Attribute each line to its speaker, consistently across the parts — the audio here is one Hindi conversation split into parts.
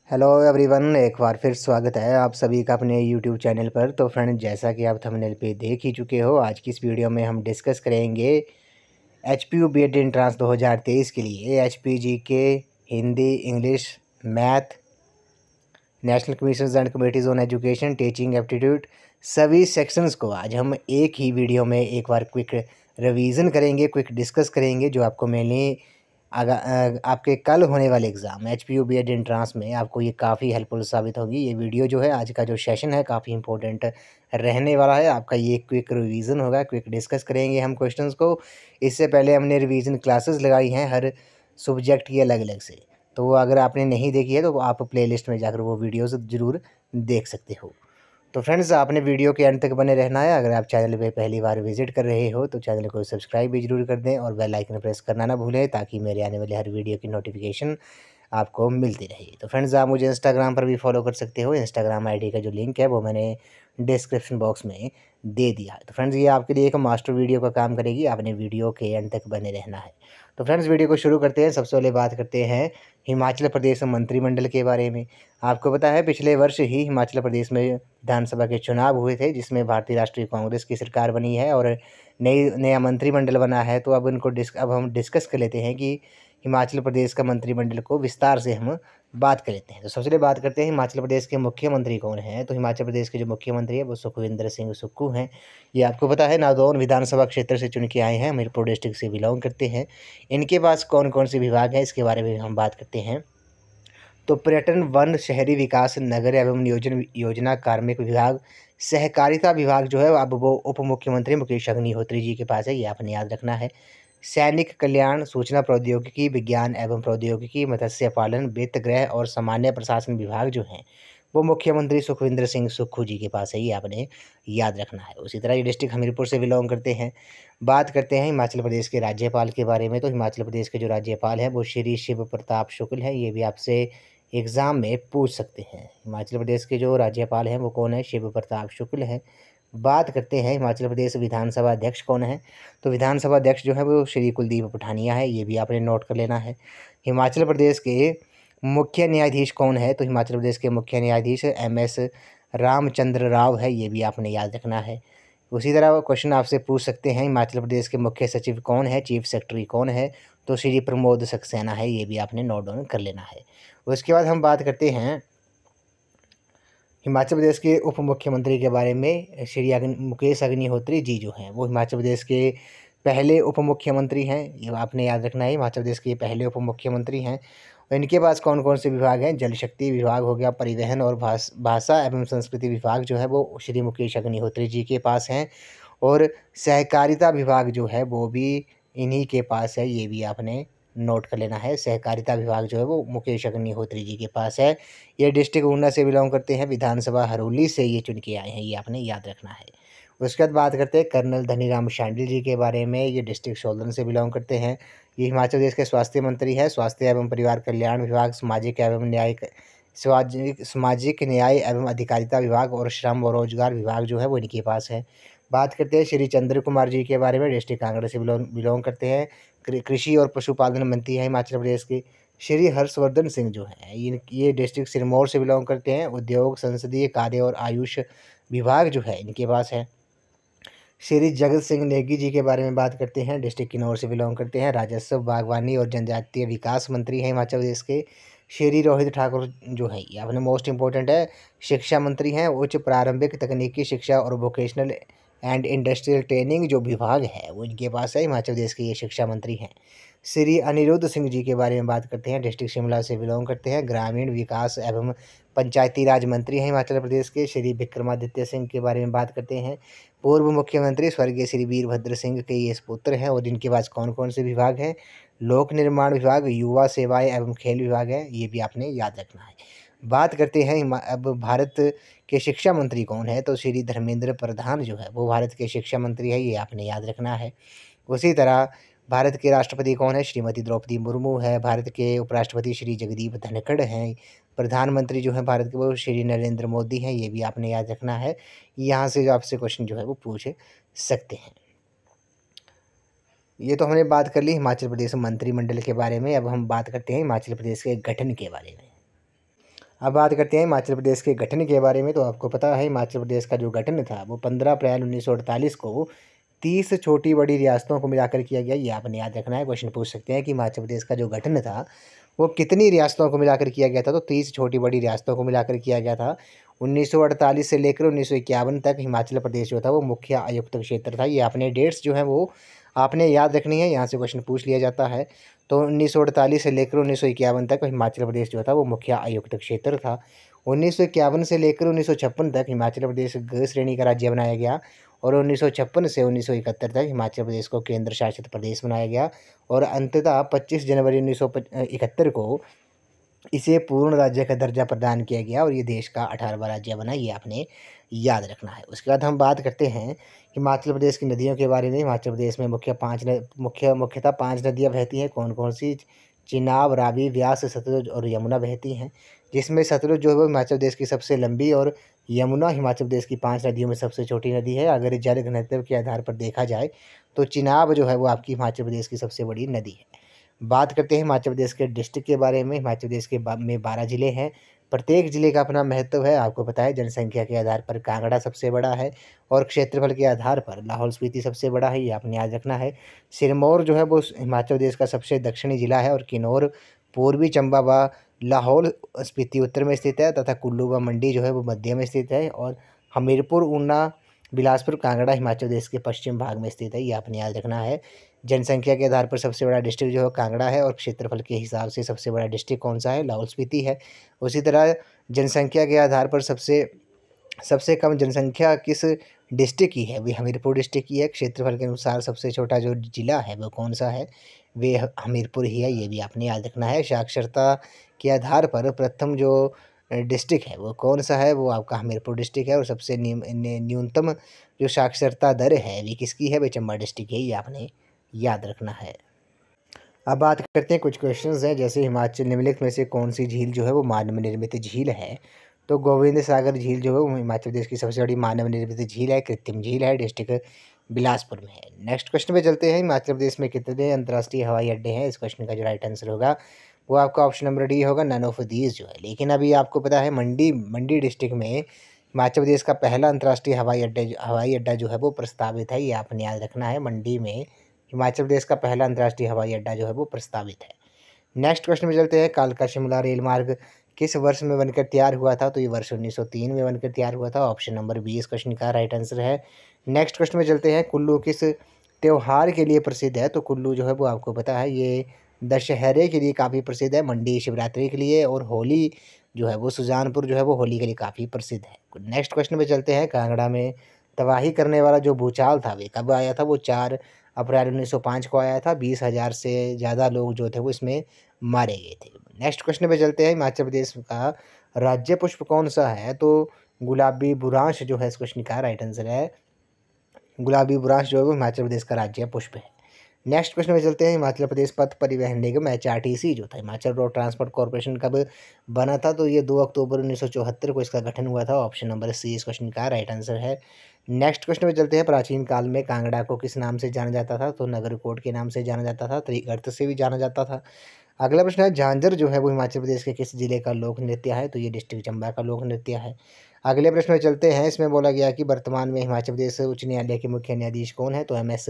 Speaker 1: हेलो एवरीवन, एक बार फिर स्वागत है आप सभी का अपने यूट्यूब चैनल पर। तो फ्रेंड, जैसा कि आप थंबनेल पे देख ही चुके हो, आज की इस वीडियो में हम डिस्कस करेंगे एचपीयू बीएड एंट्रांस 2023 के लिए एचपीजी के Hindi, English, math, national commission and committees on education, teaching aptitude, सभी सेक्शंस को आज हम एक ही वीडियो में एक बार क्विक रिवीजन करेंगे, क्विक डिस्कस करेंगे, जो आपको मेनली आपके कल होने वाले एग्ज़ाम एचपीयू बीएड एंट्रांस में आपको ये काफ़ी हेल्पफुल साबित होगी। ये वीडियो जो है, आज का जो सेशन है, काफ़ी इंपॉर्टेंट रहने वाला है। आपका ये क्विक रिवीजन होगा, क्विक डिस्कस करेंगे हम क्वेश्चंस को। इससे पहले हमने रिवीजन क्लासेस लगाई हैं हर सब्जेक्ट की अलग अलग से, तो वो अगर आपने नहीं देखी है तो आप प्लेलिस्ट में जाकर वो वीडियोज़ ज़रूर देख सकते हो। तो फ्रेंड्स, आपने वीडियो के अंत तक बने रहना है। अगर आप चैनल पे पहली बार विजिट कर रहे हो तो चैनल को सब्सक्राइब भी जरूर कर दें और बेल आइकन प्रेस करना ना भूलें, ताकि मेरे आने वाले हर वीडियो की नोटिफिकेशन आपको मिलती रहे। तो फ्रेंड्स, आप मुझे इंस्टाग्राम पर भी फॉलो कर सकते हो। इंस्टाग्राम आईडी का जो लिंक है वो मैंने डिस्क्रिप्शन बॉक्स में दे दिया है। तो फ्रेंड्स, ये आपके लिए एक मास्टर वीडियो का काम करेगी, आपने वीडियो के अंत तक बने रहना है। तो फ्रेंड्स, वीडियो को शुरू करते हैं। सबसे पहले बात करते हैं हिमाचल प्रदेश मंत्रिमंडल के बारे में। आपको पता है, पिछले वर्ष ही हिमाचल प्रदेश में विधानसभा के चुनाव हुए थे, जिसमें भारतीय राष्ट्रीय कांग्रेस की सरकार बनी है और नया मंत्रिमंडल बना है। तो अब हम डिस्कस कर लेते हैं कि हिमाचल प्रदेश का मंत्रिमंडल को विस्तार से हम बात कर लेते हैं। तो सबसे पहले बात करते हैं हिमाचल प्रदेश के मुख्यमंत्री कौन हैं। तो हिमाचल प्रदेश के जो मुख्यमंत्री है वो सुखविंदर सिंह सुक्खू हैं। ये आपको पता है, नादौन विधानसभा क्षेत्र से चुन के आए हैं, हमीरपुर डिस्ट्रिक्ट से बिलोंग करते हैं। इनके पास कौन कौन से विभाग हैं, इसके बारे में हम बात करते हैं। तो पर्यटन, वन, शहरी विकास, नगर एवं नियोजन योजना, कार्मिक विभाग, सहकारिता विभाग जो है अब वो उप मुख्यमंत्री मुकेश अग्निहोत्री जी के पास है, ये आपने याद रखना है। सैनिक कल्याण, सूचना प्रौद्योगिकी, विज्ञान एवं प्रौद्योगिकी, मत्स्य पालन, वित्त, गृह और सामान्य प्रशासन विभाग जो हैं वो मुख्यमंत्री सुखविंदर सिंह सुक्खू जी के पास है, ये आपने याद रखना है। उसी तरह ये डिस्ट्रिक्ट हमीरपुर से बिलोंग करते हैं। बात करते हैं हिमाचल प्रदेश के राज्यपाल के बारे में। तो हिमाचल प्रदेश के जो राज्यपाल हैं वो श्री शिव प्रताप शुक्ल हैं। ये भी आपसे एग्ज़ाम में पूछ सकते हैं। हिमाचल प्रदेश के जो राज्यपाल हैं वो कौन है? शिव प्रताप शुक्ल हैं। बात करते हैं हिमाचल प्रदेश विधानसभा अध्यक्ष कौन है। तो विधानसभा अध्यक्ष जो है वो श्री कुलदीप पठानिया है, ये भी आपने नोट कर लेना है। हिमाचल प्रदेश के मुख्य न्यायाधीश कौन है। तो हिमाचल प्रदेश के मुख्य न्यायाधीश एमएस रामचंद्र राव है, ये भी आपने याद रखना है। उसी तरह क्वेश्चन आपसे पूछ सकते हैं हिमाचल प्रदेश के मुख्य सचिव कौन है, चीफ सेक्रेटरी कौन है। तो श्री प्रमोद सक्सेना है, ये भी आपने नोट डाउन कर लेना है। उसके बाद हम बात करते हैं हिमाचल प्रदेश के उप मुख्यमंत्री के बारे में। मुकेश अग्निहोत्री जी जो हैं वो हिमाचल प्रदेश के पहले उप मुख्यमंत्री हैं, ये आपने याद रखना है। हिमाचल प्रदेश के पहले उप मुख्यमंत्री हैं। और इनके पास कौन कौन से विभाग हैं? जल शक्ति विभाग हो गया, परिवहन और भाषा एवं संस्कृति विभाग जो है वो श्री मुकेश अग्निहोत्री जी के पास हैं। और सहकारिता विभाग जो है वो भी इन्हीं के पास है, ये भी आपने नोट कर लेना है। सहकारिता विभाग जो है वो मुकेश अग्निहोत्री जी के पास है। ये डिस्ट्रिक्ट ऊना से बिलोंग करते हैं, विधानसभा हरोली से ये चुन के आए हैं, ये आपने याद रखना है। उसके बाद बात करते हैं कर्नल धनीराम शांडिल जी के बारे में। ये डिस्ट्रिक्ट सोलन से बिलोंग करते हैं। ये हिमाचल प्रदेश के स्वास्थ्य मंत्री हैं। स्वास्थ्य एवं परिवार कल्याण विभाग, सामाजिक न्याय एवं अधिकारिता विभाग और श्रम और रोजगार विभाग जो है वो इनके पास है। बात करते हैं श्री चंद्र कुमार जी के बारे में। डिस्ट्रिक्ट कांगड़ा से बिलोंग करते हैं। कृषि और पशुपालन मंत्री हैं हिमाचल प्रदेश के। श्री हर्षवर्धन सिंह जो हैं ये डिस्ट्रिक्ट सिरमौर से बिलोंग करते हैं। उद्योग, संसदीय कार्य और आयुष विभाग जो है इनके पास है। श्री जगत सिंह नेगी जी के बारे में बात करते हैं। डिस्ट्रिक्ट किन्नौर से बिलोंग करते हैं। राजस्व, बागवानी और जनजातीय विकास मंत्री हैं हिमाचल प्रदेश के। श्री रोहित ठाकुर जो है ये अपने मोस्ट इंपॉर्टेंट है, शिक्षा मंत्री हैं। उच्च प्रारंभिक तकनीकी शिक्षा और वोकेशनल एंड इंडस्ट्रियल ट्रेनिंग जो विभाग है वो इनके पास है, हिमाचल प्रदेश के ये शिक्षा मंत्री हैं। श्री अनिरुद्ध सिंह जी के बारे में बात करते हैं। डिस्ट्रिक्ट शिमला से बिलोंग करते हैं। ग्रामीण विकास एवं पंचायती राज मंत्री हैं हिमाचल प्रदेश के। श्री विक्रमादित्य सिंह के बारे में बात करते हैं। पूर्व मुख्यमंत्री स्वर्गीय श्री वीरभद्र सिंह के ये पुत्र हैं। और इनके पास कौन कौन से विभाग हैं? लोक निर्माण विभाग, युवा सेवाएं एवं खेल विभाग है, ये भी आपने याद रखना है। बात करते हैं अब भारत के शिक्षा मंत्री कौन है। तो श्री धर्मेंद्र प्रधान जो है वो भारत के शिक्षा मंत्री है, ये आपने याद रखना है। उसी तरह भारत के राष्ट्रपति कौन है? श्रीमती द्रौपदी मुर्मू है। भारत के उपराष्ट्रपति श्री जगदीप धनखड़ हैं। प्रधानमंत्री जो है भारत के वो श्री नरेंद्र मोदी हैं, ये भी आपने याद रखना है। यहाँ से जो आपसे क्वेश्चन जो है वो पूछ सकते हैं। ये तो हमने बात कर ली हिमाचल प्रदेश मंत्रिमंडल के बारे में। अब हम बात करते हैं हिमाचल प्रदेश के गठन के बारे में। अब बात करते हैं हिमाचल प्रदेश के गठन के बारे में। तो आपको पता है हिमाचल प्रदेश का जो गठन था वो 15 अप्रैल 1948 को 30 छोटी बड़ी रियासतों को मिलाकर किया गया। ये आपने याद रखना है। क्वेश्चन पूछ सकते हैं कि हिमाचल प्रदेश का जो गठन था वो कितनी रियासतों को मिलाकर किया गया था। तो 30 छोटी बड़ी रियासतों को मिलाकर किया गया था। 1948 से लेकर 1951 तक हिमाचल प्रदेश जो था वो मुख्य आयुक्त क्षेत्र था। ये आपने डेट्स जो है वो आपने याद रखनी है, यहाँ से क्वेश्चन पूछ लिया जाता है। तो 1948 से लेकर 1951 तक हिमाचल प्रदेश जो था वो मुख्य आयुक्त क्षेत्र था। 1951 से लेकर 1956 तक हिमाचल प्रदेश ग श्रेणी का राज्य बनाया गया और 1956 से 1971 तक हिमाचल प्रदेश को केंद्र शासित प्रदेश बनाया गया और अंततः 25 जनवरी 1971 को इसे पूर्ण राज्य का दर्जा प्रदान किया गया और ये देश का 18वां राज्य बना। ये आपने याद रखना है। उसके बाद हम बात करते हैं हिमाचल प्रदेश की नदियों के बारे में। हिमाचल प्रदेश में मुख्यतः 5 नदियाँ बहती हैं। कौन कौन सी? चिनाब, रावी, व्यास, सतलुज और यमुना बहती हैं, जिसमें सतलुज जो है वो हिमाचल प्रदेश की सबसे लंबी और यमुना हिमाचल प्रदेश की 5 नदियों में सबसे छोटी नदी है। अगर जल घनत्व के आधार पर देखा जाए तो चिनाब जो है वो आपकी हिमाचल प्रदेश की सबसे बड़ी नदी है। बात करते हैं हिमाचल प्रदेश के डिस्ट्रिक्ट के बारे में। हिमाचल प्रदेश के में 12 ज़िले हैं। प्रत्येक ज़िले का अपना महत्व है। आपको पता है जनसंख्या के आधार पर कांगड़ा सबसे बड़ा है और क्षेत्रफल के आधार पर लाहौल स्पीति सबसे बड़ा है। ये आपने याद रखना है। सिरमौर जो है वो हिमाचल प्रदेश का सबसे दक्षिणी जिला है और किन्नौर पूर्वी चंबा व लाहौल स्पीति उत्तर में स्थित है तथा कुल्लू व मंडी जो है वो मध्य में स्थित है और हमीरपुर, ऊना, बिलासपुर, कांगड़ा हिमाचल प्रदेश के पश्चिम भाग में स्थित है। ये आपने याद रखना है। जनसंख्या के आधार पर सबसे बड़ा डिस्ट्रिक्ट जो है कांगड़ा है और क्षेत्रफल के हिसाब से सबसे बड़ा डिस्ट्रिक्ट कौन सा है? लाहौल स्पीति है। उसी तरह जनसंख्या के आधार पर सबसे सबसे कम जनसंख्या किस डिस्ट्रिक्ट की है? वे हमीरपुर डिस्ट्रिक्ट की है। क्षेत्रफल के अनुसार सबसे छोटा जो जिला है वो कौन सा है? वे हमीरपुर ही है। ये भी आपने याद रखना है। साक्षरता के आधार पर प्रथम जो डिस्ट्रिक्ट है वो कौन सा है? वो आपका हमीरपुर डिस्ट्रिक्ट है और सबसे न्यूनतम जो साक्षरता दर है वे किसकी है? वे चंबा डिस्ट्रिक्ट है। ये आपने याद रखना है। अब बात करते हैं कुछ क्वेश्चंस हैं, जैसे हिमाचल निम्नलिखित में से कौन सी झील जो है वो मानव निर्मित झील है? तो गोविंद सागर झील जो है वो हिमाचल प्रदेश की सबसे बड़ी मानव निर्मित झील है, कृत्रिम झील है, डिस्ट्रिक्ट बिलासपुर में है। नेक्स्ट क्वेश्चन पे चलते हैं। हिमाचल प्रदेश में कितने अंतर्राष्ट्रीय हवाई अड्डे हैं? इस क्वेश्चन का जो राइट आंसर होगा वो आपका ऑप्शन नंबर डी होगा, नन ऑफ दीज जो है। लेकिन अभी आपको पता है मंडी डिस्ट्रिक्ट में हिमाचल प्रदेश का पहला अंतर्राष्ट्रीय हवाई अड्डा जो है वो प्रस्तावित है। ये आपने याद रखना है। मंडी में हिमाचल प्रदेश का पहला अंतर्राष्ट्रीय हवाई अड्डा जो है वो प्रस्तावित है। नेक्स्ट क्वेश्चन में चलते हैं। कालका शिमला रेल मार्ग किस वर्ष में बनकर तैयार हुआ था? तो ये वर्ष 1903 में बनकर तैयार हुआ था। ऑप्शन नंबर बी इस क्वेश्चन का राइट आंसर है। नेक्स्ट क्वेश्चन में चलते हैं। कुल्लू किस त्यौहार के लिए प्रसिद्ध है? तो कुल्लू जो है वो आपको पता है ये दशहरे के लिए काफ़ी प्रसिद्ध है, मंडी शिवरात्रि के लिए और होली जो है वो सुजानपुर जो है वो होली के लिए काफ़ी प्रसिद्ध है। नेक्स्ट क्वेश्चन में चलते हैं। कांगड़ा में तबाही करने वाला जो भूचाल था वे कब आया था? वो 4 अप्रैल 1905 को आया था। 20,000 से ज़्यादा लोग जो थे वो इसमें मारे गए थे। नेक्स्ट क्वेश्चन पे चलते हैं। हिमाचल प्रदेश का राज्य पुष्प कौन सा है? तो गुलाबी बुरांश जो है इस क्वेश्चन का राइट आंसर है। गुलाबी बुरांश जो है वो हिमाचल प्रदेश का राज्य पुष्प है। नेक्स्ट क्वेश्चन में चलते हैं। हिमाचल प्रदेश पथ परिवहन निगम HRTC जो था, हिमाचल रोड ट्रांसपोर्ट कॉर्पोरेशन, कब बना था? तो ये 2 अक्टूबर 1974 को इसका गठन हुआ था। ऑप्शन नंबर सी इस क्वेश्चन का राइट आंसर है। नेक्स्ट क्वेश्चन में चलते हैं। प्राचीन काल में कांगड़ा को किस नाम से जाना जाता था? तो नगरकोट के नाम से जाना जाता था, त्रिगर्त से भी जाना जाता था। अगला प्रश्न है। झांझर जो है वो हिमाचल प्रदेश के किस जिले का लोक नृत्य है? तो ये डिस्ट्रिक्ट चंबा का लोक नृत्य है। अगले प्रश्न में चलते हैं। इसमें बोला गया कि वर्तमान में हिमाचल प्रदेश उच्च न्यायालय के मुख्य न्यायाधीश कौन है? तो MS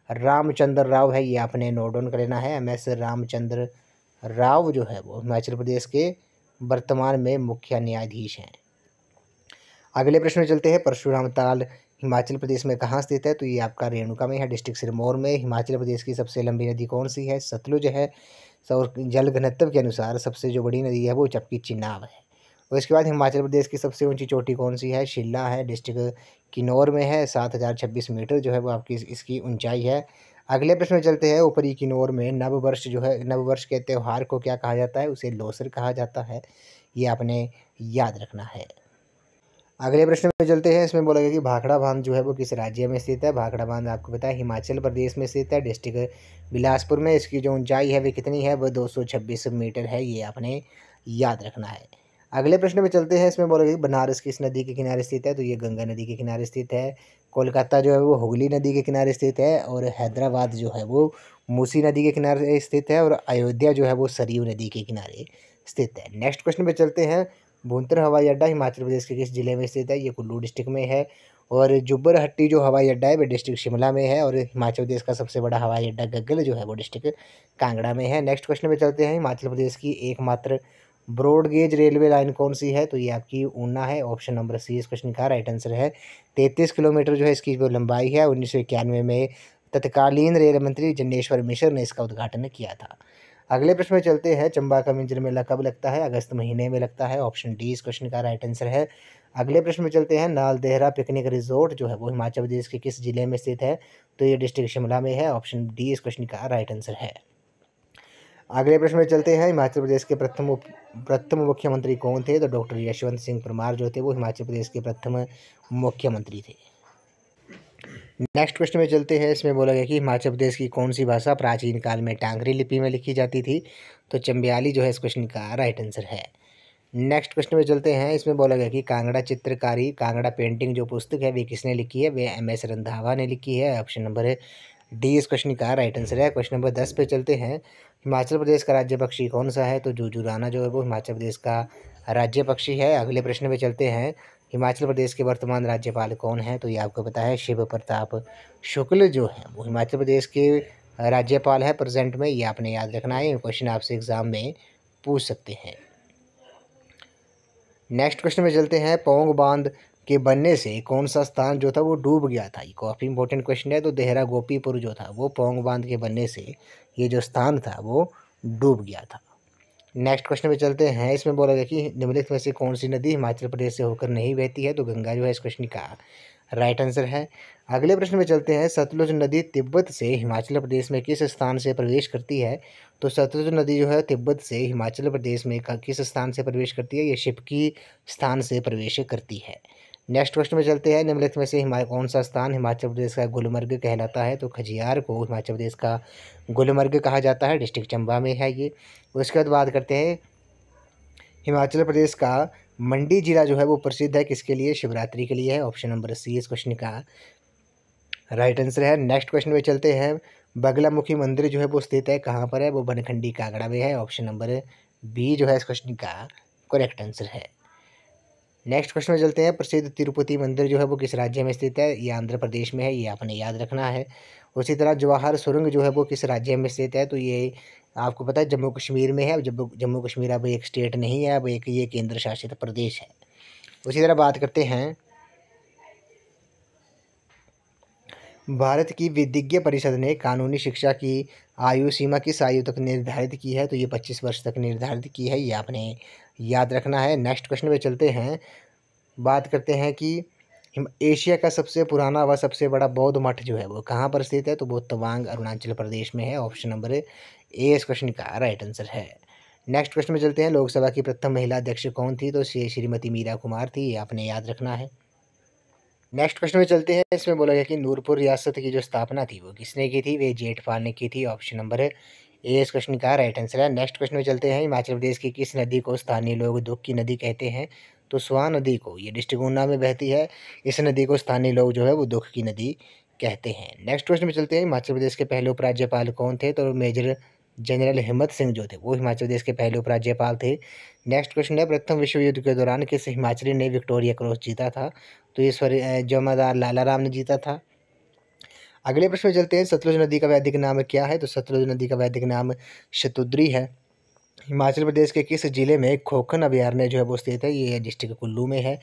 Speaker 1: रामचंद्र राव है। ये आपने नोट डाउन कर लेना है। MS रामचंद्र राव जो है वो हिमाचल प्रदेश के वर्तमान में मुख्य न्यायाधीश हैं। अगले प्रश्न में चलते हैं। परशुराम ताल हिमाचल प्रदेश में कहाँ स्थित है? तो ये आपका रेणुका में है, डिस्ट्रिक्ट सिरमौर में। हिमाचल प्रदेश की सबसे लंबी नदी कौन सी है? सतलुज है। और जल घनत्व के अनुसार सबसे जो बड़ी नदी है वो जबकि चिनाब है। और इसके बाद हिमाचल प्रदेश की सबसे ऊंची चोटी कौन सी है? शिल्ला है, डिस्ट्रिक्ट किन्नौर में है। 7,026 मीटर जो है वो आपकी इसकी ऊंचाई है। अगले प्रश्न में चलते हैं। ऊपरी किन्नौर में नववर्ष जो है, नववर्ष के त्यौहार को क्या कहा जाता है? उसे लोसर कहा जाता है। ये आपने याद रखना है। अगले प्रश्न में चलते हैं। इसमें बोला गया कि भाखड़ा बांध जो है वो किस राज्य में स्थित है? भाखड़ा बांध आपको पता है हिमाचल प्रदेश में स्थित है, डिस्ट्रिक्ट बिलासपुर में। इसकी जो ऊंचाई है वे कितनी है? वो 226 मीटर है। ये आपने याद रखना है। अगले प्रश्न में चलते हैं। इसमें बोला गया कि बनारस किस नदी के किनारे स्थित है? तो ये गंगा नदी के किनारे स्थित है। कोलकाता जो है वो हुगली नदी के किनारे स्थित है और हैदराबाद जो है वो मूसी नदी के किनारे स्थित है और अयोध्या जो है वो सरयू नदी के किनारे स्थित है। नेक्स्ट क्वेश्चन पे चलते हैं। भुंतर हवाई अड्डा हिमाचल प्रदेश के किस जिले में स्थित है? ये कुल्लू डिस्ट्रिक्ट में है। और जुब्बरहट्टी जो हवाई अड्डा है वो डिस्ट्रिक्ट शिमला में है। और हिमाचल प्रदेश का सबसे बड़ा हवाई अड्डा गग्गल जो है वो डिस्ट्रिक्ट कांगड़ा में है। नेक्स्ट क्वेश्चन में चलते हैं। हिमाचल प्रदेश की एकमात्र ब्रॉड गेज रेलवे लाइन कौन सी है? तो ये आपकी ऊना है। ऑप्शन नंबर सी इस क्वेश्चन का राइट आंसर है। 33 किलोमीटर जो है इसकी जो लंबाई है। 1991 में तत्कालीन रेल मंत्री जन्नेश्वर मिश्र ने इसका उद्घाटन किया था। अगले प्रश्न में चलते हैं। चंबा का मिंजर मेला कब लगता है? अगस्त महीने में लगता है। ऑप्शन डी इस क्वेश्चन का राइट आंसर है। अगले प्रश्न में चलते हैं। नालदेहरा पिकनिक रिजॉर्ट जो है वो हिमाचल प्रदेश के किस जिले में स्थित है? तो ये डिस्ट्रिक्ट शिमला में है। ऑप्शन डी इस क्वेश्चन का राइट आंसर है। अगले प्रश्न में चलते हैं। हिमाचल प्रदेश के प्रथम मुख्यमंत्री कौन थे? तो डॉक्टर यशवंत सिंह परमार जो थे वो हिमाचल प्रदेश के प्रथम मुख्यमंत्री थे। नेक्स्ट क्वेश्चन में चलते हैं। इसमें बोला गया कि हिमाचल प्रदेश की कौन सी भाषा प्राचीन काल में टांगरी लिपि में लिखी जाती थी? तो चंबियाली जो है इस क्वेश्चन का राइट आंसर है। नेक्स्ट क्वेश्चन में चलते हैं। इसमें बोला गया कि कांगड़ा चित्रकारी कांगड़ा पेंटिंग जो पुस्तक है वे किसने लिखी है? वे एम.एस. रंधावा ने लिखी है। ऑप्शन नंबर डी इस क्वेश्चन का राइट आंसर है। क्वेश्चन नंबर 10 पे चलते हैं। हिमाचल प्रदेश का राज्य पक्षी कौन सा है? तो जुजुराना जो है वो हिमाचल प्रदेश का राज्य पक्षी है। अगले प्रश्न में चलते हैं। हिमाचल प्रदेश के वर्तमान राज्यपाल कौन हैं? तो ये आपको पता है शिव प्रताप शुक्ल जो है वो हिमाचल प्रदेश के राज्यपाल है प्रेजेंट में। ये आपने याद रखना है। क्वेश्चन आपसे एग्जाम में पूछ सकते हैं। नेक्स्ट क्वेश्चन में चलते हैं। पौंग बांध के बनने से कौन सा स्थान जो था वो डूब गया था? ये काफ़ी इंपॉर्टेंट क्वेश्चन है। तो देहरा गोपीपुर जो था वो पौंग बांध के बनने से ये जो स्थान था वो डूब गया था। नेक्स्ट क्वेश्चन में चलते हैं। इसमें बोला गया कि निम्नलिखित में से कौन सी नदी हिमाचल प्रदेश से होकर नहीं बहती है? तो गंगा जो है इस क्वेश्चन का राइट आंसर है। अगले प्रश्न में चलते हैं। सतलुज नदी तिब्बत से हिमाचल प्रदेश में किस स्थान से प्रवेश करती है? तो सतलुज नदी जो है तिब्बत से हिमाचल प्रदेश में किस स्थान से प्रवेश करती है? ये शिपकी स्थान से प्रवेश करती है। नेक्स्ट क्वेश्चन में चलते हैं। निम्नलिखित में से कौन सा स्थान हिमाचल प्रदेश का गुलमर्ग कहलाता है? तो खजियार को हिमाचल प्रदेश का गुलमर्ग कहा जाता है। डिस्ट्रिक्ट चंबा में है ये। उसके बाद बात करते हैं। हिमाचल प्रदेश का मंडी जिला जो है वो प्रसिद्ध है किसके लिए? शिवरात्रि के लिए है। ऑप्शन नंबर सी इस क्वेश्चन का राइट आंसर है। नेक्स्ट क्वेश्चन में चलते हैं। बगलामुखी मंदिर जो है वो स्थित है कहाँ पर है? वो बनखंडी कांगड़ा में है। ऑप्शन नंबर बी जो है इस क्वेश्चन का करेक्ट आंसर है। नेक्स्ट क्वेश्चन में चलते हैं। प्रसिद्ध तिरुपति मंदिर जो है वो किस राज्य में स्थित है? ये आंध्र प्रदेश में है। ये आपने याद रखना है। उसी तरह जवाहर सुरंग जो है वो किस राज्य में स्थित है? तो ये आपको पता है जम्मू कश्मीर में है। अब जम्मू कश्मीर अब एक स्टेट नहीं है, अब एक ये केंद्र शासित प्रदेश है। उसी तरह बात करते हैं। भारत की विधिज्ञ परिषद ने कानूनी शिक्षा की आयु सीमा किस आयु तक निर्धारित की है? तो ये 25 वर्ष तक निर्धारित की है। ये आपने याद रखना है। नेक्स्ट क्वेश्चन में चलते हैं। बात करते हैं कि एशिया का सबसे पुराना व सबसे बड़ा बौद्ध मठ जो है वो कहाँ पर स्थित है? तो वो तवांग अरुणाचल प्रदेश में है। ऑप्शन नंबर ए इस क्वेश्चन का राइट आंसर है। नेक्स्ट क्वेश्चन में चलते हैं। लोकसभा की प्रथम महिला अध्यक्ष कौन थी? तो श्रीमती मीरा कुमार थी। ये आपने याद रखना है। नेक्स्ट क्वेश्चन में चलते हैं। इसमें बोला गया कि नूरपुर रियासत की जो स्थापना थी वो किसने की थी? वे जेठपाल ने की थी। ऑप्शन नंबर ए इस क्वेश्चन का राइट आंसर है। नेक्स्ट क्वेश्चन में चलते हैं। हिमाचल प्रदेश की किस नदी को स्थानीय लोग दुख की नदी कहते हैं? तो स्वां नदी को, ये डिस्ट्रिक्ट ऊना में बहती है। इस नदी को स्थानीय लोग जो है वो दुख की नदी कहते हैं। नेक्स्ट क्वेश्चन में चलते हैं। हिमाचल प्रदेश के पहले उपराज्यपाल कौन थे? तो मेजर जनरल हिम्मत सिंह जो थे वो हिमाचल प्रदेश के पहले उपराज्यपाल थे। नेक्स्ट क्वेश्चन है। प्रथम विश्व युद्ध के दौरान किस हिमाचली ने विक्टोरिया क्रॉस जीता था? तो ये जमादार लाला राम ने जीता था। अगले प्रश्न में चलते हैं। सतलुज नदी का वैदिक नाम क्या है? तो सतलुज नदी का वैदिक नाम शतुद्री है। हिमाचल प्रदेश के किस जिले में खोखन अभयारण्य जो है वो स्थित है? ये डिस्ट्रिक्ट कुल्लू में है।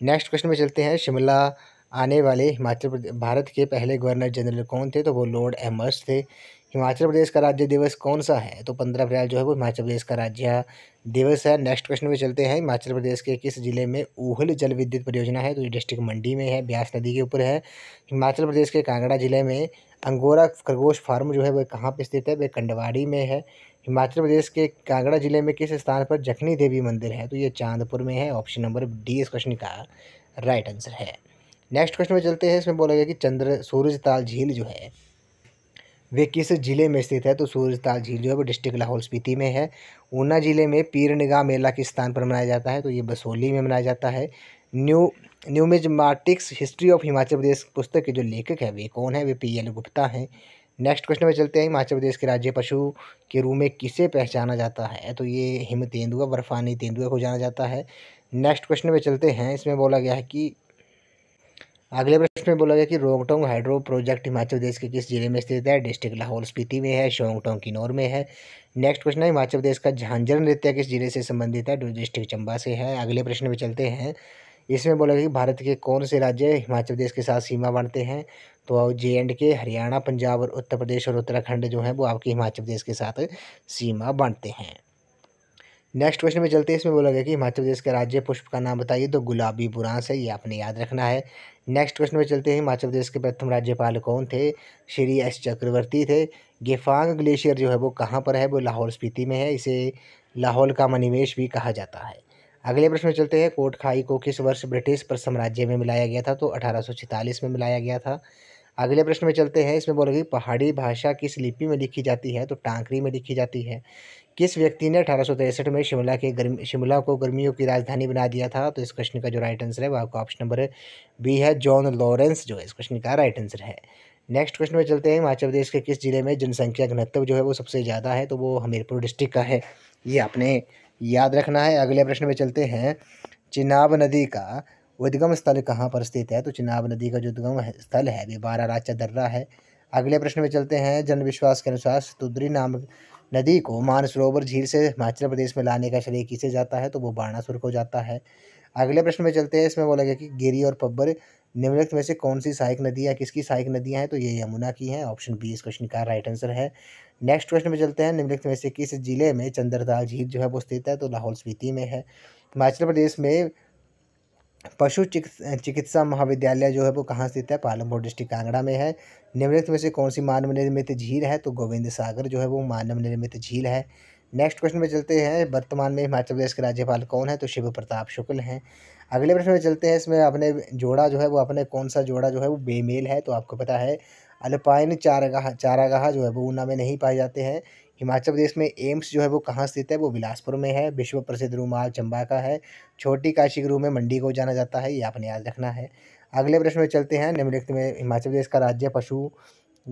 Speaker 1: नेक्स्ट क्वेश्चन में चलते हैं। शिमला आने वाले हिमाचल प्रदेश भारत के पहले गवर्नर जनरल कौन थे? तो वो लॉर्ड एमर्स थे। हिमाचल प्रदेश का राज्य दिवस कौन सा है? तो 15 अप्रैल जो है वो हिमाचल प्रदेश का राज्य दिवस है। नेक्स्ट क्वेश्चन में चलते हैं। हिमाचल प्रदेश के किस जिले में ऊहल जल विद्युत परियोजना है? तो ये डिस्ट्रिक्ट मंडी में है, ब्यास नदी के ऊपर है। हिमाचल प्रदेश के कांगड़ा जिले में अंगोरा खरगोश फार्म जो है वह कहाँ पे स्थित है? वह कंडवाड़ी में है। हिमाचल प्रदेश के कांगड़ा जिले में किस स्थान पर जखनी देवी मंदिर है? तो ये चांदपुर में है। ऑप्शन नंबर डी इस क्वेश्चन का राइट आंसर है। नेक्स्ट क्वेश्चन में चलते हैं। इसमें बोला गया कि सूरजताल झील जो है वे किस जिले में स्थित है? तो सूरजताल झील जो है वो डिस्ट्रिक्ट लाहौल स्पीति में है। ऊना जिले में पीर निगाह मेला किस स्थान पर मनाया जाता है? तो ये बसोली में मनाया जाता है। न्यूमिज्मेटिक्स हिस्ट्री ऑफ हिमाचल प्रदेश पुस्तक के जो लेखक है वे कौन है? वे PL गुप्ता हैं। नेक्स्ट क्वेश्चन में चलते हैं। हिमाचल प्रदेश के राज्य पशु के रूप में किसे पहचाना जाता है? तो ये हिम तेंदुआ बर्फानी तेंदुआ को जाना जाता है। नेक्स्ट क्वेश्चन में चलते हैं। इसमें बोला गया है कि अगले प्रश्न में बोला गया कि रोंगटोंग हाइड्रो प्रोजेक्ट हिमाचल प्रदेश के किस जिले में स्थित है? डिस्ट्रिक्ट लाहौल स्पीति में है, शोंगटोंग किन्नौर में है। नेक्स्ट क्वेश्चन है हिमाचल प्रदेश का झांझर नृत्य किस जिले से संबंधित है? डिस्ट्रिक्ट चंबा से है। अगले प्रश्न में चलते हैं। इसमें बोला गया कि भारत के कौन से राज्य हिमाचल प्रदेश के साथ सीमा बांटते हैं? तो J&K, हरियाणा, पंजाब और उत्तर प्रदेश और उत्तराखंड जो है वो आपके हिमाचल प्रदेश के साथ सीमा बांटते हैं। नेक्स्ट क्वेश्चन में चलते हैं। इसमें बोला गया कि हिमाचल प्रदेश का राज्य पुष्प का नाम बताइए। तो गुलाबी बुरांस है, ये आपने याद रखना है। नेक्स्ट क्वेश्चन में चलते हैं। हिमाचल प्रदेश के प्रथम राज्यपाल कौन थे? श्री एस चक्रवर्ती थे। गेफांग ग्लेशियर जो है वो कहाँ पर है? वो लाहौल स्पीति में है। इसे लाहौल का मणिमहेश भी कहा जाता है। अगले प्रश्न में चलते हैं। कोटखाई को किस वर्ष ब्रिटिश साम्राज्य में मिलाया गया था? तो 1846 में मिलाया गया था। अगले प्रश्न में चलते हैं। इसमें बोला गया पहाड़ी भाषा किस लिपि में लिखी जाती है? तो टांकरी में लिखी जाती है। किस व्यक्ति ने 1863 में शिमला को गर्मियों की राजधानी बना दिया था? तो इस क्वेश्चन का जो राइट आंसर है वो आपका ऑप्शन नंबर बी है, जॉन लॉरेंस जो है इस क्वेश्चन का राइट आंसर है। नेक्स्ट क्वेश्चन में चलते हैं। हिमाचल प्रदेश के किस जिले में जनसंख्या घनत्व जो है वो सबसे ज़्यादा है? तो वो हमीरपुर डिस्ट्रिक्ट का है, ये आपने याद रखना है। अगले प्रश्न में चलते हैं। चिनाब नदी का उद्गम स्थल कहाँ पर स्थित है? तो चिनाब नदी का जो उद्गम स्थल है वो बाराराचा दर्रा है। अगले प्रश्न में चलते हैं। जन विश्वास के अनुसार सतुद्री नामक नदी को मानसरोवर झील से हिमाचल प्रदेश में लाने का श्रेय किसे जाता है? तो वो बाणासुर को जाता है। अगले प्रश्न में चलते हैं। इसमें बोला गया कि गिरी और पब्बर निम्नलिखित में से कौन सी सहायक नदियाँ किसकी सहायक नदियाँ हैं? तो ये यमुना की हैं, ऑप्शन बी इस क्वेश्चन का राइट आंसर है। नेक्स्ट क्वेश्चन में चलते हैं। निम्नलिखित में से किस जिले में चंद्रताल झील जो है वो स्थित है? तो लाहौल स्पीति में है। हिमाचल प्रदेश में पशु चिकित्सा महाविद्यालय जो है वो कहाँ स्थित है? पालमपुर डिस्ट्रिक्ट कांगड़ा में है। निम्नलिखित में से कौन सी मानव निर्मित झील है? तो गोविंद सागर जो है वो मानव निर्मित झील है। नेक्स्ट क्वेश्चन में चलते हैं। वर्तमान में हिमाचल प्रदेश के राज्यपाल कौन है? तो शिव प्रताप शुक्ल हैं। अगले प्रश्न में चलते हैं। इसमें अपने जोड़ा जो है वो अपने कौन सा जोड़ा जो है वो बेमेल है? तो आपको पता है अल्पाइन चारागाह जो है वो ऊना में नहीं पाए जाते हैं। हिमाचल प्रदेश में एम्स जो है वो कहाँ स्थित है? वो बिलासपुर में है। विश्व प्रसिद्ध रूमाल चंबा का है। छोटी काशी के रूप में मंडी को जाना जाता है, ये आपने याद रखना है। अगले प्रश्न में चलते हैं। निम्नलिखित में हिमाचल प्रदेश का राज्य पशु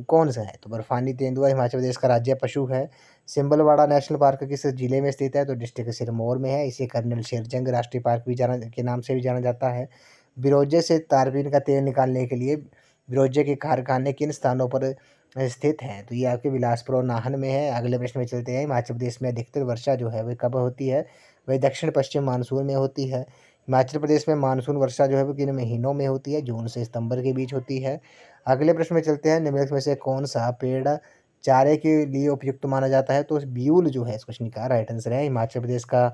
Speaker 1: कौन सा है? तो बर्फानी तेंदुआ हिमाचल प्रदेश का राज्य पशु है। सिंबलवाड़ा नेशनल पार्क किस जिले में स्थित है? तो डिस्ट्रिक्ट सिरमौर में है। इसे कर्नल शेरजंग राष्ट्रीय पार्क भी के नाम से भी जाना जाता है। बिरोजे से तारपीन का तेल निकालने के लिए बिरोजे के कारखाने किन स्थानों पर स्थित हैं? तो ये आपके बिलासपुर और नाहन में है। अगले प्रश्न में चलते हैं। हिमाचल प्रदेश में अधिकतर वर्षा जो है वह कब होती है? वह दक्षिण पश्चिम मानसून में होती है। हिमाचल प्रदेश में मानसून वर्षा जो है वो किन महीनों में होती है? जून से सितंबर के बीच होती है। अगले प्रश्न में चलते हैं। निम्नलिखित में से कौन सा पेड़ चारे के लिए उपयुक्त माना जाता है? तो ब्यूल जो है इस क्वेश्चन का राइट आंसर है। हिमाचल प्रदेश का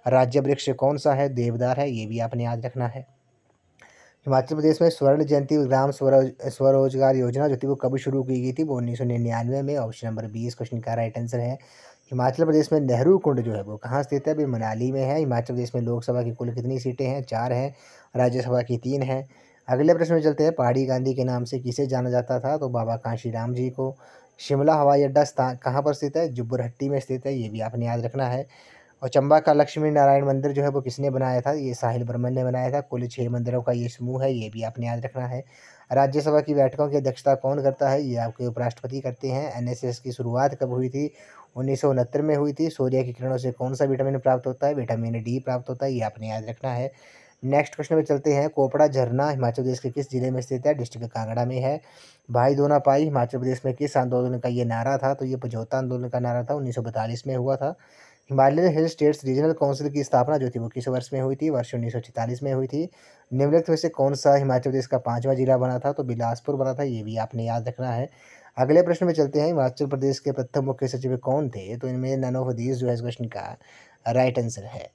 Speaker 1: राज्य वृक्ष कौन सा है? देवदार है, ये भी आपने याद रखना है। हिमाचल प्रदेश में स्वर्ण जयंती ग्राम स्वरोजगार योजना जो थी वो कब शुरू की गई थी? वो 1999 में, ऑप्शन नंबर बी इस क्वेश्चन का राइट आंसर है। हिमाचल प्रदेश में नेहरू कुंड जो है वो कहाँ स्थित है? अभी मनाली में है। हिमाचल प्रदेश में लोकसभा की कुल कितनी सीटें हैं? 4 हैं। राज्यसभा की 3 हैं। अगले प्रश्न में चलते हैं। पहाड़ी गांधी के नाम से किसे जाना जाता था? तो बाबा कांशीराम जी को। शिमला हवाई अड्डा स्थान कहाँ पर स्थित है? जुब्बरहट्टी में स्थित है, ये भी आपने याद रखना है। और चंबा का लक्ष्मी नारायण मंदिर जो है वो किसने बनाया था? ये साहिल बर्मन ने बनाया था। कुल 6 मंदिरों का ये समूह है, ये भी आपने याद रखना है। राज्यसभा की बैठकों की अध्यक्षता कौन करता है? ये आपके उपराष्ट्रपति करते हैं। एनएसएस की शुरुआत कब हुई थी? 1969 में हुई थी। सूर्य की किरणों से कौन सा विटामिन प्राप्त होता है? विटामिन डी प्राप्त होता है, ये आपने याद रखना है। नेक्स्ट क्वेश्चन में चलते हैं। कोपड़ा झरना हिमाचल प्रदेश के किस जिले में स्थित है? डिस्ट्रिक्ट कांगड़ा में है। भाई दोना पाई हिमाचल प्रदेश में किस आंदोलन का ये नारा था? तो ये पझौता आंदोलन का नारा था, 1942 में हुआ था। हिमालयन हिल स्टेट्स रीजनल काउंसिल की स्थापना जो थी वो किस वर्ष में हुई थी? वर्ष 1946 में हुई थी। निम्नलिखित में से कौन सा हिमाचल प्रदेश का 5वां जिला बना था? तो बिलासपुर बना था, ये भी आपने याद रखना है। अगले प्रश्न में चलते हैं। हिमाचल प्रदेश के प्रथम मुख्य सचिव कौन थे? तो इनमें नन ऑफ दीज जो है इस क्वेश्चन का राइट आंसर है।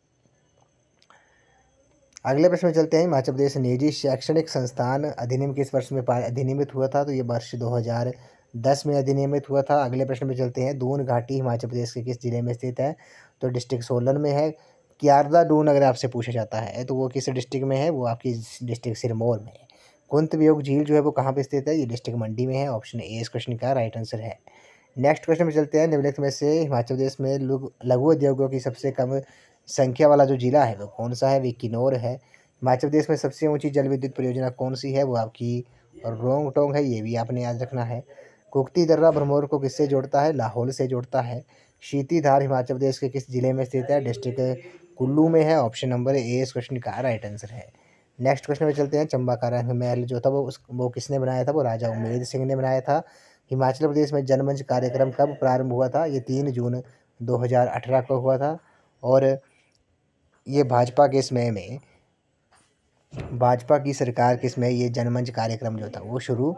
Speaker 1: अगले प्रश्न में चलते हैं। हिमाचल प्रदेश निजी शैक्षणिक संस्थान अधिनियम किस वर्ष में अधिनियमित हुआ था? तो ये वर्ष 2010 में अधिनियमित हुआ था। अगले प्रश्न में चलते हैं। दून घाटी हिमाचल प्रदेश के किस जिले में स्थित है? तो डिस्ट्रिक्ट सोलन में है। क्यारदा दून अगर आपसे पूछा जाता है तो वो किस डिस्ट्रिक्ट में है? वो आपकी डिस्ट्रिक्ट सिरमौर में है। कुंत वियोग झील जो है वो कहाँ पे स्थित है? ये डिस्ट्रिक्ट मंडी में है, ऑप्शन ए इस क्वेश्चन का राइट आंसर है। नेक्स्ट क्वेश्चन में चलते हैं। निम्नलिखित में से हिमाचल प्रदेश में लघु उद्योगों की सबसे कम संख्या वाला जो जिला है वो कौन सा है? वो किन्नौर है। हिमाचल प्रदेश में सबसे ऊंची जल विद्युत परियोजना कौन सी है? वो आपकी रोंगटोंग है, ये भी आपने याद रखना है। कुक्ती दर्रा भरमौर को किससे जोड़ता है? लाहौल से जोड़ता है। शीती धार हिमाचल प्रदेश के किस जिले में स्थित है? डिस्ट्रिक्ट कुल्लू में है, ऑप्शन नंबर ए इस क्वेश्चन का राइट आंसर है। नेक्स्ट क्वेश्चन में चलते हैं। चंबा का रंग महल जो था वो किसने बनाया था? वो राजा उमेद सिंह ने बनाया था। हिमाचल प्रदेश में जनमंच कार्यक्रम कब प्रारंभ हुआ था? ये 3 जून 2018 को हुआ था। और ये भाजपा की सरकार किसमें ये जनमंच कार्यक्रम जो था वो शुरू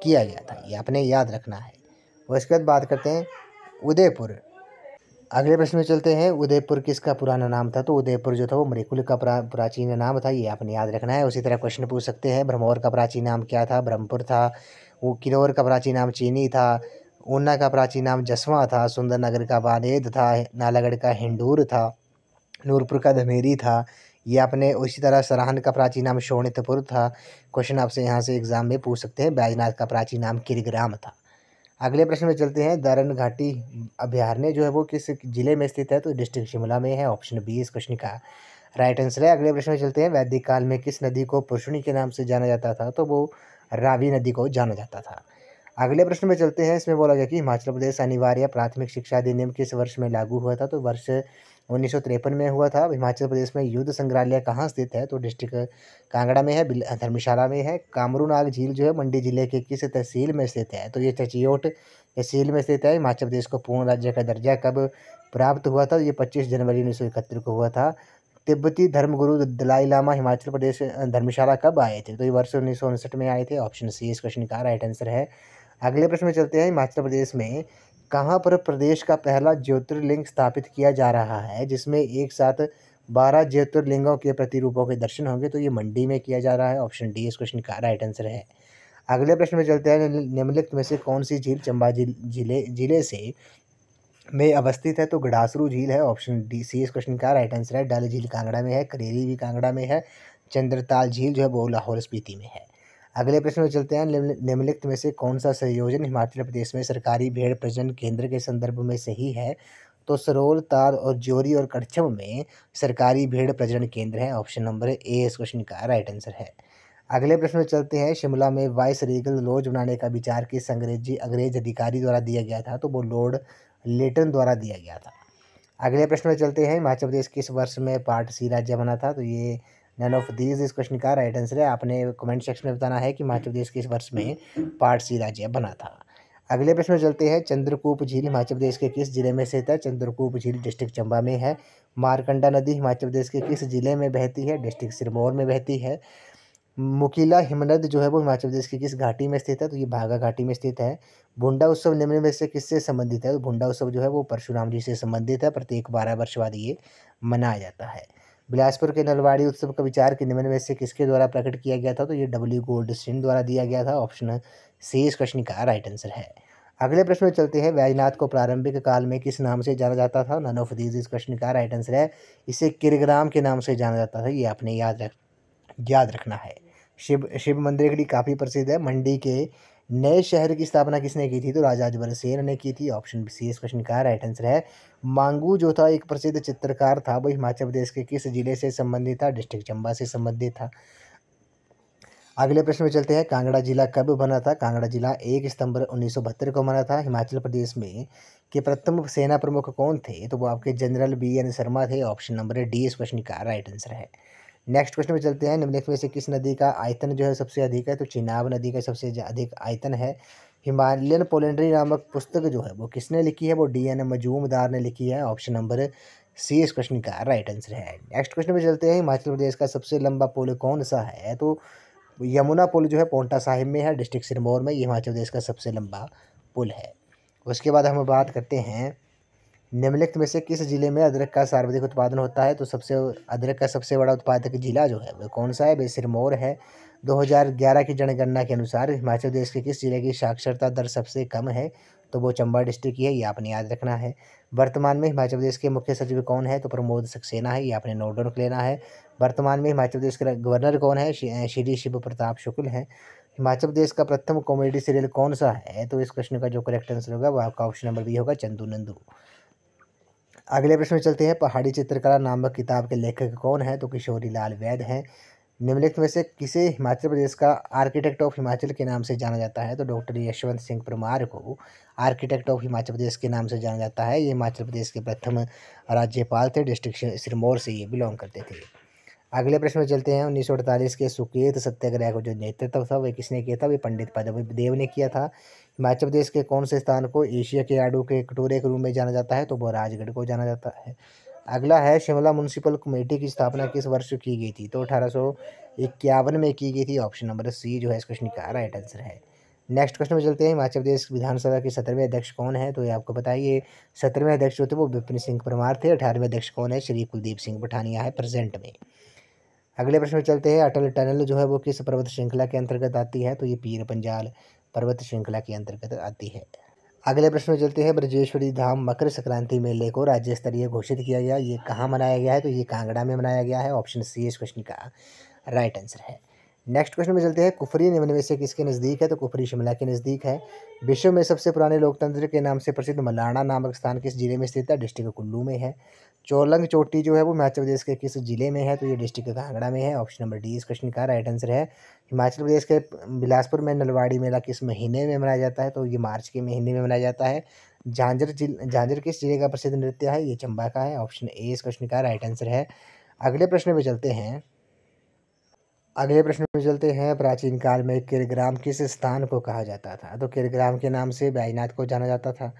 Speaker 1: किया गया था, ये आपने याद रखना है। और इसके बाद बात करते हैं उदयपुर। अगले प्रश्न में चलते हैं। उदयपुर किसका पुराना नाम था? तो उदयपुर जो था वो मरिकुल का प्राचीन नाम था, ये आपने याद रखना है। उसी तरह क्वेश्चन पूछ सकते हैं, भरमौर का प्राचीन नाम क्या था? ब्रह्मपुर था। वो किन्नौर का प्राचीन नाम चीनी था। ऊना का प्राचीन नाम जसवां था। सुंदरनगर का बानेद था। नालागढ़ का हिंडूर था। नूरपुर का धमेरी था। ये आपने उसी तरह सराहन का प्राचीन नाम शोणितपुर था। क्वेश्चन आपसे यहाँ से एग्जाम में पूछ सकते हैं। बैजनाथ का प्राचीन नाम किरग्राम था। अगले प्रश्न में चलते हैं। दारन घाटी अभयारण्य जो है वो किस जिले में स्थित है? तो डिस्ट्रिक्ट शिमला में है, ऑप्शन बी इस क्वेश्चन का राइट आंसर है। अगले प्रश्न में चलते हैं। वैदिक काल में किस नदी को पुरुषणी के नाम से जाना जाता था? तो वो रावी नदी को जाना जाता था। अगले प्रश्न में चलते हैं। इसमें बोला गया कि हिमाचल प्रदेश अनिवार्य प्राथमिक शिक्षा अधिनियम किस वर्ष में लागू हुआ था? तो वर्ष 1953 में हुआ था। हिमाचल प्रदेश में युद्ध संग्रहालय कहाँ स्थित है? तो डिस्ट्रिक्ट कांगड़ा में है, धर्मशाला में है। कामरूनाग झील जो है मंडी जिले के किस तहसील में स्थित है? तो ये चचियोट तहसील में स्थित है। हिमाचल प्रदेश को पूर्ण राज्य का दर्जा कब प्राप्त हुआ था? ये 25 जनवरी 1971 को हुआ था। तिब्बती धर्मगुरु दलाई लामा हिमाचल प्रदेश धर्मशाला कब आए थे? तो ये वर्ष 1959 में आए थे, ऑप्शन सी इस क्वेश्चन का राइट आंसर है। अगले प्रश्न में चलते हैं। हिमाचल प्रदेश में कहाँ पर प्रदेश का पहला ज्योतिर्लिंग स्थापित किया जा रहा है जिसमें एक साथ 12 ज्योतिर्लिंगों के प्रतिरूपों के दर्शन होंगे? तो ये मंडी में किया जा रहा है, ऑप्शन डी इस क्वेश्चन का राइट आंसर है। अगले प्रश्न में चलते हैं। निम्नलिखित में से कौन सी झील चंबा जिले से में अवस्थित है? तो गडासरू झील है, ऑप्शन डी सी इस क्वेश्चन का राइट आंसर है। डल झील कांगड़ा में है। करेरी भी कांगड़ा में है। चंद्रताल झील जो है वो लाहौल स्पीति में है। अगले प्रश्न में चलते हैं। निम्नलिखित में से कौन सा संयोजन हिमाचल प्रदेश में सरकारी भेड़ प्रजनन केंद्र के संदर्भ में सही है? तो सरोल, ताल और ज्योरी और कड़छम में सरकारी भेड़ प्रजनन केंद्र है, ऑप्शन नंबर ए इस क्वेश्चन का राइट आंसर है। अगले प्रश्न में चलते हैं। शिमला में वाइस रीगल लॉज बनाने का विचार किस अंग्रेज अधिकारी द्वारा दिया गया था? तो वो लॉर्ड लेटन द्वारा दिया गया था। अगले प्रश्न में चलते हैं। हिमाचल प्रदेश किस वर्ष में पार्ट सी राज्य बना था? तो ये नन ऑफ दीज इस क्वेश्चन का राइट आंसर है। आपने कमेंट सेक्शन में बताना है कि हिमाचल प्रदेश किस वर्ष में पार्ट सी राज्य बना था। अगले प्रश्न में चलते हैं। चंद्रकूप झील हिमाचल प्रदेश के किस जिले में स्थित है? चंद्रकूप झील डिस्ट्रिक्ट चंबा में है। मारकंडा नदी हिमाचल प्रदेश के किस जिले में बहती है? डिस्ट्रिक्ट सिरमौर में बहती है। मुकीला हिमनद जो है वो हिमाचल प्रदेश की किस घाटी में स्थित है? तो ये भागा घाटी में स्थित है। भुंडा उत्सव निम्न में से किससे संबंधित है? तो भुंडा उत्सव जो है वो परशुराम जी से संबंधित है। प्रत्येक 12 वर्ष बाद ये मनाया जाता है। बिलासपुर के नलवाड़ी उत्सव का विचार के निम्न में से किसके द्वारा प्रकट किया गया था? तो ये डब्ल्यू गोल्डस्टीन द्वारा दिया गया था, ऑप्शन सी इस क्वेश्चन का राइट आंसर है। अगले प्रश्न में चलते हैं। वैजनाथ को प्रारंभिक काल में किस नाम से जाना जाता था? नन ऑफ दीज इस क्वेश्चन का राइट आंसर है। इसे किरग्राम के नाम से जाना जाता था, ये आपने याद रखना है। शिव मंदिर के लिए काफ़ी प्रसिद्ध है। मंडी के नए शहर की स्थापना किसने की थी? तो राजा अजबरसेन ने की थी, ऑप्शन सी इस क्वेश्चन का राइट आंसर है। मांगू जो था एक प्रसिद्ध चित्रकार था, वो हिमाचल प्रदेश के किस जिले से संबंधित था? डिस्ट्रिक्ट चंबा से संबंधित था। अगले प्रश्न में चलते हैं। कांगड़ा जिला कब बना था? कांगड़ा जिला 1 सितंबर 1972 को बना था। हिमाचल प्रदेश में के प्रथम सेना प्रमुख कौन थे? तो वो आपके जनरल BN शर्मा थे, ऑप्शन नंबर डी इस क्वेश्चन का राइट आंसर है। नेक्स्ट क्वेश्चन में चलते हैं। निम्नलिखित में से किस नदी का आयतन जो है सबसे अधिक है? तो चिनाब नदी का सबसे अधिक आयतन है। हिमालयन पोलेंड्री नामक पुस्तक जो है वो किसने लिखी है? वो DN मजूमदार ने लिखी है, ऑप्शन नंबर सी इस क्वेश्चन का राइट आंसर है। नेक्स्ट क्वेश्चन में चलते हैं। हिमाचल प्रदेश का सबसे लंबा पुल कौन सा है? तो यमुना पुल जो है पोंटा साहिब में है, डिस्ट्रिक्ट सिरमौर में। ये हिमाचल प्रदेश का सबसे लंबा पुल है। उसके बाद हम बात करते हैं। निम्नलिखित में से किस जिले में अदरक का सर्वाधिक उत्पादन होता है? तो अदरक का सबसे बड़ा उत्पादक जिला जो है वो कौन सा है? वे सिरमौर है। 2011 की जनगणना के अनुसार हिमाचल प्रदेश के किस जिले की साक्षरता दर सबसे कम है? तो वो चंबा डिस्ट्रिक्ट की है, ये आपने याद रखना है। वर्तमान में हिमाचल प्रदेश के मुख्य सचिव कौन है? तो प्रमोद सक्सेना है, ये आपने नोट डाउन कर लेना है। वर्तमान में हिमाचल प्रदेश के गवर्नर कौन है? श्री शिव प्रताप शुक्ल है। हिमाचल प्रदेश का प्रथम कॉमेडी सीरियल कौन सा है? तो इस क्वेश्चन का जो करेक्ट आंसर होगा वो आपका ऑप्शन नंबर बी होगा, चंदू नंदू। अगले प्रश्न में चलते हैं। पहाड़ी चित्रकला नामक किताब के लेखक कौन है? तो किशोरी लाल वैद हैं। निम्नलिखित में से किसे हिमाचल प्रदेश का आर्किटेक्ट ऑफ हिमाचल के नाम से जाना जाता है? तो डॉक्टर यशवंत सिंह परमार को आर्किटेक्ट ऑफ हिमाचल प्रदेश के नाम से जाना जाता है। ये हिमाचल प्रदेश के प्रथम राज्यपाल थे, डिस्ट्रिक्ट सिरमौर से ये बिलोंग करते थे। अगले प्रश्न में चलते हैं। 1948 के सुकेत सत्याग्रह को जो नेतृत्व था वह किसने किया था? वह पंडित पद्मनाभ देव ने किया था। हिमाचल प्रदेश के कौन से स्थान को एशिया के आड़ू के कटोरे के रूप में जाना जाता है? तो वो राजगढ़ को जाना जाता है। अगला है, शिमला म्यूनसिपल कमेटी की स्थापना किस वर्ष की गई थी? तो 1851 में की गई थी। ऑप्शन नंबर सी जो है इस क्वेश्चन का राइट आंसर है। नेक्स्ट क्वेश्चन में चलते हैं। हिमाचल प्रदेश विधानसभा के 17वें अध्यक्ष कौन है? तो ये आपको बताइए। 17वें अध्यक्ष जो थे वो विपिन सिंह परमार थे। 18वें अध्यक्ष कौन है? श्री कुलदीप सिंह पठानिया है प्रेजेंट में। अगले प्रश्न में चलते हैं। अटल टनल जो है वो किस पर्वत श्रृंखला के अंतर्गत आती है? तो ये पीर पंजाल पर्वत श्रृंखला के अंतर्गत आती है। अगले प्रश्न में चलते हैं। ब्रजेश्वरी धाम मकर संक्रांति मेले को राज्य स्तरीय घोषित किया गया, ये कहाँ मनाया गया है? तो ये कांगड़ा में मनाया गया है। ऑप्शन सी इस क्वेश्चन का राइट आंसर है। नेक्स्ट क्वेश्चन में चलते हैं। कुफरी निम्न में से किसके नज़दीक है? तो कुफरी शिमला के नज़दीक है। विश्व में सबसे पुराने लोकतंत्र के नाम से प्रसिद्ध मलाणा नामक स्थान किस जिले में स्थित है? डिस्ट्रिक्ट कुल्लू में है। चोलंग चोटी जो है वो हिमाचल प्रदेश के किस जिले में है? तो ये डिस्ट्रिक्ट कांगड़ा में है। ऑप्शन नंबर डी इस क्वेश्चन का राइट आंसर है। हिमाचल प्रदेश के बिलासपुर में नलवाड़ी मेला किस महीने में मनाया जाता है? तो ये मार्च के महीने में मनाया जाता है। झांझर किस जिले का प्रसिद्ध नृत्य है? ये चंबा का है। ऑप्शन ए इस क्वेश्चन का राइट आंसर है। अगले प्रश्न में चलते हैं। प्राचीन काल में किरग्राम किस स्थान को कहा जाता था? तो किरग्राम के नाम से बैजनाथ को जाना जाता था।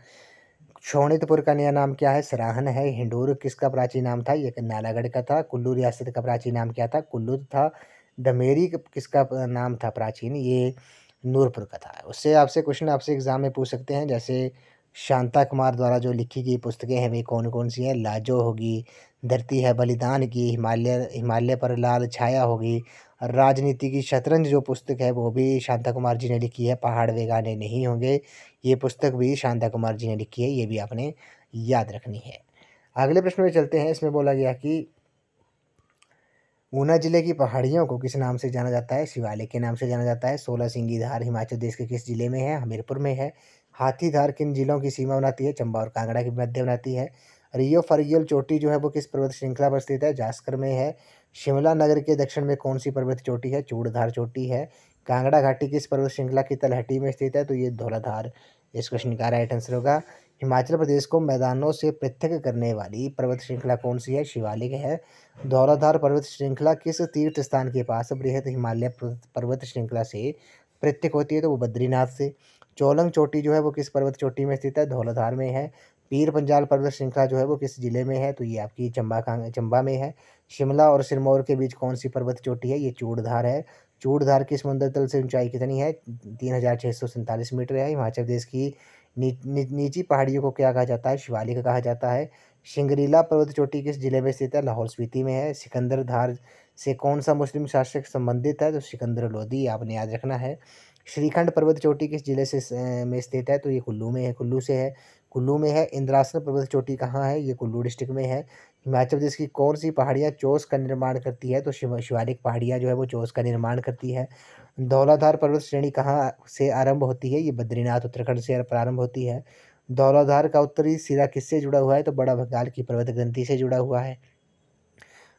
Speaker 1: शोणितपुर का नया नाम क्या है? सराहन है। हिंडूर किसका प्राचीन नाम था? ये नालागढ़ का था। कुल्लू रियासत का प्राचीन नाम क्या था? कुल्लू था। डमेरी किसका नाम था प्राचीन? ये नूरपुर का था। उससे आपसे क्वेश्चन आपसे एग्जाम में पूछ सकते हैं, जैसे शांता कुमार द्वारा जो लिखी गई पुस्तकें हैं वे कौन कौन सी हैं? लाजो होगी, धरती है बलिदान की, हिमालय हिमालय पर लाल छाया होगी, राजनीति की शतरंज जो पुस्तक है वो भी शांता कुमार जी ने लिखी है। पहाड़ वे गाने नहीं होंगे, ये पुस्तक भी शांता कुमार जी ने लिखी है, ये भी आपने याद रखनी है। अगले प्रश्न में चलते हैं। इसमें बोला गया कि ऊना जिले की पहाड़ियों को किस नाम से जाना जाता है? शिवालिक के नाम से जाना जाता है। 16 सिंगी धार हिमाचल प्रदेश के किस जिले में है? हमीरपुर में है। हाथीधार किन जिलों की सीमा बनाती है? चंबा और कांगड़ा की मध्य बनाती है। रियो फर्गियल चोटी जो है वो किस पर्वत श्रृंखला पर स्थित है? जास्कर में है। शिमला नगर के दक्षिण में कौन सी पर्वत चोटी है? चूड़धार चोटी है। कांगड़ा घाटी किस पर्वत श्रृंखला की तलहटी में स्थित है? तो ये धौलाधार इस क्वेश्चन का राइट आंसर होगा। हिमाचल प्रदेश को मैदानों से पृथक करने वाली पर्वत श्रृंखला कौन सी है? शिवालिक है। धौलाधार पर्वत श्रृंखला किस तीर्थ स्थान के पास बृहद हिमालय पर्वत श्रृंखला से पृथक होती है? तो वो बद्रीनाथ से। चोलंग चोटी जो है वो किस पर्वत चोटी में स्थित है? धौलाधार में है। पीर पंजाल पर्वत श्रृंखला जो है वो किस जिले में है? तो ये आपकी चंबा में है। शिमला और सिरमौर के बीच कौन सी पर्वत चोटी है? ये चूड़धार है। चूड़धार की समुद्र तल से ऊंचाई कितनी है? 3647 मीटर है। हिमाचल प्रदेश की निची पहाड़ियों को क्या कहा जाता है? शिवालिक कहा जाता है। सिंगरीला पर्वत चोटी किस जिले में स्थित है? लाहौल स्पीति में है। सिकंदर धार से कौन सा मुस्लिम शासक संबंधित है? तो सिकंदर लोदी आपने याद रखना है। श्रीखंड पर्वत चोटी किस जिले से में स्थित है? तो ये कुल्लू में है, कुल्लू से है। कुल्लू में है। इंद्रासन पर्वत चोटी कहाँ है? ये कुल्लू डिस्ट्रिक्ट में है। हिमाचल प्रदेश की कौन सी पहाड़ियाँ चोस का निर्माण करती है? तो शिवालिक पहाड़ियाँ जो है वो चोस का निर्माण करती है। धौलाधार पर्वत श्रेणी कहाँ से आरंभ होती है? ये बद्रीनाथ उत्तराखंड से प्रारंभ होती है। धौलाधार का उत्तरी सिरा किससे जुड़ा हुआ है? तो बड़ा भंगाल की पर्वत ग्रंथि से जुड़ा हुआ है।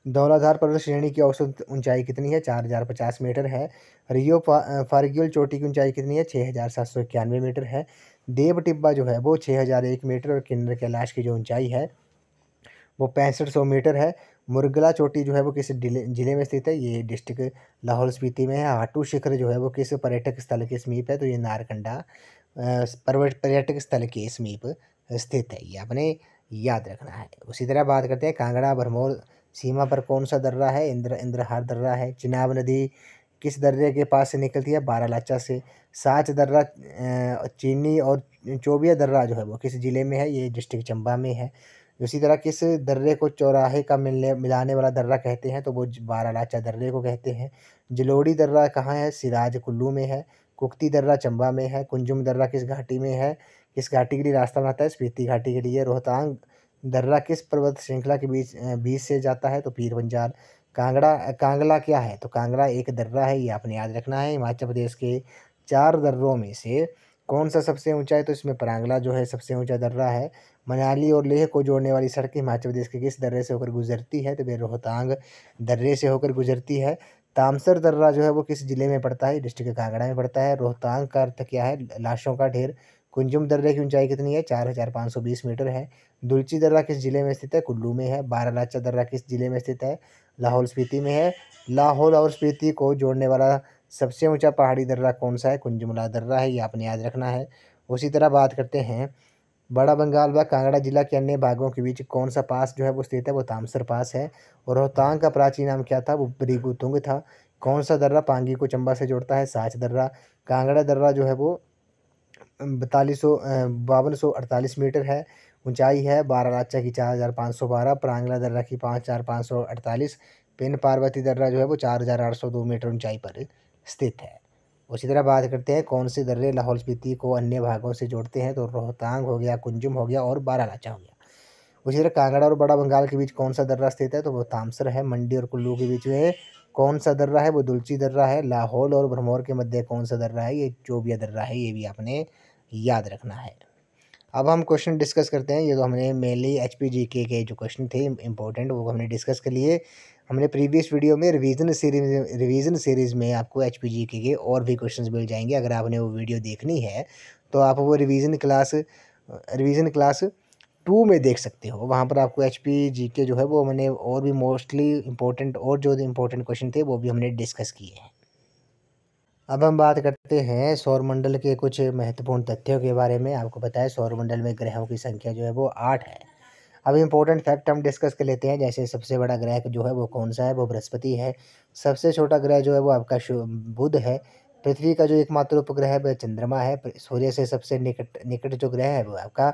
Speaker 1: धौलाधार पर्वत श्रेणी की औसत ऊंचाई कितनी है? 4050 मीटर है। रियो फार्गियल चोटी की ऊंचाई कितनी है? 6791 मीटर है। देव टिब्बा जो है वो 6001 मीटर और किन्नर कैलाश की जो ऊंचाई है वो 6500 मीटर है। मुरगला चोटी जो है वो किस जिले में स्थित है? ये डिस्ट्रिक्ट लाहौल स्पीति में है। हाटू शिखर जो है वो किस पर्यटक स्थल के समीप है? तो ये नारकंडा पर्यटक स्थल के समीप स्थित है, ये आपने याद रखना है। उसी तरह बात करते हैं कांगड़ा भरमौर सीमा पर कौन सा दर्रा है? इंद्रहार दर्रा है। चिनाब नदी किस दर्रे के पास से निकलती है? बारालाचा से। साच दर्रा चीनी और चोबिया दर्रा जो है वो किस जिले में है? ये डिस्ट्रिक्ट चंबा में है। उसी तरह किस दर्रे को चौराहे का मिलाने वाला दर्रा कहते हैं? तो वो बारालाचा दर्रे को कहते हैं। जलोड़ी दर्रा कहाँ है? सिराज कुल्लू में है। कुक्ती दर्रा चंबा में है। कुंजुम दर्रा किस घाटी में है? किस घाटी के लिए रास्ता बनाता है? स्पीति घाटी के लिए। रोहतांग दर्रा किस पर्वत श्रृंखला के बीच से जाता है? तो पीर पंजाल। कांगला क्या है? तो कांगड़ा एक दर्रा है, ये आपने याद रखना है। हिमाचल प्रदेश के 4 दर्रों में से कौन सा सबसे ऊंचा है? तो इसमें परांगला जो है सबसे ऊंचा दर्रा है। मनाली और लेह को जोड़ने वाली सड़क हिमाचल प्रदेश के किस दर्रे से होकर गुजरती है? तो वे रोहतांग दर्रे से होकर गुजरती है। तामसर दर्रा जो है वो किस जिले में पड़ता है? डिस्ट्रिक्ट कांगड़ा में पड़ता है। रोहतांग का अर्थ क्या है? लाशों का ढेर। कुंजुम दर्रे की ऊंचाई कितनी है? 4520 मीटर है। दुलची दर्रा किस जिले में स्थित है? कुल्लू में है। बारालाचा दर्रा किस जिले में स्थित है? लाहौल स्पीति में है। लाहौल और स्पीति को जोड़ने वाला सबसे ऊंचा पहाड़ी दर्रा कौन सा है? कुंजुमला दर्रा है, ये आपने याद रखना है। उसी तरह बात करते हैं, बड़ा बंगाल व कांगड़ा जिला के अन्य भागों के बीच कौन सा पास जो है वो स्थित है? वो तामसर पास है। और रोहतांग का प्राचीन नाम क्या था? वो भृगुतुंग था। कौन सा दर्रा पांगी को चंबा से जोड़ता है? साच दर्रा। कांगड़ा दर्रा जो है वो 5248 मीटर है। ऊंचाई है। बारालाचा की 4512, प्रांगला दर्रा की 5548, पिन पार्वती दर्रा जो है वो 4802 मीटर ऊंचाई पर स्थित है। उसी तरह बात करते हैं, कौन से दर्रे लाहौल स्पीति को अन्य भागों से जोड़ते हैं? तो रोहतांग हो गया, कुंजुम हो गया और बारालाचा हो गया। उसी तरह कांगड़ा और बड़ा बंगाल के बीच कौन सा दर्रा स्थित है? तो वो तामसर है। मंडी और कुल्लू के बीच में कौन सा दर्रा है? वो दुलची दर्रा है। लाहौल और भरमौर के मध्य कौन सा दर्रा है? ये चोबिया दर्रा है, ये भी आपने याद रखना है। अब हम क्वेश्चन डिस्कस करते हैं। ये तो हमने मेनली HPGK के जो क्वेश्चन थे इंपॉर्टेंट वो हमने डिस्कस कर लिए। हमने प्रीवियस वीडियो में रिवीजन सीरीज़ में आपको HPGK के और भी क्वेश्चंस मिल जाएंगे। अगर आपने वो वीडियो देखनी है तो आप वो रिवीजन क्लास 2 में देख सकते हो। वहाँ पर आपको HPGK जो है वो मैंने और भी मोस्टली इंपॉर्टेंट और जो इंपॉर्टेंट क्वेश्चन थे वो भी हमने डिस्कस किए हैं। अब हम बात करते हैं सौरमंडल के कुछ महत्वपूर्ण तथ्यों के बारे में। आपको पता है सौरमंडल में ग्रहों की संख्या जो है वो 8 है। अब इम्पोर्टेंट फैक्ट हम डिस्कस कर लेते हैं। जैसे सबसे बड़ा ग्रह जो है वो कौन सा है? वो बृहस्पति है। सबसे छोटा ग्रह जो है वो आपका बुध है। पृथ्वी का जो एकमात्र उपग्रह है वह चंद्रमा है। सूर्य से सबसे निकट निकट जो ग्रह है वो आपका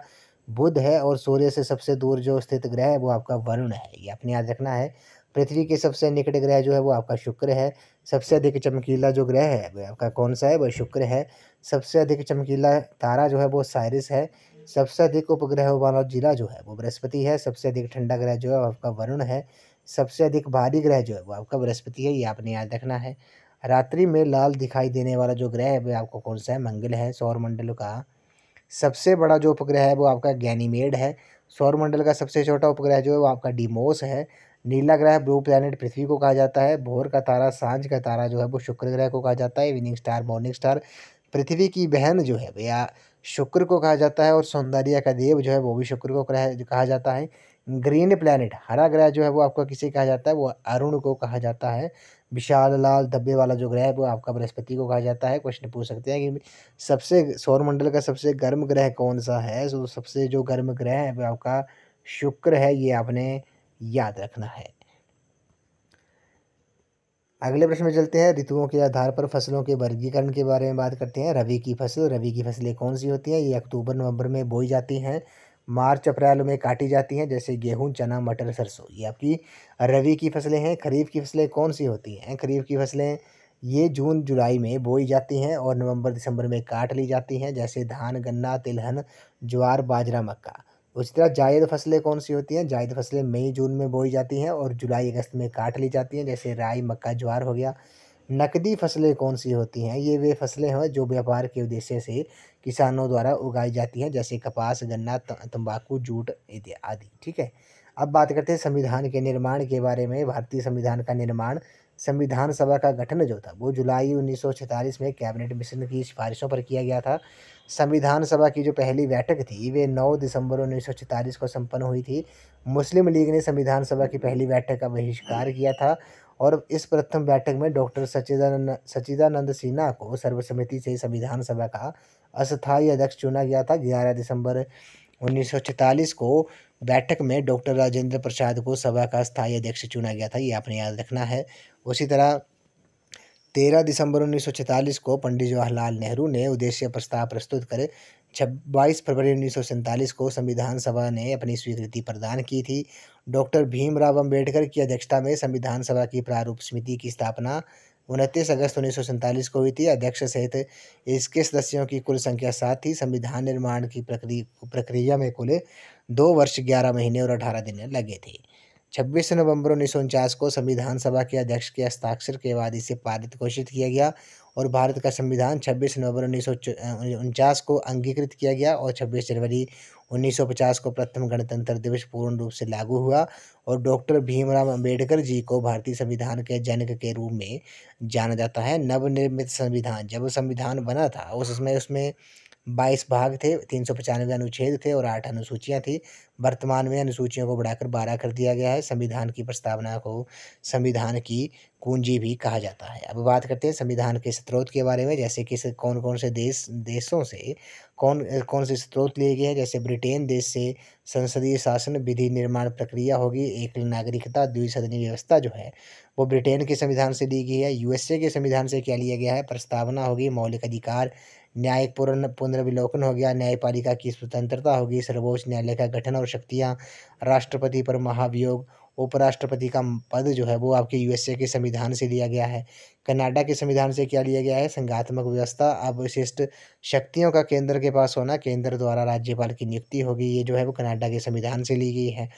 Speaker 1: बुध है। और सूर्य से सबसे दूर जो स्थित ग्रह है वो आपका वरुण है, ये आपने याद रखना है। पृथ्वी के सबसे निकट ग्रह जो है वो आपका शुक्र है। सबसे अधिक चमकीला जो ग्रह है वह आपका कौन सा है? वह शुक्र है। सबसे अधिक चमकीला तारा जो है वो साइरस है। सबसे अधिक उपग्रहों वाला जिला जो है वो बृहस्पति है। सबसे अधिक ठंडा ग्रह जो है वो आपका वरुण है। सबसे अधिक भारी ग्रह जो है वो आपका बृहस्पति है, ये आपने याद रखना है। रात्रि में लाल दिखाई देने वाला जो ग्रह है वह आपको कौन सा है? मंगल है। सौरमंडल का सबसे बड़ा जो उपग्रह है वो आपका गैनीमेड है। सौरमंडल का सबसे छोटा उपग्रह जो है वो आपका डिमोस है। नीला ग्रह ब्लू प्लैनेट पृथ्वी को कहा जाता है। भोर का तारा सांझ का तारा जो है वो शुक्र ग्रह को कहा जाता है। इवनिंग स्टार मॉर्निंग स्टार पृथ्वी की बहन जो है या शुक्र को कहा जाता है। और सौंदर्य का देव जो है वो भी शुक्र को कहा जाता है। ग्रीन प्लैनेट हरा ग्रह जो है वो आपका किसे कहा जाता है? वो अरुण को कहा जाता है। विशाल लाल धब्बे वाला जो ग्रह है वो आपका बृहस्पति को कहा जाता है। क्वेश्चन पूछ सकते हैं कि सबसे सौरमंडल का सबसे गर्म ग्रह कौन सा है? तो सबसे जो गर्म ग्रह है वो आपका शुक्र है, ये आपने याद रखना है। अगले प्रश्न में चलते हैं। ऋतुओं के आधार पर फसलों के वर्गीकरण के बारे में बात करते हैं। रबी की फसलें कौन सी होती हैं? ये अक्टूबर नवंबर में बोई जाती हैं। मार्च अप्रैल में काटी जाती हैं, जैसे गेहूं, चना, मटर, सरसों, ये आपकी रबी की फसलें हैं। खरीफ की फसलें कौन सी होती हैं? खरीफ की फसलें ये जून जुलाई में बोई जाती हैं और नवंबर दिसंबर में काट ली जाती हैं, जैसे धान, गन्ना, तिलहन, ज्वार, बाजरा, मक्का। उसी तरह जायद फसलें कौन सी होती हैं? जायद फसलें मई जून में बोई जाती हैं और जुलाई अगस्त में काट ली जाती हैं, जैसे राई, मक्का, ज्वार हो गया। नकदी फसलें कौन सी होती हैं? ये वे फसलें हैं जो व्यापार के उद्देश्य से किसानों द्वारा उगाई जाती हैं, जैसे कपास, गन्ना, तंबाकू, जूट आदि। ठीक है। अब बात करते हैं संविधान के निर्माण के बारे में। भारतीय संविधान का निर्माण, संविधान सभा का गठन जो था वो जुलाई 1946 में कैबिनेट मिशन की सिफारिशों पर किया गया था। संविधान सभा की जो पहली बैठक थी वे 9 दिसंबर 1946 को संपन्न हुई थी। मुस्लिम लीग ने संविधान सभा की पहली बैठक का बहिष्कार किया था और इस प्रथम बैठक में डॉक्टर सच्चिदानंद सिन्हा को सर्वसम्मति से संविधान सभा का अस्थायी अध्यक्ष चुना गया था। 11 दिसंबर 1946 को बैठक में डॉक्टर राजेंद्र प्रसाद को सभा का स्थायी अध्यक्ष चुना गया था, ये आपने याद रखना है। उसी तरह 13 दिसंबर 1946 को पंडित जवाहरलाल नेहरू ने उद्देश्य प्रस्ताव प्रस्तुत कर 22 फरवरी 1947 को संविधान सभा ने अपनी स्वीकृति प्रदान की थी। डॉक्टर भीमराव अंबेडकर की अध्यक्षता में संविधान सभा की प्रारूप समिति की स्थापना 29 अगस्त 1947 को हुई थी। अध्यक्ष सहित इसके सदस्यों की कुल संख्या 7 थी। संविधान निर्माण की प्रक्रिया में कुल 2 वर्ष 11 महीने और 18 दिन लगे थे। 26 नवंबर 1949 को संविधान सभा के अध्यक्ष के हस्ताक्षर के बाद इसे पारित घोषित किया गया और भारत का संविधान 26 नवंबर 1949 को अंगीकृत किया गया और 26 जनवरी 1950 को प्रथम गणतंत्र दिवस पूर्ण रूप से लागू हुआ और डॉक्टर भीमराव अंबेडकर जी को भारतीय संविधान के जनक के रूप में जाना जाता है। नवनिर्मित संविधान, जब संविधान बना था उस समय उसमें 22 भाग थे, 395 अनुच्छेद थे और 8 अनुसूचियाँ थी। वर्तमान में अनुसूचियों को बढ़ाकर 12 कर दिया गया है। संविधान की प्रस्तावना को संविधान की कुंजी भी कहा जाता है। अब बात करते हैं संविधान के स्रोत के बारे में, जैसे कि कौन-कौन से देशों से कौन से स्रोत लिए गए हैं। जैसे ब्रिटेन देश से संसदीय शासन, विधि निर्माण प्रक्रिया होगी, एक नागरिकता, द्विसदनीय व्यवस्था जो है वो ब्रिटेन के संविधान से ली गई है। यूएसए के संविधान से क्या लिया गया है, प्रस्तावना होगी, मौलिक अधिकार, न्यायिक पुनर्विलोकन हो गया, न्यायपालिका की स्वतंत्रता होगी, सर्वोच्च न्यायालय का गठन और शक्तियाँ, राष्ट्रपति पर महाभियोग, उपराष्ट्रपति का पद जो है वो आपके यूएसए के संविधान से लिया गया है। कनाडा के संविधान से क्या लिया गया है, संघात्मक व्यवस्था, अब विशिष्ट शक्तियों का केंद्र के पास होना, केंद्र द्वारा राज्यपाल की नियुक्ति होगी, ये जो है वो कनाडा के संविधान से ली गई है।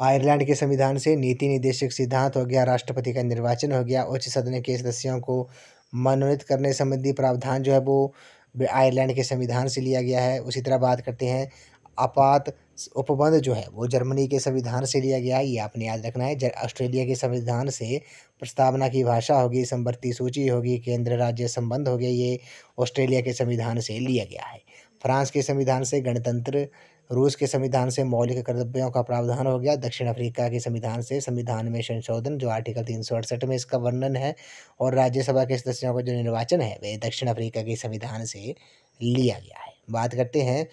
Speaker 1: आयरलैंड के संविधान से नीति निर्देशक सिद्धांत हो गया, राष्ट्रपति का निर्वाचन हो गया, उच्च सदन के सदस्यों को मनोनीत करने संबंधी प्रावधान जो है वो आयरलैंड के संविधान से लिया गया है। उसी तरह बात करते हैं आपात उपबंध जो है वो जर्मनी के संविधान से लिया गया है, ये आपने याद रखना है। ऑस्ट्रेलिया के संविधान से प्रस्तावना की भाषा होगी, संवर्ती सूची होगी, केंद्र राज्य संबंध हो गए, ये ऑस्ट्रेलिया के संविधान से लिया गया है। फ्रांस के संविधान से गणतंत्र, रूस के संविधान से मौलिक कर्तव्यों का प्रावधान हो गया, दक्षिण अफ्रीका के संविधान से संविधान में संशोधन जो आर्टिकल 368 में इसका वर्णन है और राज्यसभा के सदस्यों का जो निर्वाचन है वह दक्षिण अफ्रीका के संविधान से लिया गया है। बात करते हैं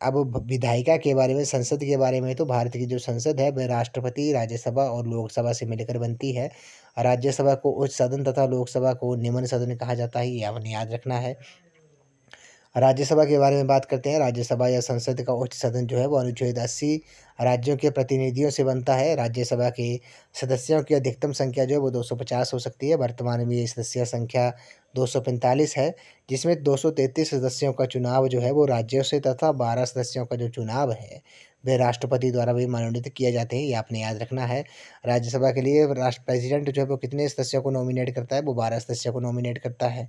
Speaker 1: अब विधायिका के बारे में, संसद के बारे में। तो भारत की जो संसद है वह राष्ट्रपति, राज्यसभा और लोकसभा से मिलकर बनती है। राज्यसभा को उच्च सदन तथा लोकसभा को निम्न सदन कहा जाता है, ये आपने याद रखना है। राज्यसभा के बारे में बात करते हैं। राज्यसभा या संसद का उच्च सदन जो है वो अनुच्छेद 80 राज्यों के प्रतिनिधियों से बनता है। राज्यसभा के सदस्यों की अधिकतम संख्या जो है वो 250 हो सकती है। वर्तमान में ये सदस्य संख्या 245 है, जिसमें 233 सदस्यों का चुनाव जो है वो राज्यों से तथा 12 सदस्यों का जो चुनाव है वह राष्ट्रपति द्वारा भी मनोनीत किए जाते हैं, ये आपने याद रखना है। राज्यसभा के लिए राष्ट्र प्रेसिडेंट जो है वो कितने सदस्यों को नॉमिनेट करता है, वो 12 सदस्यों को नॉमिनेट करता है।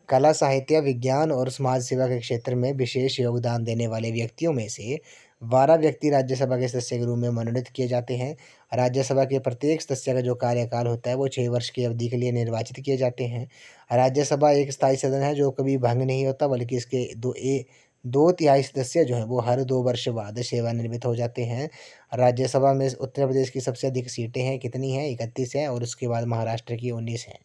Speaker 1: कला, साहित्य, विज्ञान और समाज सेवा के क्षेत्र में विशेष योगदान देने वाले व्यक्तियों में से 12 व्यक्ति राज्यसभा के सदस्य के रूप में मनोनीत किए जाते हैं। राज्यसभा के प्रत्येक सदस्य का जो कार्यकाल होता है वो 6 वर्ष की अवधि के लिए निर्वाचित किए जाते हैं। राज्यसभा एक स्थायी सदन है जो कभी भंग नहीं होता, बल्कि इसके 2/3 सदस्य जो हैं वो हर 2 वर्ष बाद सेवानिवृत्त हो जाते हैं। राज्यसभा में उत्तर प्रदेश की सबसे अधिक सीटें हैं, कितनी हैं, 31 हैं और उसके बाद महाराष्ट्र की 19 हैं।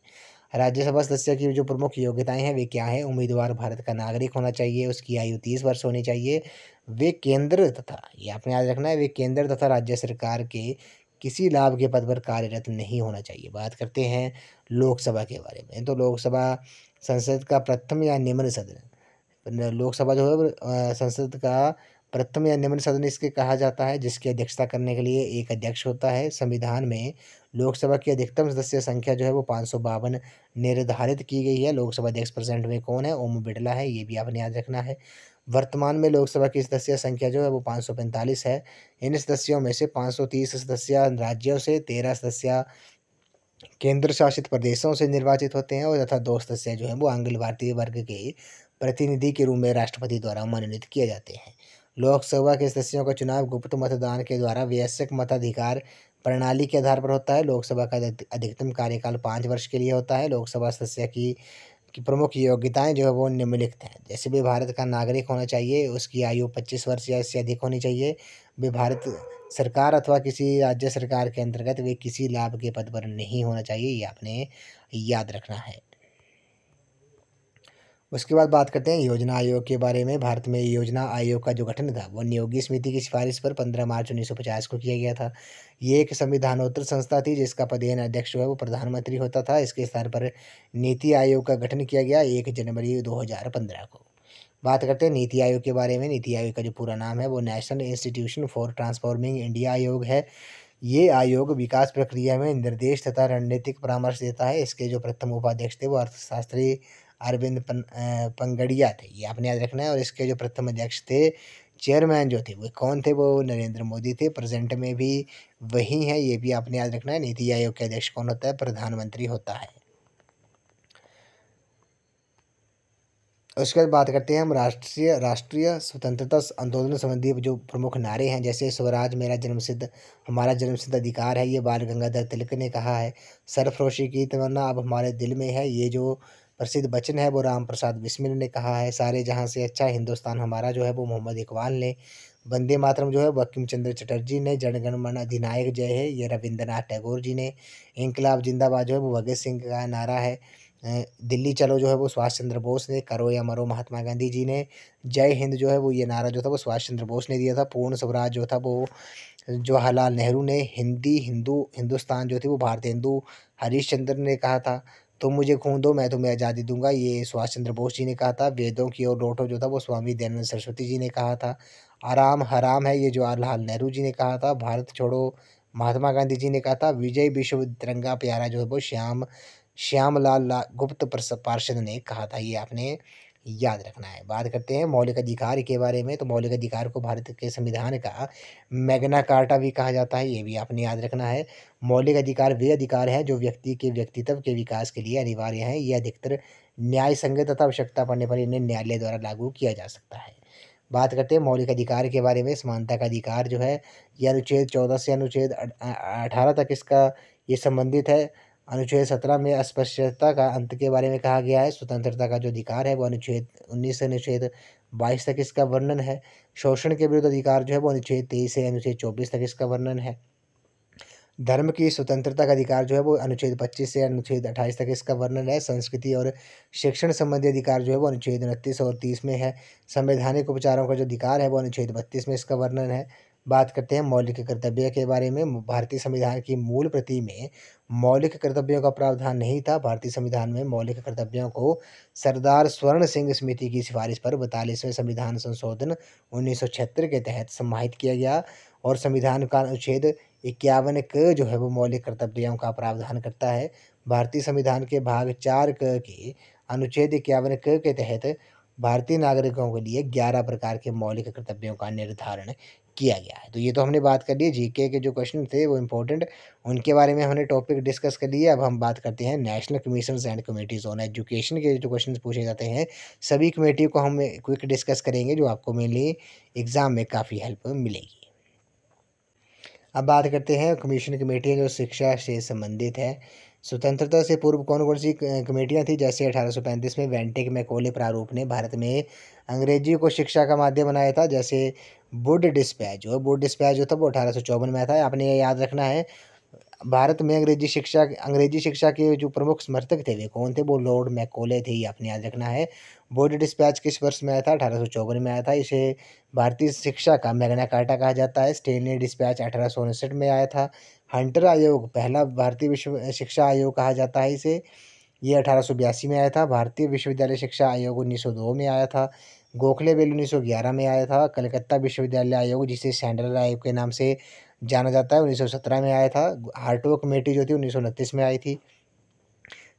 Speaker 1: राज्यसभा सदस्य की जो प्रमुख योग्यताएं हैं वे क्या हैं, उम्मीदवार भारत का नागरिक होना चाहिए, उसकी आयु 30 वर्ष होनी चाहिए, वे केंद्र तथा, ये आपने याद रखना है, वे केंद्र तथा राज्य सरकार के किसी लाभ के पद पर कार्यरत नहीं होना चाहिए। बात करते हैं लोकसभा के बारे में। तो लोकसभा संसद का प्रथम या निम्न सदन, लोकसभा जो है संसद का प्रथम या निम्न सदन इसके कहा जाता है, जिसकी अध्यक्षता करने के लिए एक अध्यक्ष होता है। संविधान में लोकसभा की अधिकतम सदस्य संख्या जो है वो 552 निर्धारित की गई है। लोकसभा अध्यक्ष प्रेजेंट में कौन है, ओम बिड़ला है, ये भी आपने याद रखना है। वर्तमान में लोकसभा की सदस्य संख्या जो है वो 545 है। इन सदस्यों में से 530 सदस्य राज्यों से, 13 सदस्य केंद्र शासित प्रदेशों से निर्वाचित होते हैं और तथा 2 सदस्य जो हैं वो अखिल भारतीय वर्ग के प्रतिनिधि के रूप में राष्ट्रपति द्वारा मनोनीत किए जाते हैं। लोकसभा के सदस्यों का चुनाव गुप्त मतदान के द्वारा वयस्क मताधिकार प्रणाली के आधार पर होता है। लोकसभा का अधिकतम कार्यकाल 5 वर्ष के लिए होता है। लोकसभा सदस्य की प्रमुख योग्यताएं जो है वो निम्नलिखित हैं। जैसे भी भारत का नागरिक होना चाहिए, उसकी आयु 25 वर्ष या इससे अधिक होनी चाहिए, वे भारत सरकार अथवा किसी राज्य सरकार के अंतर्गत वे किसी लाभ के पद पर नहीं होना चाहिए, ये आपने याद रखना है। उसके बाद बात करते हैं योजना आयोग के बारे में। भारत में योजना आयोग का जो गठन था वो नियोगी समिति की सिफारिश पर 15 मार्च 1950 को किया गया था। ये एक संविधानोत्तर संस्था थी जिसका पदेन अध्यक्ष जो है वो प्रधानमंत्री होता था। इसके स्थान पर नीति आयोग का गठन किया गया 1 जनवरी 2015 को। बात करते हैं नीति आयोग के बारे में। नीति आयोग का जो पूरा नाम है वो national institution for transforming India आयोग है। ये आयोग विकास प्रक्रिया में निर्देश तथा रणनीतिक परामर्श देता है। इसके जो प्रथम उपाध्यक्ष थे वो अर्थशास्त्री अरविंद पंगड़िया थे, ये आपने याद रखना है। और इसके जो प्रथम अध्यक्ष थे चेयरमैन जो थे वो कौन थे, वो नरेंद्र मोदी थे, प्रेजेंट में भी वही हैं, ये भी आपने याद रखना है। नीति आयोग के अध्यक्ष कौन होता है, प्रधानमंत्री होता है। उसके बाद बात करते हैं हम राष्ट्रीय राष्ट्रीय स्वतंत्रता आंदोलन संबंधी जो प्रमुख नारे हैं, जैसे स्वराज मेरा जन्मसिद्ध हमारा जन्मसिद्ध अधिकार है, ये बाल गंगाधर तिलक ने कहा है। सरफरोशी की तमन्ना अब हमारे दिल में है, ये जो प्रसिद्ध वचन है वो राम प्रसाद बिस्मिल ने कहा है। सारे जहां से अच्छा हिंदुस्तान हमारा जो है वो मोहम्मद इकबाल ने। वंदे मातरम जो है बंकिम चंद्र चटर्जी ने। जनगण मन अधिनायक जय है, ये रविंद्रनाथ टैगोर जी ने। इनकलाब जिंदाबाद जो है वो भगत सिंह का नारा है। दिल्ली चलो जो है वो सुभाष चंद्र बोस ने। करो या मरो महात्मा गांधी जी ने। जय हिंद जो है वो ये नारा जो था वो सुभाष चंद्र बोस ने दिया था। पूर्ण स्वराज जो था वो जवाहरलाल नेहरू ने। हिंदुस्तान जो थी वो भारत हिंदू हरीश चंद्र ने कहा था। तुम मुझे खून दो मैं तुम्हें आज़ादी दूंगा, ये सुभाष चंद्र बोस जी ने कहा था। वेदों की ओर लौटो जो था वो स्वामी दयानंद सरस्वती जी ने कहा था। आराम हराम है, ये जवाहरलाल नेहरू जी ने कहा था। भारत छोड़ो महात्मा गांधी जी ने कहा था। विजय विश्व तिरंगा प्यारा जो है वो श्यामलाल गुप्त पार्षद ने कहा था, ये आपने याद रखना है। बात करते हैं मौलिक अधिकार के बारे में, तो मौलिक अधिकार को भारत के संविधान का मैग्ना कार्टा भी कहा जाता है, ये भी आपने याद रखना है। मौलिक अधिकार वे अधिकार हैं जो व्यक्ति के व्यक्तित्व के विकास के लिए अनिवार्य हैं। ये अधिकतर न्याय संगत तथा आवश्यकता पड़ने पर इन्हें न्यायालय द्वारा लागू किया जा सकता है। बात करते हैं मौलिक अधिकार के बारे में। समानता का अधिकार जो है ये अनुच्छेद 14 से अनुच्छेद 18 तक इसका ये संबंधित है। अनुच्छेद 17 में अस्पृश्यता का अंत के बारे में कहा गया है। स्वतंत्रता का जो अधिकार है वो अनुच्छेद 19 से अनुच्छेद 22 तक इसका वर्णन है। शोषण के विरुद्ध अधिकार जो है वो अनुच्छेद 23 से अनुच्छेद 24 तक इसका वर्णन है। धर्म की स्वतंत्रता का अधिकार जो है वो अनुच्छेद 25 से अनुच्छेद 28 तक इसका वर्णन है। संस्कृति और शिक्षण संबंधी अधिकार जो है वो अनुच्छेद 29 और 30 में है। संवैधानिक उपचारों का जो अधिकार है वो अनुच्छेद 32 में इसका वर्णन है। बात करते हैं मौलिक कर्तव्य के बारे में। भारतीय संविधान की मूल प्रति में मौलिक कर्तव्यों का प्रावधान नहीं था। भारतीय संविधान में मौलिक कर्तव्यों को सरदार स्वर्ण सिंह समिति की सिफारिश पर 42वें संविधान संशोधन 1976 के तहत समाहित किया गया। और संविधान का अनुच्छेद 51 क जो है वो मौलिक कर्तव्यों का प्रावधान करता है। भारतीय संविधान के भाग 4 क के अनुच्छेद 51 क के तहत भारतीय नागरिकों के लिए 11 प्रकार के मौलिक कर्तव्यों का निर्धारण किया गया है। तो ये तो हमने बात कर ली जीके के जो क्वेश्चन थे वो इम्पोर्टेंट, उनके बारे में हमने टॉपिक डिस्कस कर लिए। अब हम बात करते हैं national commissions and committees on education के जो क्वेश्चन पूछे जाते हैं, सभी कमेटी को हम क्विक डिस्कस करेंगे, जो आपको मेनली एग्जाम में काफ़ी हेल्प मिलेगी। अब बात करते हैं कमीशन कमेटियाँ जो शिक्षा से संबंधित है। स्वतंत्रता से पूर्व कौन कौन सी कमेटियाँ थी, जैसे 1835 में वेंटिक मैकॉले प्रारूप ने भारत में अंग्रेजी को शिक्षा का माध्यम बनाया था। जैसे वुड डिस्पैच जो था वो 1854 में आया था, आपने ये याद रखना है। भारत में अंग्रेजी शिक्षा के जो प्रमुख समर्थक थे वे कौन थे, वो लॉर्ड मैकॉले थे, ये आपने याद रखना है। बोर्ड डिस्पैच किस वर्ष में आया था, 1854 में आया था। इसे भारतीय शिक्षा का मैग्ना कार्टा कहा जाता है। स्टेनली डिस्पैच 1859 में आया था। हंटर आयोग पहला भारतीय विश्व शिक्षा आयोग कहा जाता है इसे, ये 1882 में आया था। भारतीय विश्वविद्यालय शिक्षा आयोग 1902 में आया था। गोखले बिल 1911 में आया था। कलकत्ता विश्वविद्यालय आयोग, जिसे सैंडल आयोग के नाम से जाना जाता है, 1917 में आया था। हार्टो कमेटी जो थी 1929 में आई थी।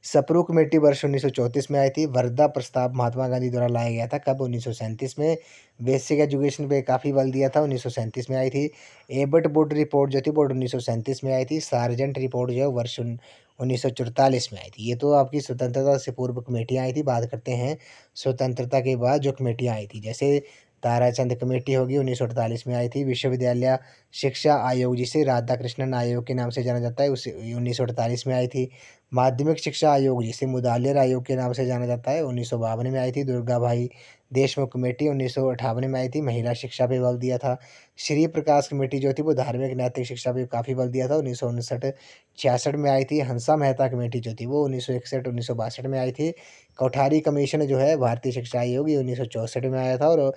Speaker 1: सप्रू कमेटी वर्ष 1934 में आई थी। वर्धा प्रस्ताव महात्मा गांधी द्वारा लाया गया था, कब, 1937 में। बेसिक एजुकेशन पे काफ़ी बल दिया था, 1937 में आई थी। एबट वुड रिपोर्ट जो थी वो 1937 में आई थी। सार्जेंट रिपोर्ट जो है वर्ष 1944 में आई थी। ये तो आपकी स्वतंत्रता से पूर्व कमेटियाँ आई थी। बात करते हैं स्वतंत्रता के बाद जो कमेटियाँ आई थी, जैसे ताराचंद कमेटी होगी 1948 में आई थी। विश्वविद्यालय शिक्षा आयोग, जिसे राधा कृष्णन आयोग के नाम से जाना जाता है, उसे 1948 में आई थी। माध्यमिक शिक्षा आयोग, जिसे मुदालियर आयोग के नाम से जाना जाता है, 1952 में आई थी। दुर्गा भाई देशमुख कमेटी 1958 में आई थी, महिला शिक्षा पे बल दिया था। श्री प्रकाश कमेटी जो थी वो धार्मिक नैतिक शिक्षा पे काफ़ी बल दिया था, 1959-66 में आई थी। हंसा मेहता कमेटी जो थी वो 1961-1962 में आई थी। कोठारी कमीशन जो है भारतीय शिक्षा आयोग, ये 1964 में आया था, और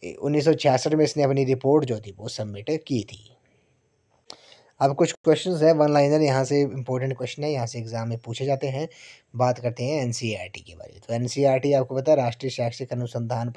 Speaker 1: 1966 में इसने अपनी रिपोर्ट जो थी वो सबमिट की थी। अब कुछ क्वेश्चंस है वन लाइनर, यहाँ से इंपॉर्टेंट क्वेश्चन है, यहाँ से एग्जाम में पूछे जाते हैं। बात करते हैं एनसीईआरटी के बारे में। तो एनसीईआरटी आपको पता है राष्ट्रीय शैक्षिक अनुसंधान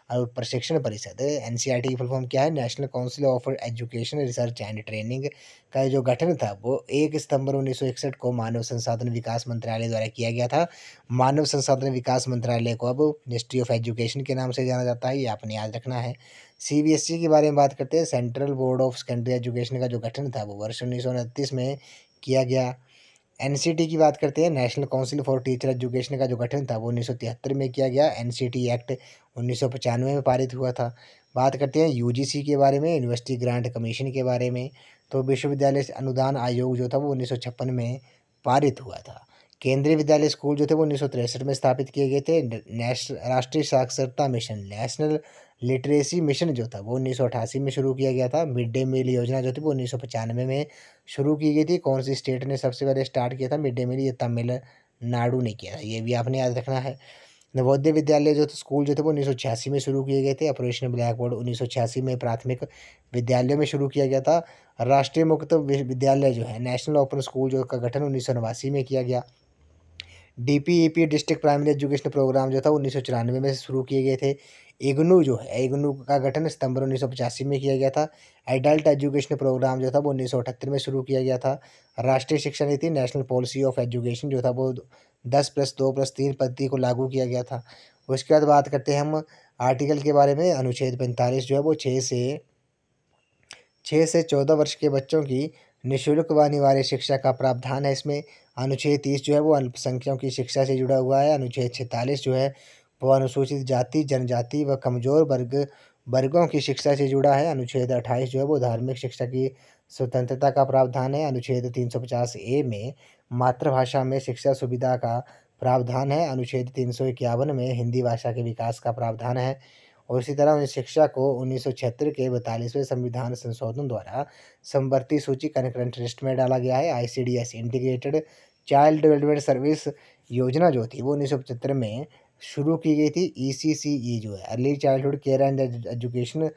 Speaker 1: और प्रशिक्षण परिषद। एनसीईआरटी की फुल फॉर्म क्या है, national council of education research and training का जो गठन था वो 1 सितंबर 1961 को मानव संसाधन विकास मंत्रालय द्वारा किया गया था। मानव संसाधन विकास मंत्रालय को अब मिनिस्ट्री ऑफ एजुकेशन के नाम से जाना जाता है, ये आपने याद रखना है। सीबीएसई के बारे में बात करते हैं। Central board of secondary education का जो गठन था वो वर्ष 1929 में किया गया। एनसीटी की बात करते हैं। National council for teacher education का जो गठन था वो 1973 में किया गया। एनसीटी एक्ट 1995 में पारित हुआ था। बात करते हैं यूजीसी के बारे में, यूनिवर्सिटी ग्रांट कमीशन के बारे में। तो विश्वविद्यालय अनुदान आयोग जो था वो 1956 में पारित हुआ था। केंद्रीय विद्यालय स्कूल जो थे वो 1963 में स्थापित किए गए थे। राष्ट्रीय साक्षरता मिशन, नेशनल लिटरेसी मिशन जो था वो 1988 में शुरू किया गया था। मिड डे मील योजना जो थी वो 1995 में शुरू की गई थी। कौन सी स्टेट ने सबसे पहले स्टार्ट किया था मिड डे मील? ये तमिलनाडु ने किया था। ये भी आपने याद रखना है। नवोदय विद्यालय जो थे, स्कूल जो थे वो 1986 में शुरू किए गए थे। ऑपरेशन ब्लैक बोर्ड 1986 में प्राथमिक विद्यालयों में शुरू किया गया था। राष्ट्रीय मुक्त विद्यालय जो है, नेशनल ओपन स्कूल जो का गठन 1989 में किया गया। DPEP district primary education programme जो था 1994 में शुरू किए गए थे। इग्नू जो है, इग्नू का गठन सितंबर 1985 में किया गया था। एडल्ट एजुकेशन प्रोग्राम जो था वो 1978 में शुरू किया गया था। राष्ट्रीय शिक्षा नीति, नेशनल पॉलिसी ऑफ एजुकेशन जो था वो 10+2+3 पद्धति को लागू किया गया था। उसके बाद बात करते हैं हम आर्टिकल के बारे में। अनुच्छेद 45 जो है वो 6 से 14 वर्ष के बच्चों की निःशुल्क व अनिवार्य शिक्षा का प्रावधान है इसमें। अनुच्छेद 30 जो है वो अल्पसंख्यकों की शिक्षा से जुड़ा हुआ है। अनुच्छेद 46 जो है वो अनुसूचित जाति, जनजाति व कमज़ोर वर्गों की शिक्षा से जुड़ा है। अनुच्छेद 28 जो है वो धार्मिक शिक्षा की स्वतंत्रता का प्रावधान है। अनुच्छेद 350 में मातृभाषा में शिक्षा सुविधा का प्रावधान है। अनुच्छेद 351 में हिंदी भाषा के विकास का प्रावधान है। और इसी तरह उस शिक्षा को 1976 के 42वें संविधान संशोधन द्वारा समवर्ती सूची कनकरेंट लिस्ट में डाला गया है। ICDS, integrated child development service योजना जो थी वो 1975 में शुरू की गई थी। ईसीसीई जो है, early childhood care and education,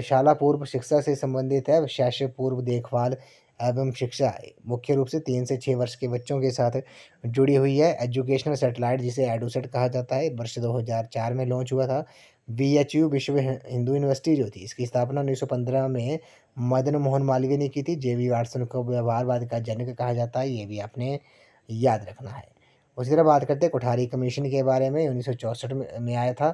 Speaker 1: शाला पूर्व शिक्षा से संबंधित है। शैशव पूर्व देखभाल एवं शिक्षा मुख्य रूप से 3 से 6 वर्ष के बच्चों के साथ जुड़ी हुई है। एजुकेशनल सैटेलाइट, जिसे एडुसेट कहा जाता है, वर्ष 2004 में लॉन्च हुआ था। बीएचयू, विश्व हिंदू यूनिवर्सिटी जो थी, इसकी स्थापना 1915 में मदन मोहन मालवीय ने की थी। जेबी वाटसन को व्यवहारवाद का जनक कहा जाता है। ये भी आपने याद रखना है। उसी तरह बात करते हैं कोठारी कमीशन के बारे में। 1964 में आया था।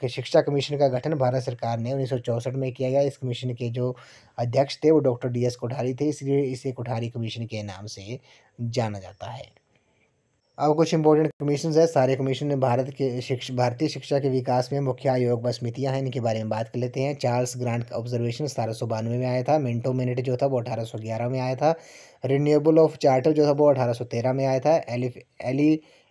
Speaker 1: शिक्षा कमीशन का गठन भारत सरकार ने 1964 में किया गया। इस कमीशन के जो अध्यक्ष थे वो डॉक्टर डीएस कोठारी थे, इसलिए इसे कोठारी कमीशन के नाम से जाना जाता है। अब कुछ इंपॉर्टेंट कमीशन है। सारे कमीशन ने भारतीय शिक्षा के विकास में मुख्य आयोग व समितियाँ हैं, इनके बारे में बात कर लेते हैं। चार्ल्स ग्रांट ऑब्जर्वेशन 1792 में आया था। मिंटो मिनट जो था वो 1811 में आया था। रिन्यूएबल ऑफ चार्टर जो था वो 1813 में आया था।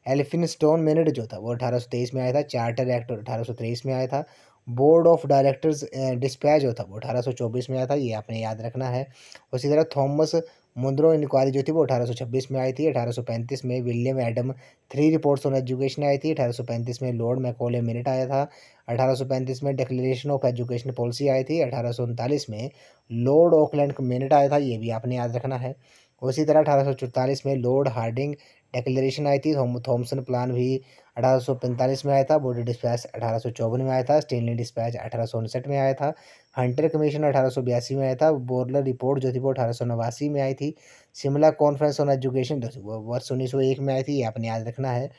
Speaker 1: एलिफिनस्टोन मिनट जो था वो 1823 में आया था। चार्टर एक्ट 1823 में आया था। बोर्ड ऑफ डायरेक्टर्स डिस्पैच जो था वो 1824 में आया था। ये आपने याद रखना है। उसी तरह थॉमस मुद्रो इंक्वायरी जो थी वो 1826 में आई थी। 1835 में William Adam 3 reports on education I थी। 1835 में लॉर्ड मैकॉले मिनट आया था। 1835 में डिक्लेरेशन ऑफ एजुकेशन पॉलिसी आई थी। 1839 में लॉर्ड ऑकलैंड मिनट आया था। ये भी आपने याद रखना है। उसी तरह 1844 में लॉर्ड हार्डिंग डिक्लेरेशन आई थी। थॉमसन प्लान भी 1845 में आया था। बॉडी डिस्पैच 1854 में आया था। स्टेनली डिस्पैच 1859 में आया था। हंटर कमीशन 1882 में आया था। बोरलर रिपोर्ट जो थी वो 1889 में आई थी। शिमला कॉन्फ्रेंस ऑन एजुकेशन जो थी वो वर्ष 1901 में आई थी। ये आपने याद रखना है।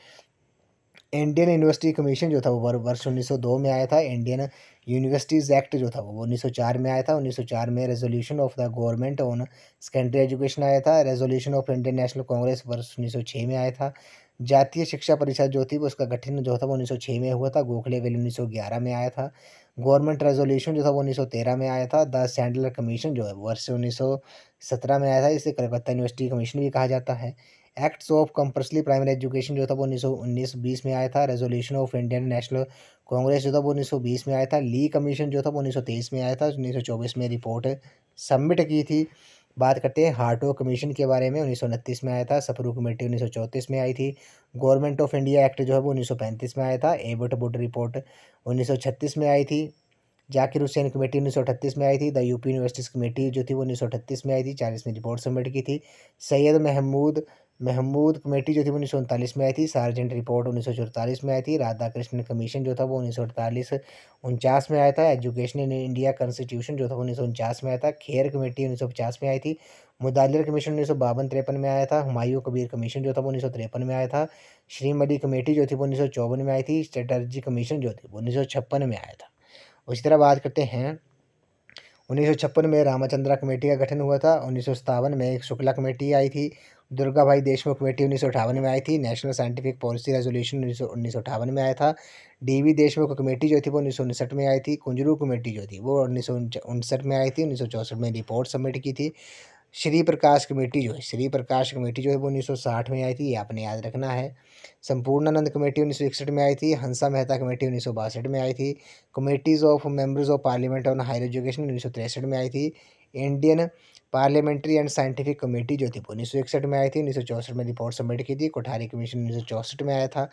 Speaker 1: इंडियन यूनिवर्सिटी कमीशन जो था वो वर्ष 1902 में आया था। इंडियन यूनिवर्सिटीज़ एक्ट जो था वो 1904 में आया था। 1904 में resolution of the government on secondary education आया था। Resolution of Indian national Congress वर्ष 1906 में आया था। जातीय शिक्षा परिषद जो थी वो उसका गठन जो था वो 1906 में हुआ था। गोखले बिल 1911 में आया था। गवर्नमेंट रेजोल्यूशन जो था वो 1913 में आया था। द सैंडलर कमीशन जो है वर्ष 1917 में आया था। इसे कलकत्ता यूनिवर्सिटी कमीशन भी कहा जाता है। Acts of compulsory primary education जो था वो 1919-20 में आया था। Resolution of Indian national Congress जो था वो 1920 में आया था। ली कमीशन जो था वो 1923 में आया था। 1924 में रिपोर्ट सबमिट की थी। बात करते हैं हार्टो कमीशन के बारे में। 1929 में आया था। सप्रू कमेटी 1934 में आई थी। गवर्नमेंट ऑफ इंडिया एक्ट जो है वो 1935 में आया था। एबट वुड रिपोर्ट 1936 में आई थी। जाकिर हुसैन कमेटी 1938 में आई थी। द यूपी यूनिवर्सिटीज़ कमेटी जो थी वो 1938 में आई थी। 40 में रिपोर्ट सबमिट की थी। सैयद महमूद कमेटी जो थी वो 1939 में आई थी। सार्जेंट रिपोर्ट 1944 में आई थी। राधा कृष्णन कमीशन जो था वो 1948-49 में आया था। एजुकेशन इन इंडिया कॉन्स्टिट्यूशन जो था 1949 में आया था। खेर कमेटी 1950 में आई थी। मुदालिर कमीशन 1952-53 में आया था। हुमायूं कबीर कमीशन जो था वो 1953 में आया था। श्रीमती कमेटी जो थी वो 1954 में आई थी। चटर्जी कमीशन जो थी वो 1956 में आया था। उसी तरह बात करते हैं 1956 में रामचंद्रा कमेटी का गठन हुआ था। 1957 में एक शुक्ला कमेटी आई थी। दुर्गा भाई देशमुख कमेटी 1958 में आई थी। नेशनल साइंटिफिक पॉलिसी रेजोल्यूशन 1958 में आया था। डीवी देशमुख कमेटी जो थी वो 1959 में आई थी। कुंजरू कमेटी जो थी वो 1959 में आई थी। 1964 में रिपोर्ट सबमिट की थी। श्री प्रकाश कमेटी जो है वो 1960 में आई थी, ये आपने याद रखना है। संपूर्णानंद कमेटी 1961 में आई थी। हंसा मेहता कमेटी 1962 में आई थी। Committees of members of parliament on higher education 1963 में आई थी। Indian parliamentary and scientific committee जो थी वो 1961 में आई थी। 1964 में रिपोर्ट सबमिट की थी। कोठारी कमीशन 1964 में आया था।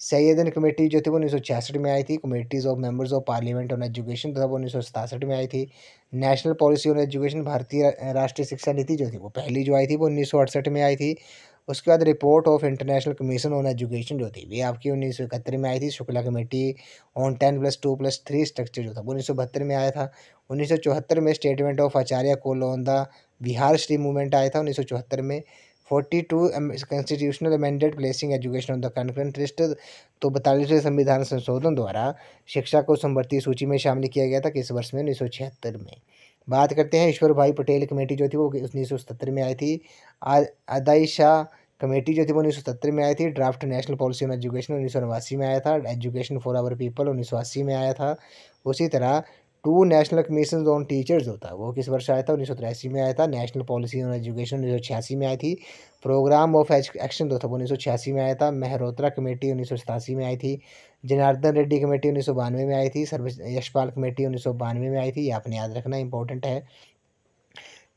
Speaker 1: सैयदन कमेटी जो थी वो 1966 में आई थी। Committees of members of parliament on education था वो 1967 में आई थी। नेशनल पॉलिसी ऑन एजुकेशन भारतीय राष्ट्रीय शिक्षा नीति जो थी वो पहली जो आई थी वो 1968 में आई थी। उसके बाद report of international commission on education जो थी वे आपकी 1971 में आई थी। शुक्ला कमेटी ऑन 10+2+3 स्ट्रक्चर जो था वो 1972 में आया था। 1974 में statement of Acharya Kol on the Bihar Shri movement आया था 1974 में। 42 constitutional amended placing education on the concurrent list, तो 42वें संविधान संशोधन द्वारा शिक्षा को समवर्ती सूची में शामिल किया गया था किस वर्ष में? 1976 में। बात करते हैं ईश्वर भाई पटेल कमेटी जो थी वो 1977 में आई थी। अदाई शाह कमेटी जो थी वो 1977 में आई थी। Draft national policy on education 1989 में आया था। एजुकेशन फॉर आवर पीपल 1980 में आया था। उसी तरह 2 नेशनल कमीशन ऑन टीचर्स होता है वो किस वर्ष आया था? 1983 में आया था। नेशनल पॉलिसी ऑन एजुकेशन 1986 में आई थी। प्रोग्राम ऑफ एक्शन जो था वो 1986 में आया था। मेहरोत्रा कमेटी 1987 में आई थी। जनार्दन रेड्डी कमेटी 1992 में आई थी। सर्व यशपाल कमेटी 1992 में आई थी, ये आपने याद रखना इंपॉर्टेंट है।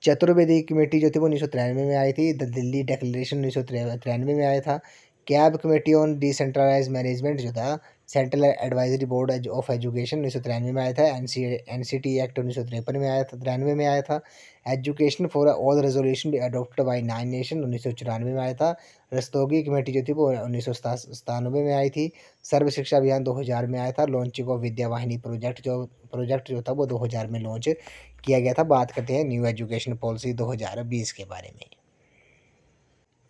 Speaker 1: चतुर्वेदी कमेटी जो थी वो 1993 में आई थी। द दिल्ली डिक्लेरेशन 1993 में आया था। CABE committee on decentralise management जो था central advisory board of education 1993 में आया था। एनसीटी एक्ट 1953 में आया था, 93 में आया था। Education for all resolution adopted by 9 nation 1994 में आया था। रस्तोगी कमेटी जो थी वो 1997 में आई थी। सर्व शिक्षा अभियान 2000 में आया था। लॉन्चिंग ऑफ विद्या वाहिनी प्रोजेक्ट जो था वो 2000 में लॉन्च किया गया था। बात करते हैं न्यू एजुकेशन पॉलिसी 2020 के बारे में।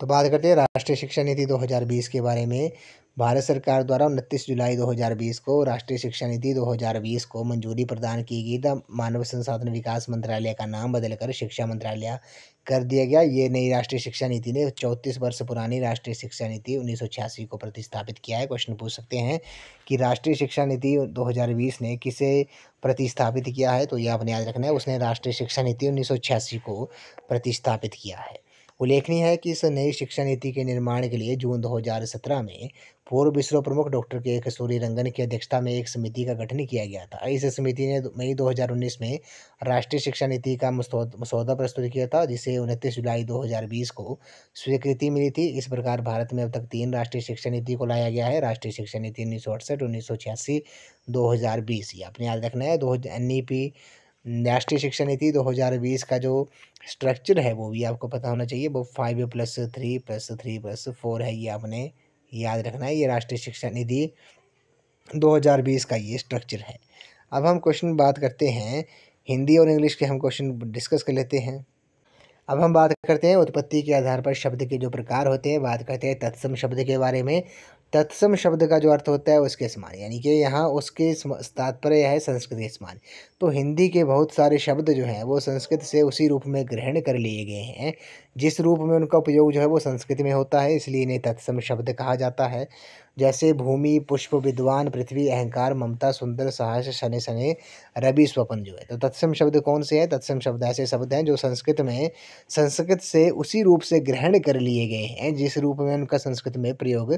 Speaker 1: तो बात करते हैं राष्ट्रीय शिक्षा नीति 2020 के बारे में। भारत सरकार द्वारा 29 जुलाई 2020 को राष्ट्रीय शिक्षा नीति 2020 को मंजूरी प्रदान की गई था। मानव संसाधन विकास मंत्रालय का नाम बदलकर शिक्षा मंत्रालय कर दिया गया। ये नई राष्ट्रीय शिक्षा नीति ने 34 वर्ष पुरानी राष्ट्रीय शिक्षा नीति 1986 को प्रतिस्थापित किया है। क्वेश्चन पूछ सकते हैं कि राष्ट्रीय शिक्षा नीति 2020 ने किसे प्रतिस्थापित किया है? तो ये आपने याद रखना है, उसने राष्ट्रीय शिक्षा नीति 1986 को प्रतिस्थापित किया है। उल्लेखनीय है कि इस नई शिक्षा नीति के निर्माण के लिए जून 2017 में पूर्व इसरो प्रमुख डॉक्टर के कस्तूरी रंगन की अध्यक्षता में एक समिति का गठन किया गया था। इस समिति ने मई 2019 में राष्ट्रीय शिक्षा नीति का मसौदा प्रस्तुत किया था, जिसे 29 जुलाई 2020 को स्वीकृति मिली थी। इस प्रकार भारत में अब तक 3 राष्ट्रीय शिक्षा नीति को लाया गया है। राष्ट्रीय शिक्षा नीति 1968, 1986, 2020। ये आपने याद रखना है। NEP राष्ट्रीय शिक्षा नीति 2020 का जो स्ट्रक्चर है वो भी आपको पता होना चाहिए। वो 5+3+3+4 है, ये आपने याद रखना है। ये राष्ट्रीय शिक्षा नीति 2020 का ये स्ट्रक्चर है। अब हम क्वेश्चन बात करते हैं हिंदी और इंग्लिश के, हम क्वेश्चन डिस्कस कर लेते हैं। अब हम बात करते हैं उत्पत्ति के आधार पर शब्द के जो प्रकार होते हैं। बात करते हैं तत्सम शब्द के बारे में। तत्सम शब्द का जो अर्थ होता है उसके समान, यानी कि यहाँ उसके तात्पर्य है संस्कृत के समान। तो हिंदी के बहुत सारे शब्द जो हैं वो संस्कृत से उसी रूप में ग्रहण कर लिए गए हैं जिस रूप में उनका उपयोग जो है वो संस्कृत में होता है, इसलिए इन्हें तत्सम शब्द कहा जाता है। जैसे भूमि, पुष्प, विद्वान, पृथ्वी, अहंकार, ममता, सुंदर, साहस, शनि शनि, रवि, स्वपन जो है। तो तत्सम शब्द कौन से हैं? तत्सम शब्द ऐसे शब्द हैं जो संस्कृत से उसी रूप से ग्रहण कर लिए गए हैं जिस रूप में उनका संस्कृत में प्रयोग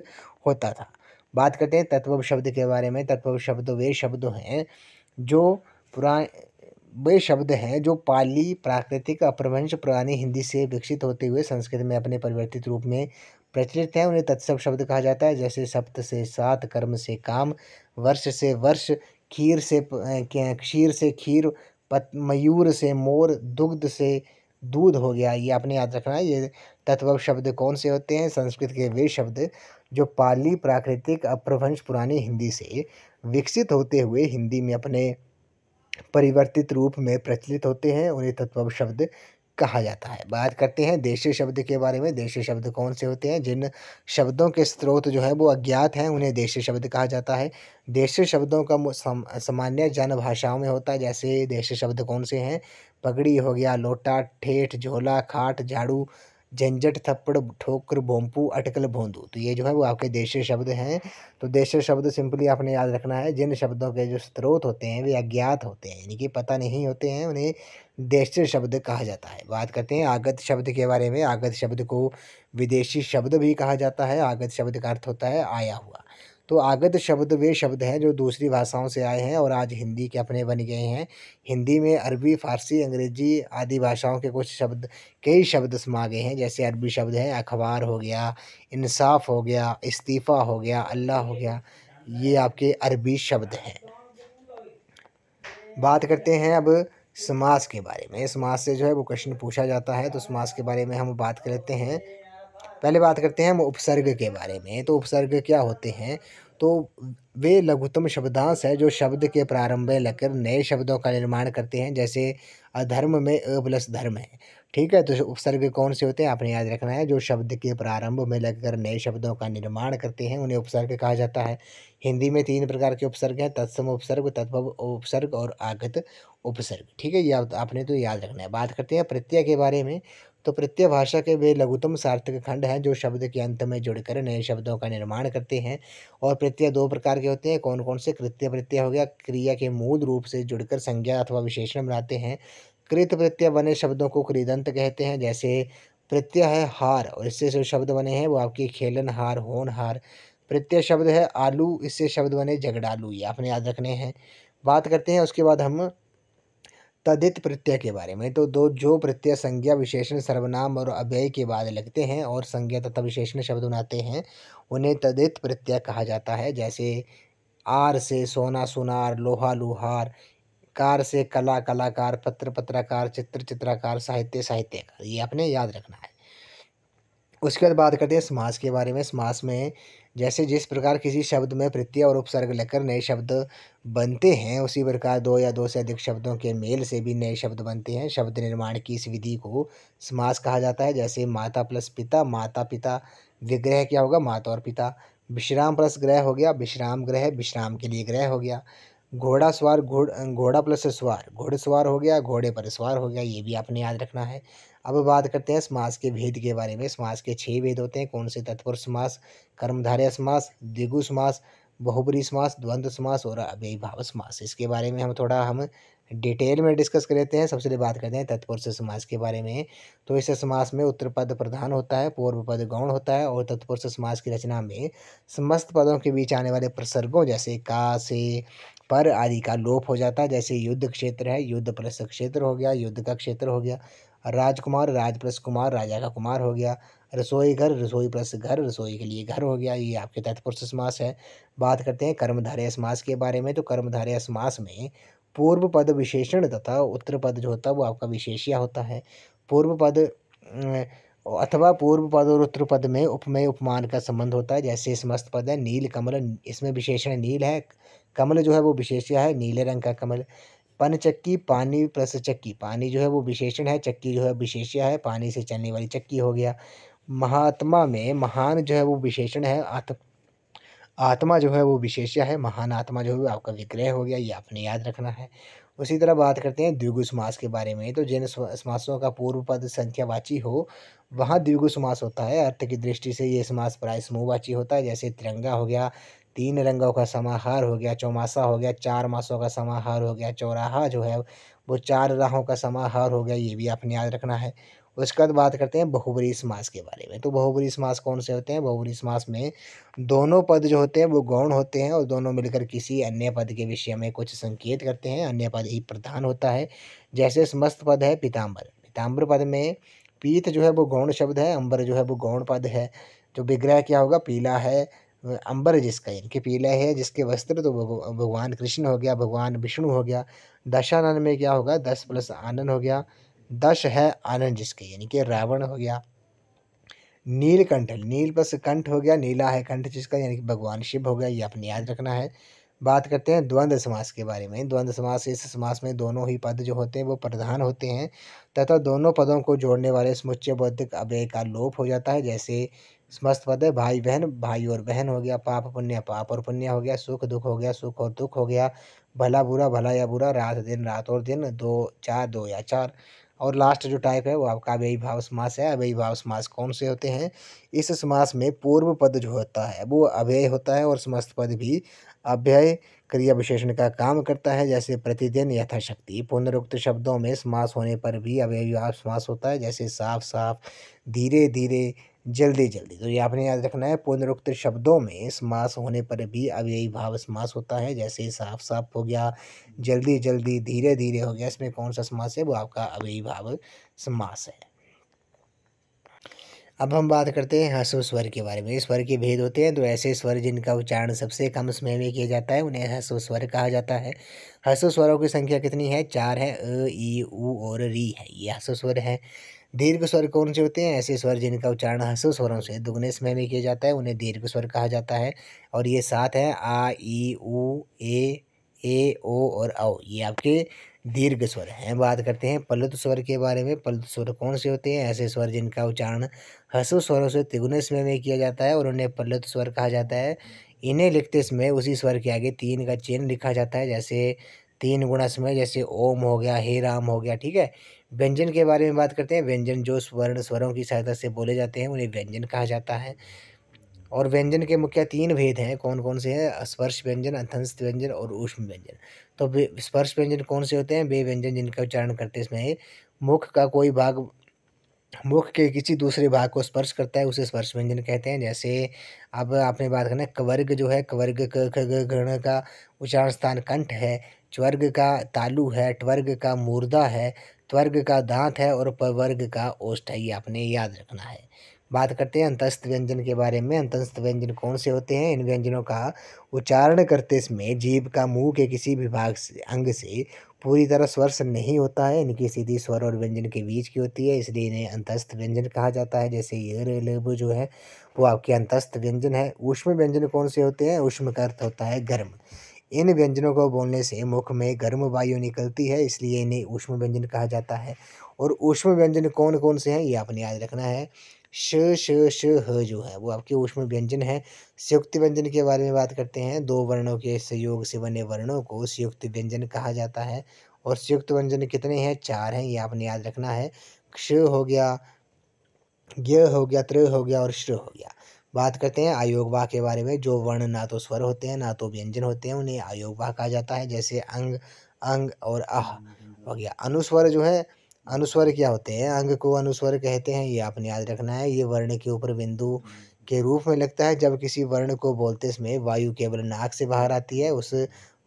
Speaker 1: होता था। बात करते हैं तत्व शब्द के बारे में। तत्व शब्द वे शब्द हैं जो पाली, प्राकृतिक, अपभ्रंश पुरानी हिंदी से विकसित होते हुए संस्कृत में अपने परिवर्तित रूप में प्रचलित हैं, उन्हें तत्सम शब्द कहा जाता है। जैसे सप्त से सात, कर्म से काम, वर्ष से वर्ष, क्षीर से खीर, मयूर से मोर, दुग्ध से दूध हो गया। ये आपने याद रखना है। ये तत्व शब्द कौन से होते हैं? संस्कृत के वे शब्द जो पाली, प्राकृतिक, अपभ्रंश पुरानी हिंदी से विकसित होते हुए हिंदी में अपने परिवर्तित रूप में प्रचलित होते हैं, उन्हें तत्व शब्द कहा जाता है। बात करते हैं देशीय शब्द के बारे में। देशीय शब्द कौन से होते हैं? जिन शब्दों के स्रोत जो है वो अज्ञात हैं उन्हें देशीय शब्द कहा जाता है। देशीय शब्दों का सामान्य जन भाषाओं में होता है। जैसे देशीय शब्द कौन से हैं? पगड़ी हो गया, लोटा, ठेठ, झोला, खाट, झाड़ू, झंझट, थप्पड़, ठोकर, भोंपू, अटकल, भोंदू। तो ये जो है वो आपके देशीय शब्द हैं। तो देशीय शब्द सिंपली आपने याद रखना है, जिन शब्दों के जो स्रोत होते हैं वे अज्ञात होते हैं, यानी कि पता नहीं होते हैं, उन्हें देशीय शब्द कहा जाता है। बात करते हैं आगत शब्द के बारे में। आगत शब्द को विदेशी शब्द भी कहा जाता है। आगत शब्द का अर्थ होता है आया हुआ। तो आगत शब्द वे शब्द हैं जो दूसरी भाषाओं से आए हैं और आज हिंदी के अपने बन गए हैं। हिंदी में अरबी, फारसी, अंग्रेजी आदि भाषाओं के कुछ शब्द, कई शब्द समा गए हैं। जैसे अरबी शब्द है अखबार हो गया, इंसाफ हो गया, इस्तीफ़ा हो गया, अल्लाह हो गया, ये आपके अरबी शब्द हैं। बात करते हैं अब समास के बारे में। समास से जो है वो क्वेश्चन पूछा जाता है, तो समास के बारे में हम बात कर लेते हैं। पहले बात करते हैं हम उपसर्ग के बारे में। तो उपसर्ग क्या होते हैं? तो वे लघुत्तम शब्दांश है जो शब्द के प्रारंभ में लगकर नए शब्दों का निर्माण करते हैं। जैसे अधर्म में अ प्लस धर्म है, ठीक है। तो उपसर्ग कौन से होते हैं आपने याद रखना है, जो शब्द के प्रारंभ में लगकर नए शब्दों का निर्माण करते हैं उन्हें उपसर्ग कहा जाता है। हिंदी में 3 प्रकार के उपसर्ग हैं, तत्सम उपसर्ग, तद्भव उपसर्ग और आगत उपसर्ग, ठीक है। ये आपने तो याद रखना है। बात करते हैं प्रत्यय के बारे में। तो प्रत्यय भाषा के वे लघुत्तम सार्थक खंड हैं जो शब्द के अंत में जुड़कर नए शब्दों का निर्माण करते हैं। और प्रत्यय 2 प्रकार के होते हैं। कौन कौन से? कृत्य प्रत्यय हो गया, क्रिया के मूल रूप से जुड़कर संज्ञा अथवा विशेषण बनाते हैं। कृत प्रत्यय बने शब्दों को कृदंत कहते हैं। जैसे प्रत्यय है हार और इससे जो शब्द बने हैं वो आपके खेलनहार, होनहार। प्रत्यय शब्द है आलू, इससे शब्द बने झगड़ालू, ये आपने याद रखने हैं। बात करते हैं उसके बाद हम तदित प्रत्यय के बारे में। तो दो जो प्रत्यय संज्ञा, विशेषण, सर्वनाम और अव्यय के बाद लगते हैं और संज्ञा तथा विशेषण शब्द बनाते हैं उन्हें तदित प्रत्यय कहा जाता है। जैसे आर से सोना सुनार, लोहा लुहार, कार से कला कलाकार, पत्र पत्रकार, चित्र चित्रकार, साहित्य साहित्यकार, ये आपने याद रखना है। उसके बाद बात करते हैं समास के बारे में। समास में जैसे जिस प्रकार किसी शब्द में प्रत्यय और उपसर्ग लगकर नए शब्द बनते हैं, उसी प्रकार दो या दो से अधिक शब्दों के मेल से भी नए शब्द बनते हैं। शब्द निर्माण की इस विधि को समास कहा जाता है। जैसे माता प्लस पिता, माता पिता। विग्रह क्या होगा? माता और पिता। विश्राम प्लस ग्रह हो गया, विश्राम ग्रह, विश्राम के लिए ग्रह हो गया। घोड़ा सवार, घोड़ा प्लस सवार, घुड़सवार हो गया, घोड़े पर सवार हो गया, ये भी आपने याद रखना है। अब बात करते हैं समास के भेद के बारे में। समास के 6 भेद होते हैं। कौन से? तत्पुरुष समास, कर्मधारय समास, द्विगु समास, बहुब्रीहि समास, द्वंद्व समास और अव्ययीभाव समास। इसके बारे में हम डिटेल में डिस्कस कर लेते हैं। सबसे पहले बात करते हैं तत्पुरुष समास के बारे में। तो इस समास में उत्तर पद प्रधान होता है, पूर्व पद गौण होता है और तत्पुरुष समास की रचना में समस्त पदों के बीच आने वाले प्रसर्गों जैसे का, से, पर आदि का लोप हो जाता है। जैसे युद्ध क्षेत्र है, युद्ध प्लस क्षेत्र हो गया, युद्ध का क्षेत्र हो गया। राजकुमार, राज प्लस कुमार, राजा का कुमार हो गया। रसोई घर, रसोई प्लस घर, रसोई के लिए घर हो गया, ये आपके तत्पुरुष समास है। बात करते हैं कर्मधारय समास के बारे में। तो कर्मधारय समास में पूर्व पद विशेषण तथा उत्तर पद जो होता है वो आपका विशेष्य होता है। पूर्व पद अथवा पूर्व पद और उत्तर पद में उपमेय उपमान का संबंध होता है। जैसे समस्त पद है नील कमल, इसमें विशेषण नील है, कमल जो है वो विशेष्य है, नीले रंग का कमल। पनचक्की, पानी प्लस चक्की, पानी जो है वो विशेषण है, चक्की जो है विशेष्य है, पानी से चलने वाली चक्की हो गया। महात्मा में महान जो है वो विशेषण है, आत्मा जो है वो विशेष्य है, महान आत्मा जो है वो आपका विग्रह हो गया, ये आपने याद रखना है। उसी तरह बात करते हैं द्विगु समास के बारे में। तो जिन समासों का पूर्व पद संख्यावाची हो वहाँ द्विगु समास होता है। अर्थ की दृष्टि से ये समास प्राय समूहवाची होता है। जैसे तिरंगा हो गया, 3 रंगों का समाहार हो गया, चौमासा हो गया, 4 मासों का समाहार हो गया, चौराहा जो है वो 4 राहों का समाहार हो गया, ये भी आपने याद रखना है। उसके बाद बात करते हैं बहुब्रीहि समास के बारे में। तो बहुब्रीहि समास कौन से होते हैं? बहुब्रीहि समास में दोनों पद जो होते हैं वो गौण होते हैं और दोनों मिलकर किसी अन्य पद के विषय में कुछ संकेत करते हैं, अन्य पद ही प्रधान होता है। जैसे समस्त पद है पीताम्बर, पीताम्बर पद में पीत जो है वो गौण शब्द है, अंबर जो है वो गौण पद है। जो विग्रह क्या होगा? पीला है, अंबर जिसका यानी कि पीला है जिसके वस्त्र, तो भगवान कृष्ण हो गया, भगवान विष्णु हो गया। दशानन में क्या होगा? 10 प्लस आनन हो गया, दश है आनंद जिसके यानी कि रावण हो गया। नीलकंठ, नील प्लस कंठ हो गया, नीला है कंठ जिसका यानी कि भगवान शिव हो गया, ये आपने याद रखना है। बात करते हैं द्वंद्व समास के बारे में। द्वंद्व समास, इस समास में दोनों ही पद जो होते हैं वो प्रधान होते हैं तथा दोनों पदों को जोड़ने वाले समुच्चय बौद्धिक अव्यय का लोप हो जाता है। जैसे समस्त पद है, भाई बहन, भाई और बहन हो गया, पाप पुण्य, पाप और पुण्य हो गया, सुख दुख हो गया, सुख और दुख हो गया, भला बुरा, भला या बुरा, रात दिन, रात और दिन, दो चार, दो या चार। और लास्ट जो टाइप है वो आपका अव्ययी भाव समास है। अव्ययी भाव समास कौन से होते हैं? इस समास में पूर्व पद जो होता है वो अव्यय होता है और समस्त पद भी अव्यय क्रिया विशेषण का काम करता है। जैसे प्रतिदिन, यथाशक्ति। पुनरुक्त शब्दों में समास होने पर भी अव्ययी भाव समास होता है। जैसे साफ साफ, धीरे धीरे, जल्दी जल्दी। तो ये आपने याद रखना है, पुनरुक्त शब्दों में समास होने पर भी अव्ययी भाव समास होता है। जैसे साफ साफ हो गया, जल्दी जल्दी, धीरे धीरे हो गया। इसमें कौन सा समास है? वो आपका अव्ययी भाव समास है। अब हम बात करते हैं ह्रस्व स्वर के बारे में। स्वर के भेद होते हैं, तो ऐसे स्वर जिनका उच्चारण सबसे कम समय में किया जाता है उन्हें ह्रस्व स्वर कहा जाता है। ह्रस्व स्वरों की संख्या कितनी है? 4 है। अ, ई, उ और री है, ये ह्रस्व स्वर है। दीर्घ स्वर कौन से होते हैं? ऐसे स्वर जिनका उच्चारण ह्रस्व स्वरों से दुगने समय में किया जाता है उन्हें दीर्घ स्वर कहा जाता है। और ये 7 है। आ, ई, उ, ए, ओ और औ, ये आपके दीर्घ स्वर हैं। बात करते हैं प्लुत स्वर के बारे में। प्लुत स्वर कौन से होते हैं? ऐसे स्वर जिनका उच्चारण ह्रस्व स्वरों से तिगुने समय में किया जाता है और उन्हें प्लुत स्वर कहा जाता है। इन्हें लिखते समय उसी स्वर के आगे 3 का चिन्ह लिखा जाता है। जैसे 3 गुणा समय, जैसे ओम हो गया, हे राम हो गया, ठीक है। व्यंजन के बारे में बात करते हैं। व्यंजन जो स्वर्ण स्वरों की सहायता से बोले जाते हैं उन्हें व्यंजन कहा जाता है। और व्यंजन के मुख्य 3 भेद हैं। कौन कौन से हैं? स्पर्श व्यंजन, अंतस्थ व्यंजन और ऊष्म व्यंजन। तो स्पर्श व्यंजन कौन से होते हैं? वे व्यंजन जिनका उच्चारण करते समय मुख का कोई भाग मुख के किसी दूसरे भाग को स्पर्श करता है उसे स्पर्श व्यंजन कहते हैं। जैसे अब आपने बात करना है, कवर्ग जो है, कवर्ग क ख ग घ का उच्चारण स्थान कंठ है, च्वर्ग का तालु है, ट्वर्ग का मूर्धा है, त्वर्ग का दांत है और पवर्ग का ओष्ठ है। ये आपने याद रखना है। बात करते हैं अंतस्थ व्यंजन के बारे में। अंतस्थ व्यंजन कौन से होते हैं? इन व्यंजनों का उच्चारण करते समय जीभ का मुंह के किसी भी भाग से, अंग से पूरी तरह स्पर्श नहीं होता है। इनकी सीधी स्वर और व्यंजन के बीच की होती है, इसलिए इन्हें अंतस्थ व्यंजन कहा जाता है। जैसे ये र ल ब जो है वो आपके अंतस्थ व्यंजन है। ऊष्म व्यंजन कौन से होते हैं? ऊष्म का अर्थ होता है गर्म। इन व्यंजनों को बोलने से मुख में गर्म वायु निकलती है, इसलिए इन्हें ऊष्म व्यंजन कहा जाता है। और ऊष्म व्यंजन कौन कौन से हैं ये आपने याद रखना है। श, श, ह जो है वो आपके ऊष्म व्यंजन है। संयुक्त व्यंजन के बारे में बात करते हैं। 2 वर्णों के संयोग से बने वर्णों को संयुक्त व्यंजन कहा जाता है। और संयुक्त व्यंजन कितने हैं? 4 हैं, ये आपने याद रखना है। क्ष हो गया, ज्ञ हो गया, त्र हो गया और श्र हो गया। बात करते हैं अयोगवाह के बारे में। जो वर्ण ना तो स्वर होते हैं ना तो व्यंजन होते हैं उन्हें अयोगवाह कहा जाता है। जैसे अंग, अंग और अह हो गया। अनुस्वर जो है, अनुस्वर क्या होते हैं? अंग को अनुस्वर कहते हैं, ये आपने याद रखना है। ये वर्ण के ऊपर बिंदु के रूप में लगता है। जब किसी वर्ण को बोलते समय वायु केवल नाक से बाहर आती है उस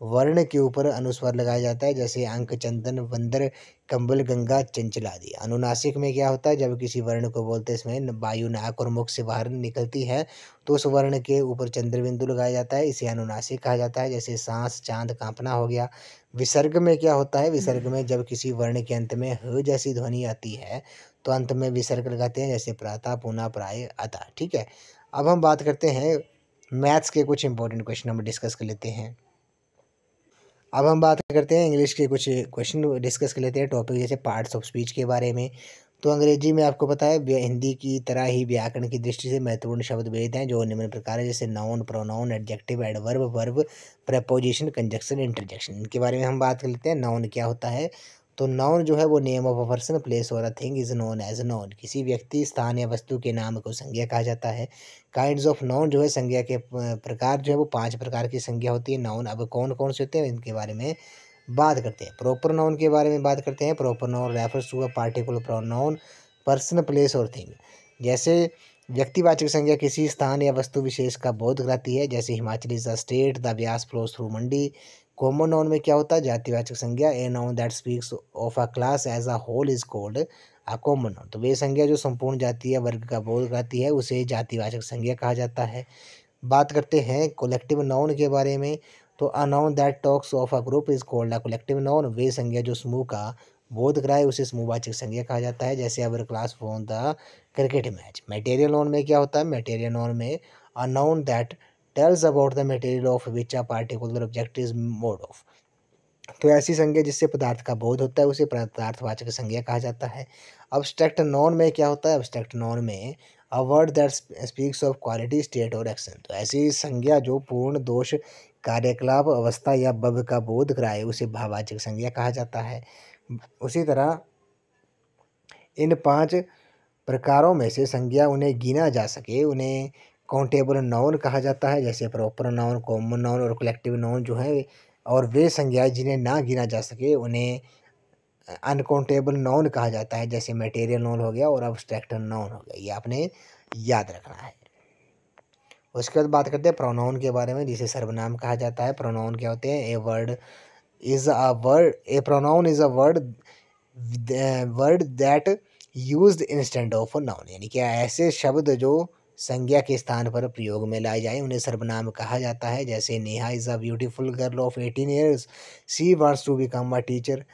Speaker 1: वर्ण के ऊपर अनुस्वर लगाया जाता है। जैसे अंक, चंदन, बंदर, कंबल, गंगा, चंचल आदि। अनुनासिक में क्या होता है? जब किसी वर्ण को बोलते समय वायु नाक और मुख से बाहर निकलती है तो उस वर्ण के ऊपर चंद्र बिंदु लगाया जाता है, इसे अनुनासिक कहा जाता है। जैसे सांस, चांद, कांपना हो गया। विसर्ग में क्या होता है? विसर्ग में जब किसी वर्ण के अंत में ह जैसी ध्वनि आती है तो अंत में विसर्ग लगाते हैं। जैसे प्रातः, पुनः, प्राय, अतः, ठीक है। अब हम बात करते हैं मैथ्स के कुछ इंपॉर्टेंट क्वेश्चन हम डिस्कस कर लेते हैं। अब हम बात करते हैं इंग्लिश के कुछ क्वेश्चन डिस्कस कर लेते हैं टॉपिक, जैसे पार्ट्स ऑफ स्पीच के बारे में। तो अंग्रेजी में आपको पता है हिंदी की तरह ही व्याकरण की दृष्टि से महत्वपूर्ण शब्द भेद हैं जो निम्न प्रकार है। जैसे noun, pronoun, adjective, adverb, verb, preposition, conjunction, interjection. इनके बारे में हम बात कर लेते हैं। नाउन क्या होता है? तो नाउन जो है वो name of a person, place और a thing is known as noun. किसी व्यक्ति, स्थान या वस्तु के नाम को संज्ञा कहा जाता है। काइंड्स ऑफ नाउन जो है संज्ञा के प्रकार जो है वो 5 प्रकार की संज्ञा होती है नाउन। अब कौन कौन से होते हैं इनके बारे में बात करते हैं। प्रॉपर नाउन के बारे में बात करते हैं। Proper noun refers to a particular pronoun, person, place और थिंग। जैसे व्यक्तिवाचक संज्ञा किसी स्थान या वस्तु विशेष का बोध कराती है। जैसे Himachal is a state, the Beas flows through Mandi. Common noun में क्या होता है? जातिवाचक संज्ञा, a noun that speaks of a class as a whole is called a common noun. तो वे संज्ञा जो संपूर्ण जाति या वर्ग का बोध कराती है उसे जातिवाचक संज्ञा कहा जाता है। बात करते हैं कलेक्टिव नाउन के बारे में। तो a noun that talks of a group is called a collective noun. वे संज्ञा जो समूह का बोध कराए उसे समूहवाचक संज्ञा कहा जाता है। जैसे our class won the cricket match. Material noun में क्या होता है? मटेरियल नाउन में अ noun that tells about the material of which a particular object is mode of. तो ऐसी संज्ञा जिससे पदार्थ का बोध होता है उसे पदार्थवाचक संज्ञा कहा जाता है। अब्स्ट्रैक्ट नॉन में क्या होता है? अब्स्ट्रैक्ट नॉन में अ word that speaks of quality, state और एक्शन। तो ऐसी संज्ञा जो पूर्ण दोष, कार्यकलाप, अवस्था या भव्य का बोध कराए उसे भाववाचक संज्ञा कहा जाता है। उसी तरह इन 5 प्रकारों में से संज्ञा उन्हें गिना जा सके उन्हें काउंटेबल नाउन कहा जाता है, जैसे प्रॉपर नाउन, कॉमन नाउन और कलेक्टिव नाउन जो है। और वे संज्ञाएं जिन्हें ना गिना जा सके उन्हें अनकाउंटेबल नाउन कहा जाता है, जैसे मटेरियल नाउन हो गया और अब्स्ट्रैक्ट नाउन हो गया। ये आपने याद रखना है। उसके बाद बात करते हैं प्रोनाउन के बारे में, जिसे सर्वनाम कहा जाता है। प्रोनाउन क्या होते हैं? A pronoun is a word that used instead of noun, यानी कि ऐसे शब्द जो संज्ञा के स्थान पर प्रयोग में लाए जाए उन्हें सर्वनाम कहा जाता है। जैसे Neha is a beautiful girl of 18 years, she wants to become a teacher,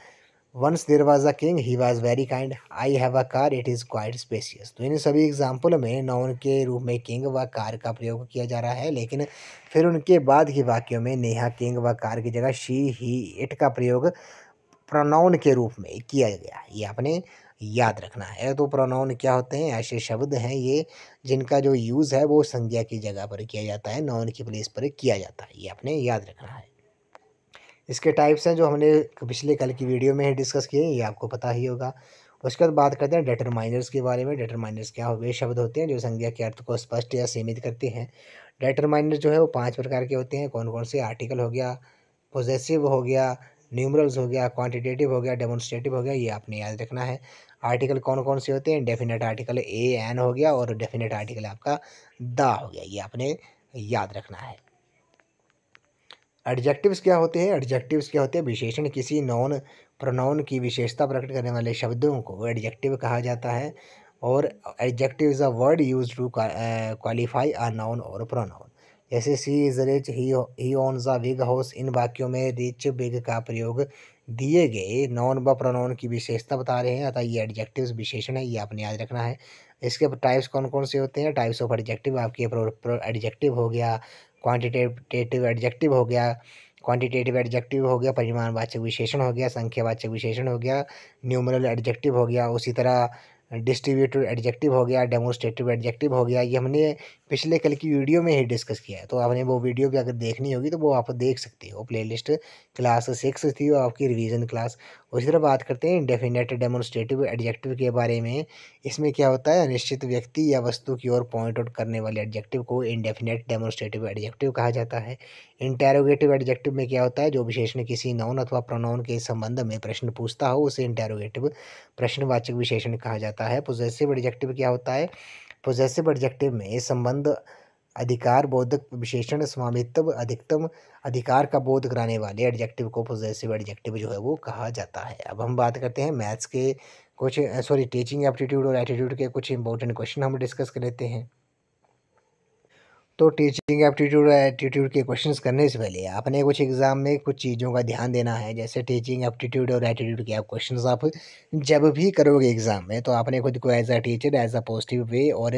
Speaker 1: once there was a king, he was very kind, I have a car, it is quite spacious. तो इन सभी एग्जाम्पल में नाउन के रूप में किंग व कार का प्रयोग किया जा रहा है, लेकिन फिर उनके बाद के वाक्यों में नेहा, किंग व कार की जगह शी, ही, इट का प्रयोग प्रोनाउन के रूप में किया गया है। ये आपने याद रखना है। तो प्रोनाउन क्या होते हैं? ऐसे शब्द हैं ये जिनका जो यूज़ है वो संज्ञा की जगह पर किया जाता है, नाउन की प्लेस पर किया जाता है। ये आपने याद रखना है। इसके टाइप्स हैं जो हमने पिछले कल की वीडियो में ही डिस्कस किए, ये आपको पता ही होगा। उसके बाद बात करते हैं डिटरमाइनर्स के बारे में। डिटरमाइनर्स क्या हो? वे शब्द होते हैं जो संज्ञा के अर्थ को स्पष्ट या सीमित करते हैं। डिटरमाइनर जो है वो 5 प्रकार के होते हैं। कौन कौन से? आर्टिकल हो गया, पोजेसिव हो गया, न्यूमरल्स हो गया, क्वांटिटेटिव हो गया, डेमोन्स्ट्रेटिव हो गया। ये आपने याद रखना है। आर्टिकल कौन कौन से होते हैं? डेफिनेट आर्टिकल ए एन हो गया और डेफिनेट आर्टिकल आपका द हो गया। ये आपने याद रखना है। एडजेक्टिव्स क्या होते हैं? एडजेक्टिव्स क्या होते हैं? विशेषण किसी नॉन प्रोनाउन की विशेषता प्रकट करने वाले शब्दों को एडजेक्टिव कहा जाता है। और adjective is a word use to qualify a noun और प्रोनाउन। जैसे she is rich, he owns a big house. इन वाक्यों में रिच, बिग का प्रयोग दिए गए नाउन व प्रोनाउन की विशेषता बता रहे हैं, अतः ये एडजेक्टिव्स विशेषण है। ये आपने याद रखना है। इसके टाइप्स कौन कौन से होते हैं? टाइप्स ऑफ एडजेक्टिव आपके एडजेक्टिव हो गया, क्वांटिटेटिव एडजेक्टिव हो गया, क्वांटिटेटिव एडजेक्टिव हो गया, परिमाणवाचक विशेषण हो गया, संख्यावाचक विशेषण हो गया, न्यूमरल एडजेक्टिव हो गया, उसी तरह डिस्ट्रीब्यूटिव एडजेक्टिव हो गया, डेमोन्स्ट्रेटिव एडजेक्टिव हो गया। ये हमने पिछले कल की वीडियो में ही डिस्कस किया है, तो आपने वो वीडियो भी अगर देखनी होगी तो वो आप देख सकते हो। प्लेलिस्ट क्लास 6 थी और आपकी रिवीजन क्लास। उसी तरह बात करते हैं इंडेफिनेट डेमोन्स्ट्रेटिव एडजेक्टिव के बारे में। इसमें क्या होता है? अनिश्चित व्यक्ति या वस्तु की ओर पॉइंट आउट करने वाले एडजेक्टिव को इंडेफिनेट डेमोन्स्ट्रेटिव एडजेक्टिव कहा जाता है। इंटेरोगेटिव एडजेक्टिव में क्या होता है? जो विशेषण किसी नाउन अथवा प्रोनाउन के संबंध में प्रश्न पूछता हो उसे इंटेरोगेटिव प्रश्नवाचक विशेषण कहा जाता है। पोजेसिव एडजेक्टिव क्या होता है? पोजेसिव एडजेक्टिव में संबंध, अधिकार, बोधक विशेषण, स्वामित्व, अधिकतम अधिकार का बोध कराने वाले एडजेक्टिव को पोजेसिव एडजेक्टिव जो है वो कहा जाता है। अब हम बात करते हैं मैथ्स के कुछ टीचिंग एप्टीट्यूड और एटीट्यूड के कुछ इंपॉर्टेंट क्वेश्चन हम डिस्कस कर लेते हैं। तो टीचिंग एप्टीट्यूड एटीट्यूड के क्वेश्चंस करने से पहले आपने कुछ एग्जाम में कुछ चीज़ों का ध्यान देना है। जैसे टीचिंग एप्टीट्यूड और एटीट्यूड के आप क्वेश्चंस आप जब भी करोगे एग्जाम में तो आपने खुद को as a teacher as a positive way और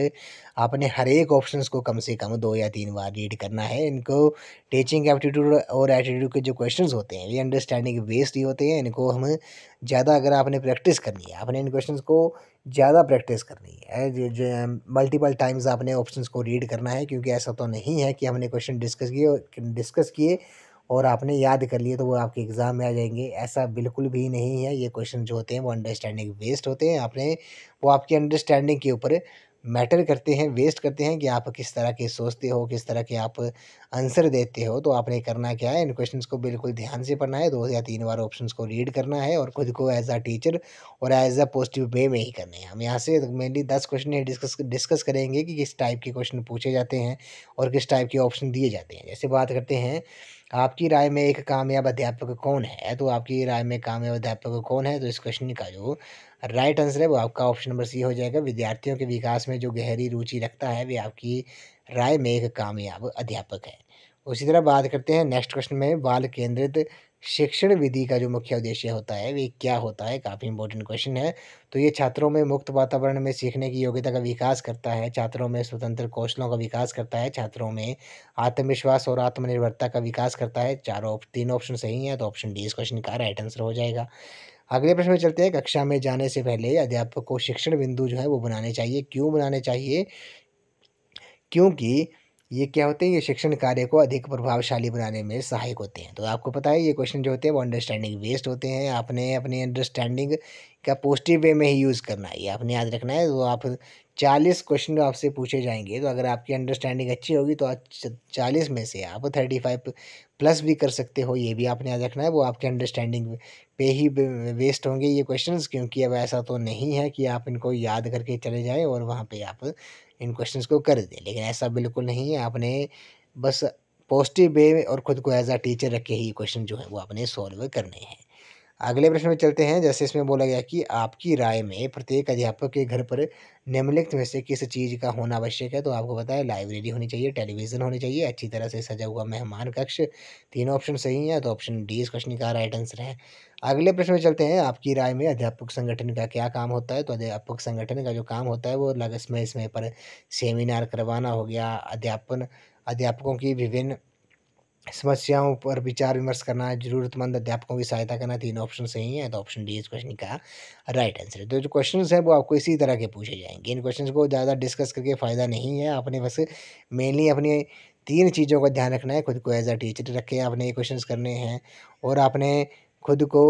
Speaker 1: आपने हर एक ऑप्शंस को कम से कम 2 या 3 बार रीड करना है। इनको टीचिंग एप्टीट्यूड और एटीट्यूड के जो क्वेश्चंस होते हैं ये अंडरस्टैंडिंग बेस्ड ही होते हैं। इनको हम ज़्यादा अगर आपने प्रैक्टिस करनी है, आपने इन क्वेश्चंस को ज़्यादा प्रैक्टिस करनी है। मल्टीपल टाइम्स आपने ऑप्शंस को रीड करना है, क्योंकि ऐसा तो नहीं है कि हमने क्वेश्चन डिस्कस किए और आपने याद कर लिए तो वो आपके एग्ज़ाम में आ जाएंगे। ऐसा बिल्कुल भी नहीं है। ये क्वेश्चन जो होते हैं वो अंडरस्टैंडिंग बेस्ड होते हैं। आपने वो आपकी अंडरस्टैंडिंग के ऊपर मैटर करते हैं, वेस्ट करते हैं कि आप किस तरह के सोचते हो, किस तरह के आप आंसर देते हो। तो आपने करना क्या है? इन क्वेश्चंस को बिल्कुल ध्यान से पढ़ना है, 2 या 3 बार ऑप्शंस को रीड करना है और खुद को एज अ टीचर और एज अ पॉजिटिव वे में ही करने हैं। हम यहाँ से मेनली 10 क्वेश्चन ही डिस्कस करेंगे कि किस टाइप के क्वेश्चन पूछे जाते हैं और किस टाइप के ऑप्शन दिए जाते हैं। जैसे बात करते हैं, आपकी राय में एक कामयाब अध्यापक कौन है? तो आपकी राय में कामयाब अध्यापक कौन है? तो इस क्वेश्चन का जो राइट आंसर है वो आपका ऑप्शन नंबर सी हो जाएगा। विद्यार्थियों के विकास में जो गहरी रुचि रखता है वे आपकी राय में एक कामयाब अध्यापक है। उसी तरह बात करते हैं नेक्स्ट क्वेश्चन में, बाल केंद्रित शिक्षण विधि का जो मुख्य उद्देश्य होता है वे क्या होता है? काफ़ी इंपॉर्टेंट क्वेश्चन है। तो ये छात्रों में मुक्त वातावरण में सीखने की योग्यता का विकास करता है, छात्रों में स्वतंत्र कौशलों का विकास करता है, छात्रों में आत्मविश्वास और आत्मनिर्भरता का विकास करता है। तीन ऑप्शन सही हैं, तो ऑप्शन डी इस क्वेश्चन का राइट आंसर हो जाएगा। अगले प्रश्न में चलते हैं। कक्षा में जाने से पहले अध्यापक को शिक्षण बिंदु जो है वो बनाने चाहिए। क्यों बनाने चाहिए? क्योंकि ये क्या होते हैं, ये शिक्षण कार्य को अधिक प्रभावशाली बनाने में सहायक होते हैं। तो आपको पता है ये क्वेश्चन जो होते हैं वो अंडरस्टैंडिंग बेस्ड होते हैं। आपने अपनी अंडरस्टैंडिंग का पॉजिटिव वे में ही यूज़ करना है, ये आपने याद रखना है। तो आप 40 क्वेश्चन आपसे पूछे जाएंगे, तो अगर आपकी अंडरस्टैंडिंग अच्छी होगी तो आज 40 में से आप 35 प्लस भी कर सकते हो, ये भी आपने याद रखना है। वो आपके अंडरस्टैंडिंग पे ही बेस्ड होंगे ये क्वेश्चंस, क्योंकि अब ऐसा तो नहीं है कि आप इनको याद करके चले जाएँ और वहाँ पे आप इन क्वेश्चंस को कर दें, लेकिन ऐसा बिल्कुल नहीं है। आपने बस पॉजिटिव वे में और खुद को एज़ अ टीचर रख के ही क्वेश्चन जो है वो आपने सॉल्व करने हैं। अगले प्रश्न में चलते हैं। जैसे इसमें बोला गया कि आपकी राय में प्रत्येक अध्यापक के घर पर निम्नलिखित में से किस चीज़ का होना आवश्यक है? तो आपको पता है लाइब्रेरी होनी चाहिए, टेलीविज़न होनी चाहिए, अच्छी तरह से सजा हुआ मेहमान कक्ष। तीनों ऑप्शन सही हैं, तो ऑप्शन डी इस क्वेश्चन का राइट आंसर है। अगले प्रश्न में चलते हैं। आपकी राय में अध्यापक संगठन का क्या काम होता है? तो अध्यापक संगठन का जो काम होता है वो समय समय पर सेमिनार करवाना हो गया, अध्यापकों की विभिन्न समस्याओं पर विचार विमर्श करना, ज़रूरतमंद अध्यापकों की सहायता करना। तीन ऑप्शन सही हैं, तो ऑप्शन डी इस क्वेश्चन का राइट आंसर है। तो जो क्वेश्चंस हैं वो आपको इसी तरह के पूछे जाएँगे। इन क्वेश्चंस को ज़्यादा डिस्कस करके फ़ायदा नहीं है। आपने बस मेनली अपनी 3 चीज़ों का ध्यान रखना है। खुद को एज़ अ टीचर रख के आपने ये क्वेश्चंस करने हैं, और आपने खुद को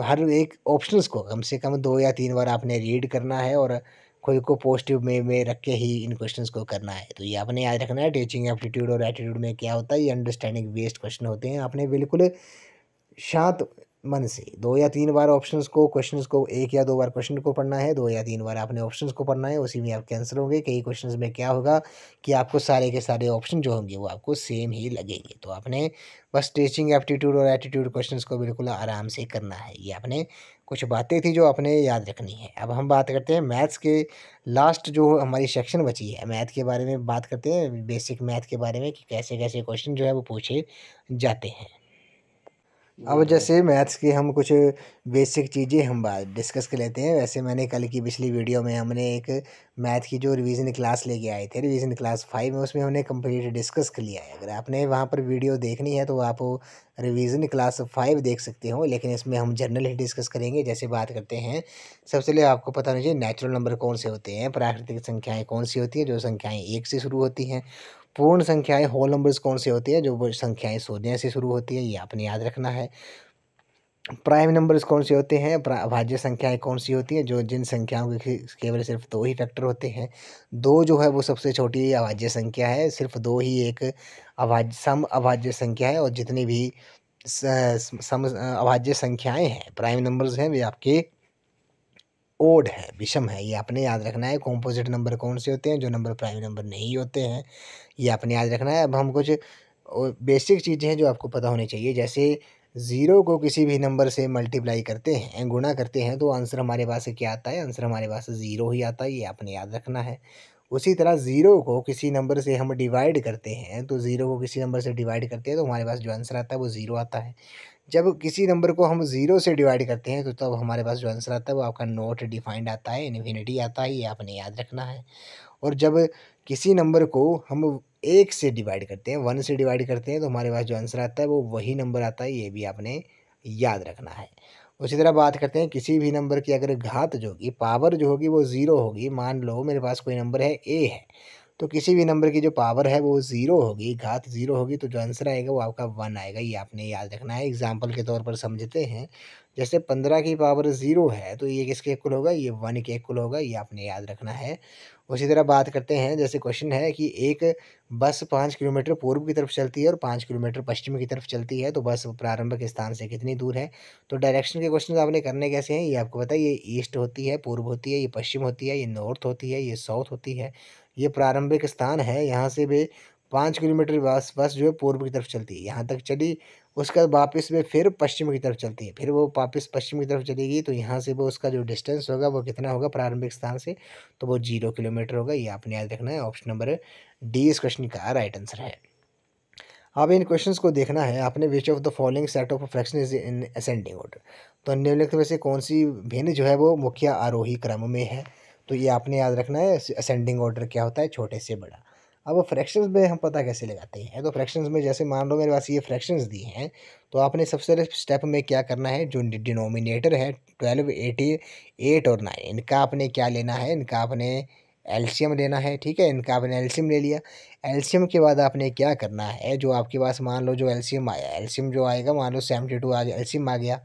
Speaker 1: हर एक ऑप्शंस को कम से कम 2 या 3 बार आपने रीड करना है, और खुद को पॉजिटिव वे में रख के ही इन क्वेश्चंस को करना है। तो ये आपने याद रखना है। टीचिंग एप्टीट्यूड और एटीट्यूड में क्या होता है, ये अंडरस्टैंडिंग बेस्ड क्वेश्चन होते हैं। आपने बिल्कुल शांत मन से 2 या 3 बार ऑप्शंस को क्वेश्चंस को 1 या 2 बार क्वेश्चन को पढ़ना है, 2 या 3 बार आपने ऑप्शंस को पढ़ना है, उसी में आपके आंसर होंगे। कई क्वेश्चंस में क्या होगा कि आपको सारे के सारे ऑप्शन जो होंगे वो आपको सेम ही लगेंगे। तो आपने बस टीचिंग एप्टीट्यूड और एटीट्यूड क्वेश्चंस को बिल्कुल आराम से करना है। ये आपने कुछ बातें थी जो आपने याद रखनी है। अब हम बात करते हैं मैथ्स के लास्ट जो हमारी सेक्शन बची है, मैथ के बारे में बात करते हैं, बेसिक मैथ के बारे में कि कैसे-कैसे क्वेश्चन जो है वो पूछे जाते हैं। अब जैसे मैथ्स की हम कुछ बेसिक चीज़ें हम बात डिस्कस कर लेते हैं। वैसे मैंने कल की पिछली वीडियो में हमने एक मैथ की जो रिवीजन क्लास लेके आए थे, रिवीजन क्लास 5 में, उसमें हमने कंप्लीट डिस्कस कर लिया है। अगर आपने वहाँ पर वीडियो देखनी है तो आप रिवीजन क्लास 5 देख सकते हो, लेकिन इसमें हम जनरल ही डिस्कस करेंगे। जैसे बात करते हैं, सबसे पहले आपको पता होना चाहिए नेचुरल नंबर कौन से होते हैं, प्राकृतिक संख्याएँ कौन सी होती हैं, जो संख्याएँ 1 से शुरू होती हैं, पूर्ण संख्याएँ होल नंबर्स कौन से होती हैं, जो वो संख्याएँ शून्य से शुरू होती हैं, ये आपने याद रखना है। प्राइम नंबर्स कौन से होते हैं, अभाज्य संख्याएँ कौन-सी होती हैं, जो जिन संख्याओं के केवल सिर्फ़ 2 ही फैक्टर होते हैं। 2 जो है वो सबसे छोटी अभाज्य संख्या है, सिर्फ़ 2 ही एक सम अभाज्य संख्या है, और जितनी भी अभाज्य संख्याएँ हैं, प्राइम नंबर्स हैं, वे आपके ओड है, विषम है, ये आपने याद रखना है। कॉम्पोजिट नंबर कौन से होते हैं, जो नंबर प्राइम नंबर नहीं होते हैं, ये आपने याद रखना है। अब हम कुछ बेसिक चीज़ें हैं जो आपको पता होनी चाहिए। जैसे 0 को किसी भी नंबर से मल्टीप्लाई करते हैं, गुणा करते हैं, तो आंसर हमारे पास क्या आता है? आंसर हमारे पास 0 ही आता है, ये आपने याद रखना है। उसी तरह 0 को किसी नंबर से हम डिवाइड करते हैं, तो 0 को किसी नंबर से डिवाइड करते हैं, तो हमारे पास जो आंसर आता है वो 0 आता है। जब किसी नंबर को हम 0 से डिवाइड करते हैं, तो तब हमारे पास जो आंसर आता है वो आपका नॉट डिफाइंड आता है, इन्फिनिटी आता है, ये आपने याद रखना है। और जब किसी नंबर को हम 1 से डिवाइड करते हैं, 1 से डिवाइड करते हैं, तो हमारे पास जो आंसर आता है वो वही नंबर आता है, ये भी आपने याद रखना है। उसी तरह बात करते हैं, किसी भी नंबर की अगर घात जो होगी, पावर जो होगी वो 0 होगी। मान लो मेरे पास कोई नंबर है a है, तो किसी भी नंबर की जो पावर है वो 0 होगी, घात 0 होगी, तो जो आंसर आएगा वो आपका 1 आएगा, ये आपने याद रखना है। एग्ज़ाम्पल के तौर पर समझते हैं, जैसे 15 की पावर 0 है, तो ये किसके इक्वल होगा? ये 1 के इक्वल होगा, ये आपने याद रखना है। उसी तरह बात करते हैं, जैसे क्वेश्चन है कि एक बस 5 किलोमीटर पूर्व की तरफ चलती है और 5 किलोमीटर पश्चिम की तरफ चलती है, तो बस प्रारंभिक स्थान से कितनी दूर है? तो डायरेक्शन के क्वेश्चन आपने करने कैसे हैं, ये आपको पता है। ये ईस्ट होती है, पूर्व होती है, ये पश्चिम होती है, ये नॉर्थ होती है, ये साउथ होती है। ये प्रारंभिक स्थान है, यहाँ से भी 5 किलोमीटर बस जो है पूर्व की तरफ चलती है, यहाँ तक चली, उसके बाद वापस में फिर पश्चिम की तरफ चलती है, फिर वो वापस पश्चिम की तरफ चलेगी, तो यहाँ से वो उसका जो डिस्टेंस होगा वो कितना होगा प्रारंभिक स्थान से? तो वो 0 किलोमीटर होगा, ये आपने याद रखना है। ऑप्शन नंबर डी इस क्वेश्चन का राइट आंसर है। अब इन क्वेश्चंस को देखना है आपने, which of the following set of fraction is in ascending order. तो निम्नलिखित में से कौन सी भिन्न जो है वो मुख्य आरोही क्रम में है। तो ये आपने याद रखना है, असेंडिंग ऑर्डर क्या होता है, छोटे से बड़ा। अब फ्रैक्शंस में हम पता कैसे लगाते हैं, तो फ्रैक्शंस में जैसे मान लो मेरे पास ये फ्रैक्शंस दी हैं, तो आपने सबसे पहले स्टेप में क्या करना है, जो डिनोमिनेटर है 12, 18, 8 और 9, इनका आपने क्या लेना है, इनका आपने एलसीएम लेना है। ठीक है, इनका आपने एलसीएम ले लिया। एलसीएम के बाद आपने क्या करना है, जो आपके पास मान लो जो एलसीएम आया, एलसीएम जो आएगा मान लो 72 आ एलसीएम आ गया।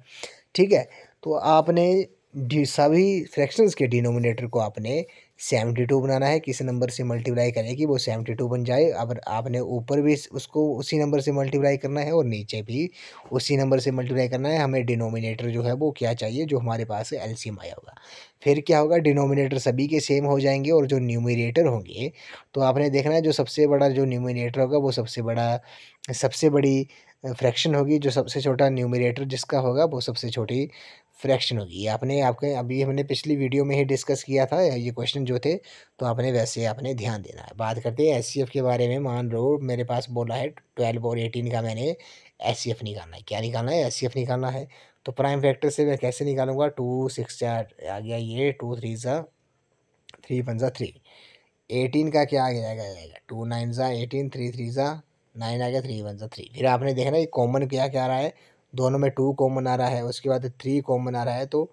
Speaker 1: ठीक है, तो आपने सभी फ्रैक्शंस के डिनोमिनेटर को आपने 72 बनाना है, किस नंबर से मल्टीप्लाई करें कि वो 72 बन जाए। अब आपने ऊपर भी उसको उसी नंबर से मल्टीप्लाई करना है और नीचे भी उसी नंबर से मल्टीप्लाई करना है। हमें डिनोमिनेटर जो है वो क्या चाहिए, जो हमारे पास एलसीएम आया होगा। फिर क्या होगा, डिनोमिनेटर सभी के सेम हो जाएंगे और जो न्यूमिनेटर होंगे, तो आपने देखना है जो सबसे बड़ा जो न्यूमिनेटर होगा वो सबसे बड़ी फ्रैक्शन होगी, जो सबसे छोटा न्यूमिनेटर जिसका होगा वो सबसे छोटी फ्रैक्शन होगी। ये आपने आपके अभी हमने पिछली वीडियो में ही डिस्कस किया था ये क्वेश्चन जो थे, तो आपने वैसे आपने ध्यान देना है। बात करते हैं एचसीएफ के बारे में। मान लो मेरे पास बोला है 12 और 18 का मैंने एचसीएफ निकालना है। क्या निकालना है, एचसीएफ निकालना है। तो प्राइम फैक्टर से मैं कैसे निकालूंगा, 2 6 4 आ गया, ये 2 3 ज़ा 3 1 ज़ा 3। 18 का क्या आ जाएगा, 2 9 ज़ा 18, 3 3 ज़ा 9 आ गया, 3 1 ज़ा 3। फिर आपने देखना ये कॉमन क्या क्या आ रहा है, दोनों में 2 कॉमन आ रहा है, उसके बाद 3 कॉमन आ रहा है, तो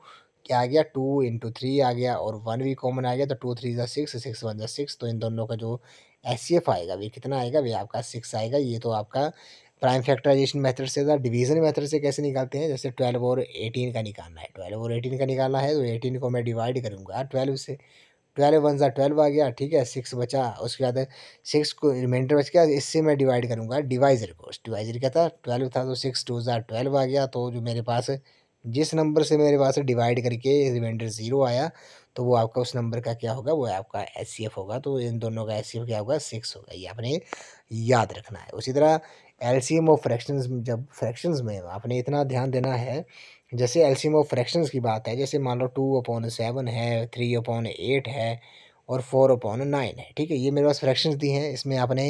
Speaker 1: क्या आ गया 2 इंटू 3 आ गया, और 1 भी कॉमन आ गया, तो 2 3 ज़ा 6, 6 1 ज़ा 6। तो इन दोनों का जो एचसीएफ आएगा वे कितना आएगा, वे आपका 6 आएगा। ये तो आपका प्राइम फैक्टराइजेशन मेथड से था। डिवीजन मेथड से कैसे निकालते हैं, जैसे 12 और 18 का निकालना है, 12 और 18 का निकालना है, तो 18 को मैं डिवाइड करूँगा 12 से, 12 1 ज़ा 12 आ गया। ठीक है, 6 बचा, उसके बाद 6 को रिमाइंडर बच गया, इससे मैं डिवाइड करूँगा डिवाइज़र को। डिवाइज़र क्या था, 12 था, तो 6 2 ज़ा 12 आ गया। तो जो मेरे पास जिस नंबर से मेरे पास डिवाइड करके रिमाइंडर 0 आया, तो वो आपका उस नंबर का क्या होगा, वो आपका एचसीएफ होगा। तो इन दोनों का एचसीएफ क्या होगा, 6 होगा। ये आपने याद रखना है। उसी तरह एलसीएम ऑफ फ्रैक्शंस, जब फ्रैक्शंस में आपने इतना ध्यान देना है, जैसे एलसीएम ऑफ फ्रैक्शंस की बात है, जैसे मान लो 2/7 है, 3/8 है और 4/9 है। ठीक है, ये मेरे पास फ्रैक्शंस दी हैं, इसमें आपने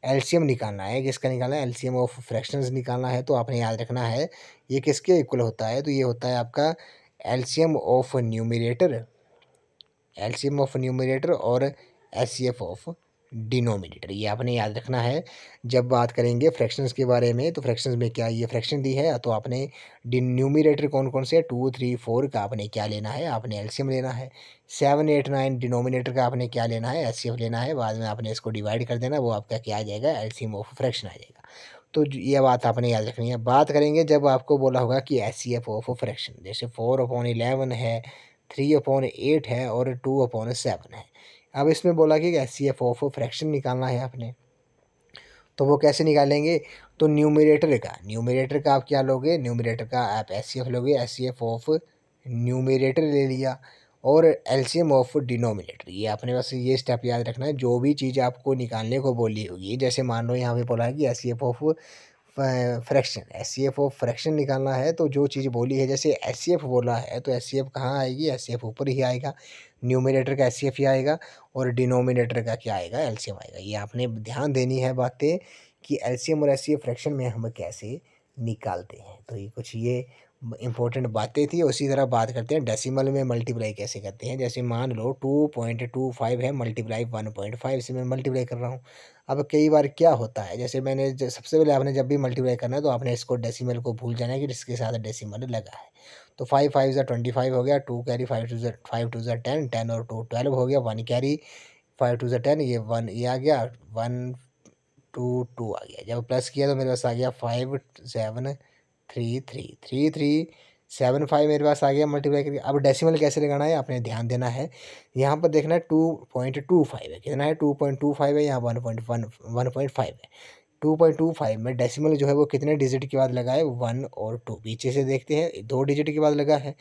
Speaker 1: एलसीएम निकालना है। किसका निकालना है, एलसीएम ऑफ फ्रैक्शंस निकालना है। तो आपने याद रखना है ये किसके इक्वल होता है, तो ये होता है आपका LCM of numerator, LCM of numerator और एचसीएफ ऑफ डिनोमिनेटर। ये आपने याद रखना है जब बात करेंगे फ्रैक्शंस के बारे में। तो फ्रैक्शंस में क्या ये फ्रैक्शन दी है, तो आपने न्यूमरेटर कौन कौन से 2 3 4 का आपने क्या लेना है, आपने एलसीएम लेना है। 7 8 9 डिनोमिनेटर का आपने क्या लेना है, एचसीएफ लेना है। बाद में आपने इसको डिवाइड कर देना, वो आपका क्या आ जाएगा, एलसीएम ऑफ फ्रैक्शन आ जाएगा। तो ये बात आपने याद रखनी है। बात करेंगे जब आपको बोला होगा कि एचसीएफ ऑफ फ्रैक्शन, जैसे 4/11 है, 3/8 है और 2/7 है। अब इसमें बोला कि एचसीएफ ऑफ फ्रैक्शन निकालना है आपने, तो वो कैसे निकालेंगे, तो न्यूमरेटर का आप क्या लोगे, न्यूमरेटर का आप एचसीएफ लोगे, एचसीएफ ऑफ न्यूमरेटर ले लिया, और एलसीएम ऑफ डिनोमिनेटर। ये आपने बस ये स्टेप याद रखना है। जो भी चीज़ आपको निकालने को बोली होगी, जैसे मान लो यहाँ पे बोला है कि HCF of fraction, HCF of fraction निकालना है, तो जो चीज़ बोली है, जैसे एचसीएफ बोला है, तो एचसीएफ कहाँ आएगी, एचसीएफ ऊपर ही आएगा, न्यूमरेटर का एचसीएफ ही आएगा, और डिनोमिनेटर का क्या आएगा, एलसीएम आएगा। ये आपने ध्यान देनी है बातें कि एलसीएम और एचसीएफ फ्रैक्शन में हम कैसे निकालते हैं। तो ये कुछ ये इंपॉर्टेंट बातें थी। उसी तरह बात करते हैं डेसिमल में मल्टीप्लाई कैसे करते हैं। जैसे मान लो 2.25 है, मल्टीप्लाई 1.5 से मैं मल्टीप्लाई कर रहा हूँ। अब कई बार क्या होता है, जैसे मैंने सबसे पहले आपने जब भी मल्टीप्लाई करना है, तो आपने इसको डेसिमल को भूल जाना है कि इसके साथ डेसिमल लगा है। तो 5 5 ज़ा 25 हो गया, 2 कैरी 5 2 ज़ा 10, 10 और 2 12 हो गया, 1 कैरी 5 2 ज़ा 10, ये 1 ये आ गया, 1 2 2 आ गया। जब प्लस किया तो मेरे पास आ गया 5 7 3 3 3 3 7 5 मेरे पास आ गया मल्टीप्लाई करके। अब डेसिमल कैसे लगाना है, आपने ध्यान देना है। यहाँ पर देखना है 2.25 है, कितना है 2.25 है, यहाँ 1.5 है। 2.25 में डेसिमल जो है वो कितने डिजिट के बाद लगा है, 1 और 2। पीछे से देखते हैं 2 डिजिट के बाद लगा है।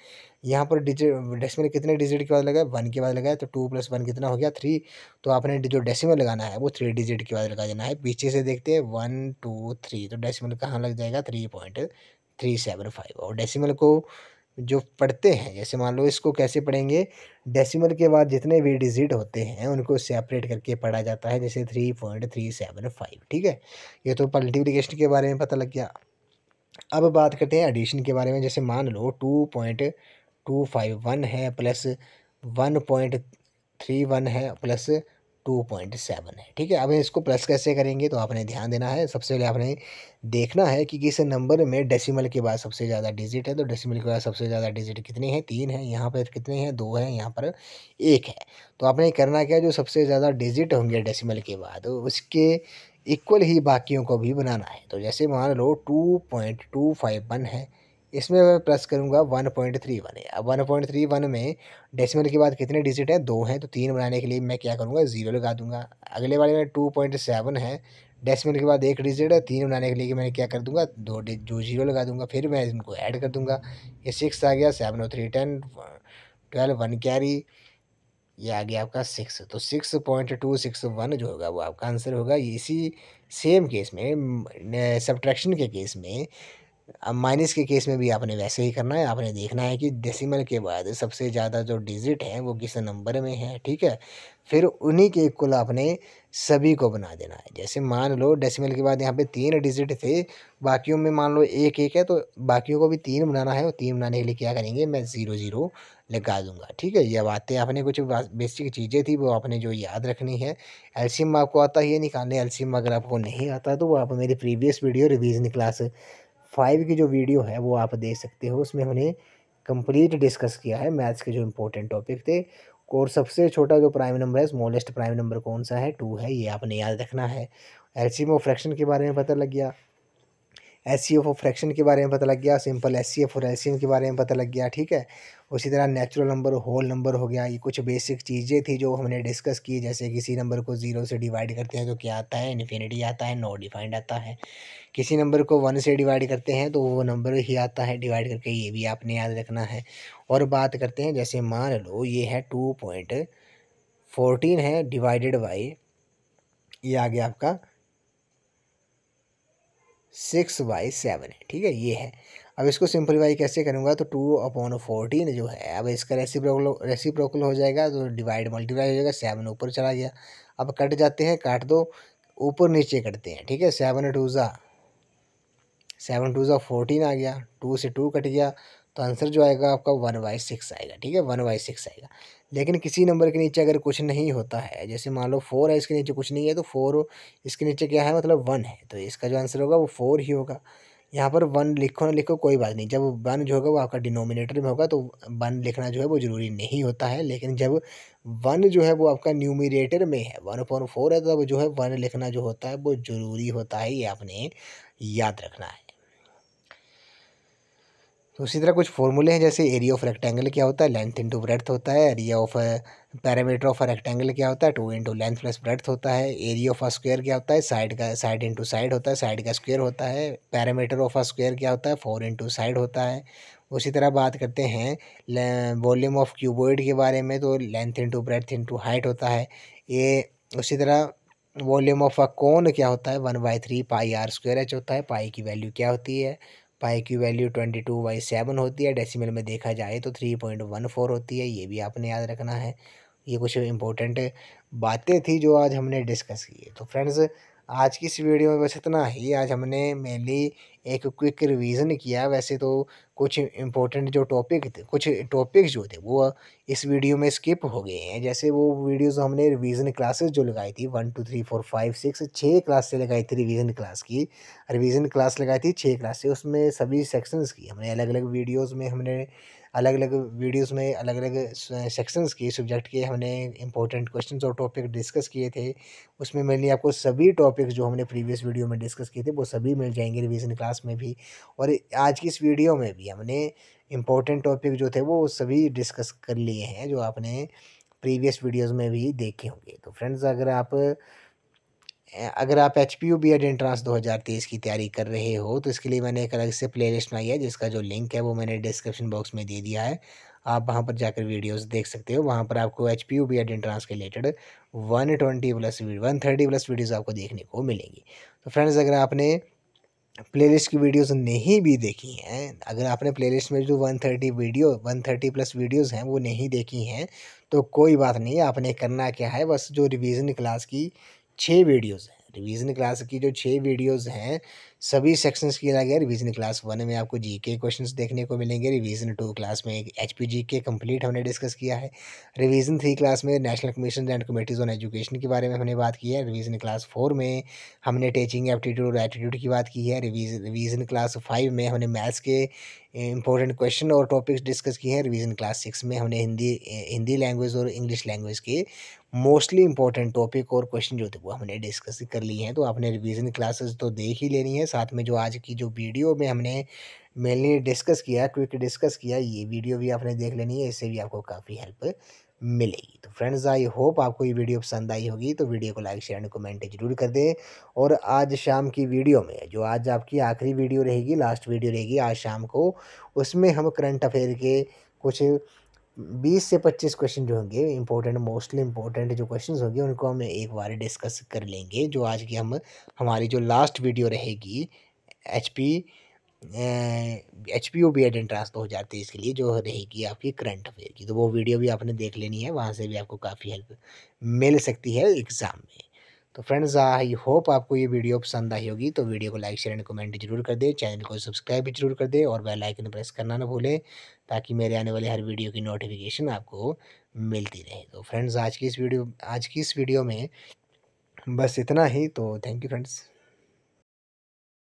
Speaker 1: यहाँ पर डेसिमल कितने डिजिट के बाद लगा है, 1 के बाद लगा है, तो 2 + 1 कितना हो गया, 3। तो आपने जो डेसिमल लगाना है वो 3 डिजिट के बाद लगा देना है। पीछे से देखते हैं 1 2 3, तो डेसिमल कहाँ लग जाएगा, 3.375। और डेसिमल को जो पढ़ते हैं, जैसे मान लो इसको कैसे पढ़ेंगे, डेसिमल के बाद जितने भी डिजिट होते हैं उनको सेपरेट करके पढ़ा जाता है, जैसे 3.375। ठीक है, ये तो मल्टीप्लिकेशन के बारे में पता लग गया। अब बात करते हैं एडिशन के बारे में। जैसे मान लो 2.251 है प्लस 1.31 है प्लस 2.7 है। ठीक है, अब इसको प्लस कैसे करेंगे, तो आपने ध्यान देना है। सबसे पहले आपने देखना है कि किस नंबर में डेसिमल के बाद सबसे ज़्यादा डिजिट है। तो डेसिमल के बाद सबसे ज़्यादा डिजिट कितनी है, 3 है। यहाँ पर कितने हैं, 2 है। यहाँ पर 1 है। तो आपने करना क्या, जो सबसे ज़्यादा डिजिट होंगे डेसिमल के बाद उसके इक्वल ही बाकियों को भी बनाना है। तो जैसे मान लो 2.251 है, इसमें मैं प्लस करूँगा 1.31 है। अब 1.31 में डेसिमल के बाद कितने डिजिट हैं, 2 हैं। तो 3 बनाने के लिए मैं क्या करूँगा, 0 लगा दूँगा। अगले वाले में 2.7 है, डेसिमल के बाद 1 डिजिट है, 3 बनाने के लिए मैंने क्या कर दूँगा, 2 0 लगा दूँगा। फिर मैं इनको ऐड कर दूँगा, ये 6 आ गया, 7 और 3 10 12 1 कैरी, ये आ गया आपका 6। तो 6.261 जो होगा वो आपका आंसर होगा। इसी सेम केस में सब्ट्रैक्शन के केस में, अब माइनस के केस में भी आपने वैसे ही करना है। आपने देखना है कि डेसिमल के बाद सबसे ज़्यादा जो डिजिट हैं वो किस नंबर में है। ठीक है, फिर उन्हीं के इक्वल आपने सभी को बना देना है। जैसे मान लो डेसिमल के बाद यहाँ पे 3 डिजिट थे, बाकियों में मान लो 1 1 है, तो बाकियों को भी 3 बनाना है। और 3 बनाने के लिए क्या करेंगे, मैं 0 0 लगा दूंगा। ठीक है, ये बातें आपने कुछ बेसिक चीज़ें थी वो आपने जो याद रखनी है। एलसीएम आपको आता ही है निकालने। एलसीएम अगर आपको नहीं आता तो वो आप मेरी प्रीवियस वीडियो रिवीजन क्लास 5 की जो वीडियो है वो आप देख सकते हो। उसमें हमने कंप्लीट डिस्कस किया है मैथ्स के जो इंपॉर्टेंट टॉपिक थे। और सबसे छोटा जो प्राइम नंबर है, स्मॉलेस्ट प्राइम नंबर कौन सा है, 2 है। ये आपने याद रखना है। एलसीएम और फ्रैक्शन के बारे में पता लग गया, एचसीएफ और फ्रैक्शन के बारे में पता लग गया, सिंपल एचसीएफ और एलसीएम के बारे में पता लग गया। ठीक है, उसी तरह नेचुरल नंबर, होल नंबर हो गया। ये कुछ बेसिक चीज़ें थी जो हमने डिस्कस की। जैसे किसी नंबर को 0 से डिवाइड करते हैं तो क्या आता है, इन्फिनिटी आता है, नॉट डिफाइंड आता है। किसी नंबर को 1 से डिवाइड करते हैं तो वो नंबर ही आता है डिवाइड करके, ये भी आपने याद रखना है। और बात करते हैं, जैसे मान लो ये है 2.14 है डिवाइडेड बाई, ये आ गया आपका 6/7 है। ठीक है, ये है। अब इसको सिंपलीफाई कैसे करूँगा, तो 2/14 जो है, अब इसका रेसिप्रोकल हो जाएगा तो डिवाइड मल्टीप्लाई हो जाएगा, 7 ऊपर चला गया। अब कट जाते हैं, काट दो, ऊपर नीचे करते हैं। ठीक है, 7 2 ज़ा 14 आ गया, 2 से 2 कट गया, तो आंसर जो आएगा आपका 1/6 आएगा। ठीक है, 1/6 आएगा। लेकिन किसी नंबर के नीचे अगर कुछ नहीं होता है, जैसे मान लो 4 है, इसके नीचे कुछ नहीं है, तो 4 इसके नीचे क्या है, मतलब 1 है, तो इसका जो आंसर होगा वो 4 ही होगा। यहाँ पर 1 लिखो ना लिखो कोई बात नहीं, जब 1 जो होगा वो आपका डिनोमिनेटर में होगा तो 1 लिखना जो है वो ज़रूरी नहीं होता है। लेकिन जब 1 जो है वो आपका न्यूमिनेटर में है, 1/4 है, तो तब जो है 1 लिखना जो होता है वो ज़रूरी होता है। ये आपने याद रखना है। तो उसी तरह कुछ फॉर्मूले हैं, जैसे एरिया ऑफ रेक्टेंगल क्या होता है, लेंथ इंटू ब्रेड्थ होता है। Area of parameter of rectangle क्या होता है, 2 इंटू लेंथ प्लस ब्रेड्थ होता है। एरिया ऑफ अ स्क्वायर क्या होता है, साइड इंटू साइड होता है, साइड का स्क्वायर होता है। पैरामीटर ऑफ अ स्क्वायर क्या होता है, 4 इंटू साइड होता है। उसी तरह बात करते हैं वॉल्यूम ऑफ क्यूबॉइड के बारे में, तो length into breadth into height होता है ये। उसी तरह वॉल्यूम ऑफ अ कोन क्या होता है, 1/3 पाई आर स्क्वायर एच होता है। पाई की वैल्यू क्या होती है, पाई की वैल्यू 22/7 होती है। डेसिमल में देखा जाए तो 3.14 होती है। ये भी आपने याद रखना है। ये कुछ इंपॉर्टेंट बातें थी जो आज हमने डिस्कस की है। तो फ्रेंड्स, आज की इस वीडियो में बस इतना ही। आज हमने मेनली एक क्विक रिवीजन किया। वैसे तो कुछ इंपॉर्टेंट जो टॉपिक थे, कुछ टॉपिक्स जो थे वो इस वीडियो में स्किप हो गए हैं। जैसे वो वीडियोस हमने रिवीजन क्लासेस जो लगाई थी, 1 2 3 4 5 6 क्लास से लगाई थी रिवीजन क्लास की। रिवीजन क्लास लगाई थी 6 क्लास से, उसमें सभी सेक्शंस की हमने अलग अलग वीडियोस में हमने अलग अलग वीडियोस में अलग अलग सेक्शंस की सब्जेक्ट के हमने इंपॉर्टेंट क्वेश्चंस और टॉपिक डिस्कस किए थे। उसमें मेनली आपको सभी टॉपिक्स जो हमने प्रीवियस वीडियो में डिस्कस किए थे वो सभी मिल जाएंगे रिवीजन क्लास में भी। और आज की इस वीडियो में भी हमने इंपॉर्टेंट टॉपिक जो थे वो सभी डिस्कस कर लिए हैं, जो आपने प्रीवियस वीडियोस में भी देखे होंगे। तो फ्रेंड्स, अगर आप H P U B Ed entrance 2023 की तैयारी कर रहे हो तो इसके लिए मैंने एक अलग से प्लेलिस्ट बनाई है, जिसका जो लिंक है वो मैंने डिस्क्रिप्शन बॉक्स में दे दिया है। आप वहां पर जाकर वीडियोस देख सकते हो। वहां पर आपको H P U B Ed entrance के रिलेटेड 130 प्लस 130 प्लस वीडियोज़ आपको देखने को मिलेंगी। तो फ्रेंड्स, अगर आपने प्लेलिस्ट की वीडियोस नहीं भी देखी हैं, अगर आपने प्लेलिस्ट में जो 130 प्लस वीडियोस हैं वो नहीं देखी हैं, तो कोई बात नहीं। आपने करना क्या है, बस जो रिवीजन क्लास की 6 वीडियोस हैं, रिवीजन क्लास की जो 6 वीडियोस हैं, सभी सेक्शंस की अलग है। रिवीजन क्लास 1 में आपको जीके क्वेश्चंस देखने को मिलेंगे। रिवीजन 2 क्लास में एचपी जीके कंप्लीट हमने डिस्कस किया है। रिवीजन 3 क्लास में national commission and committees on education के बारे में हमने बात की है। रिवीजन क्लास 4 में हमने टीचिंग एप्टीट्यूड और एटीट्यूड की बात की है। रिवीजन क्लास 5 में हमने मैथ्स के इंपॉर्टेंट क्वेश्चन और टॉपिक्स डिस्कस किए हैं। रिवीजन क्लास 6 में हमने हिंदी लैंग्वेज और इंग्लिश लैंग्वेज के मोस्टली इंपॉर्टेंट टॉपिक और क्वेश्चन जो थे वो हमने डिस्कस कर लिए हैं। तो आपने रिवीजन क्लासेस तो देख ही लेनी है, साथ में जो आज की जो वीडियो में हमने मेनली डिस्कस किया, क्विक डिस्कस किया, ये वीडियो भी आपने देख लेनी है, इससे भी आपको काफ़ी हेल्प मिलेगी। तो फ्रेंड्स, आई होप आपको ये वीडियो पसंद आई होगी, तो वीडियो को लाइक शेयर एंड कमेंट जरूर कर दें। और आज शाम की वीडियो में, जो आज आपकी आखिरी वीडियो रहेगी, लास्ट वीडियो रहेगी आज शाम को, उसमें हम करंट अफेयर के कुछ 20 से 25 क्वेश्चन जो होंगे इंपॉर्टेंट, मोस्टली इंपॉर्टेंट जो क्वेश्चंस होंगे उनको हम एक बार डिस्कस कर लेंगे। जो आज की हमारी जो लास्ट वीडियो रहेगी H P H P O B Ed entrance 2023 के लिए, जो रहेगी आपकी करंट अफेयर की, तो वो वीडियो भी आपने देख लेनी है, वहाँ से भी आपको काफ़ी हेल्प मिल सकती है एग्ज़ाम में। तो फ्रेंड्स, आई होप आपको ये वीडियो पसंद आई होगी, तो वीडियो को लाइक शेयर एंड कमेंट जरूर कर दें, चैनल को सब्सक्राइब भी जरूर कर दें और बेल आइकन प्रेस करना ना भूलें, ताकि मेरे आने वाले हर वीडियो की नोटिफिकेशन आपको मिलती रहे। तो फ्रेंड्स, आज की इस वीडियो में बस इतना ही। तो थैंक यू फ्रेंड्स।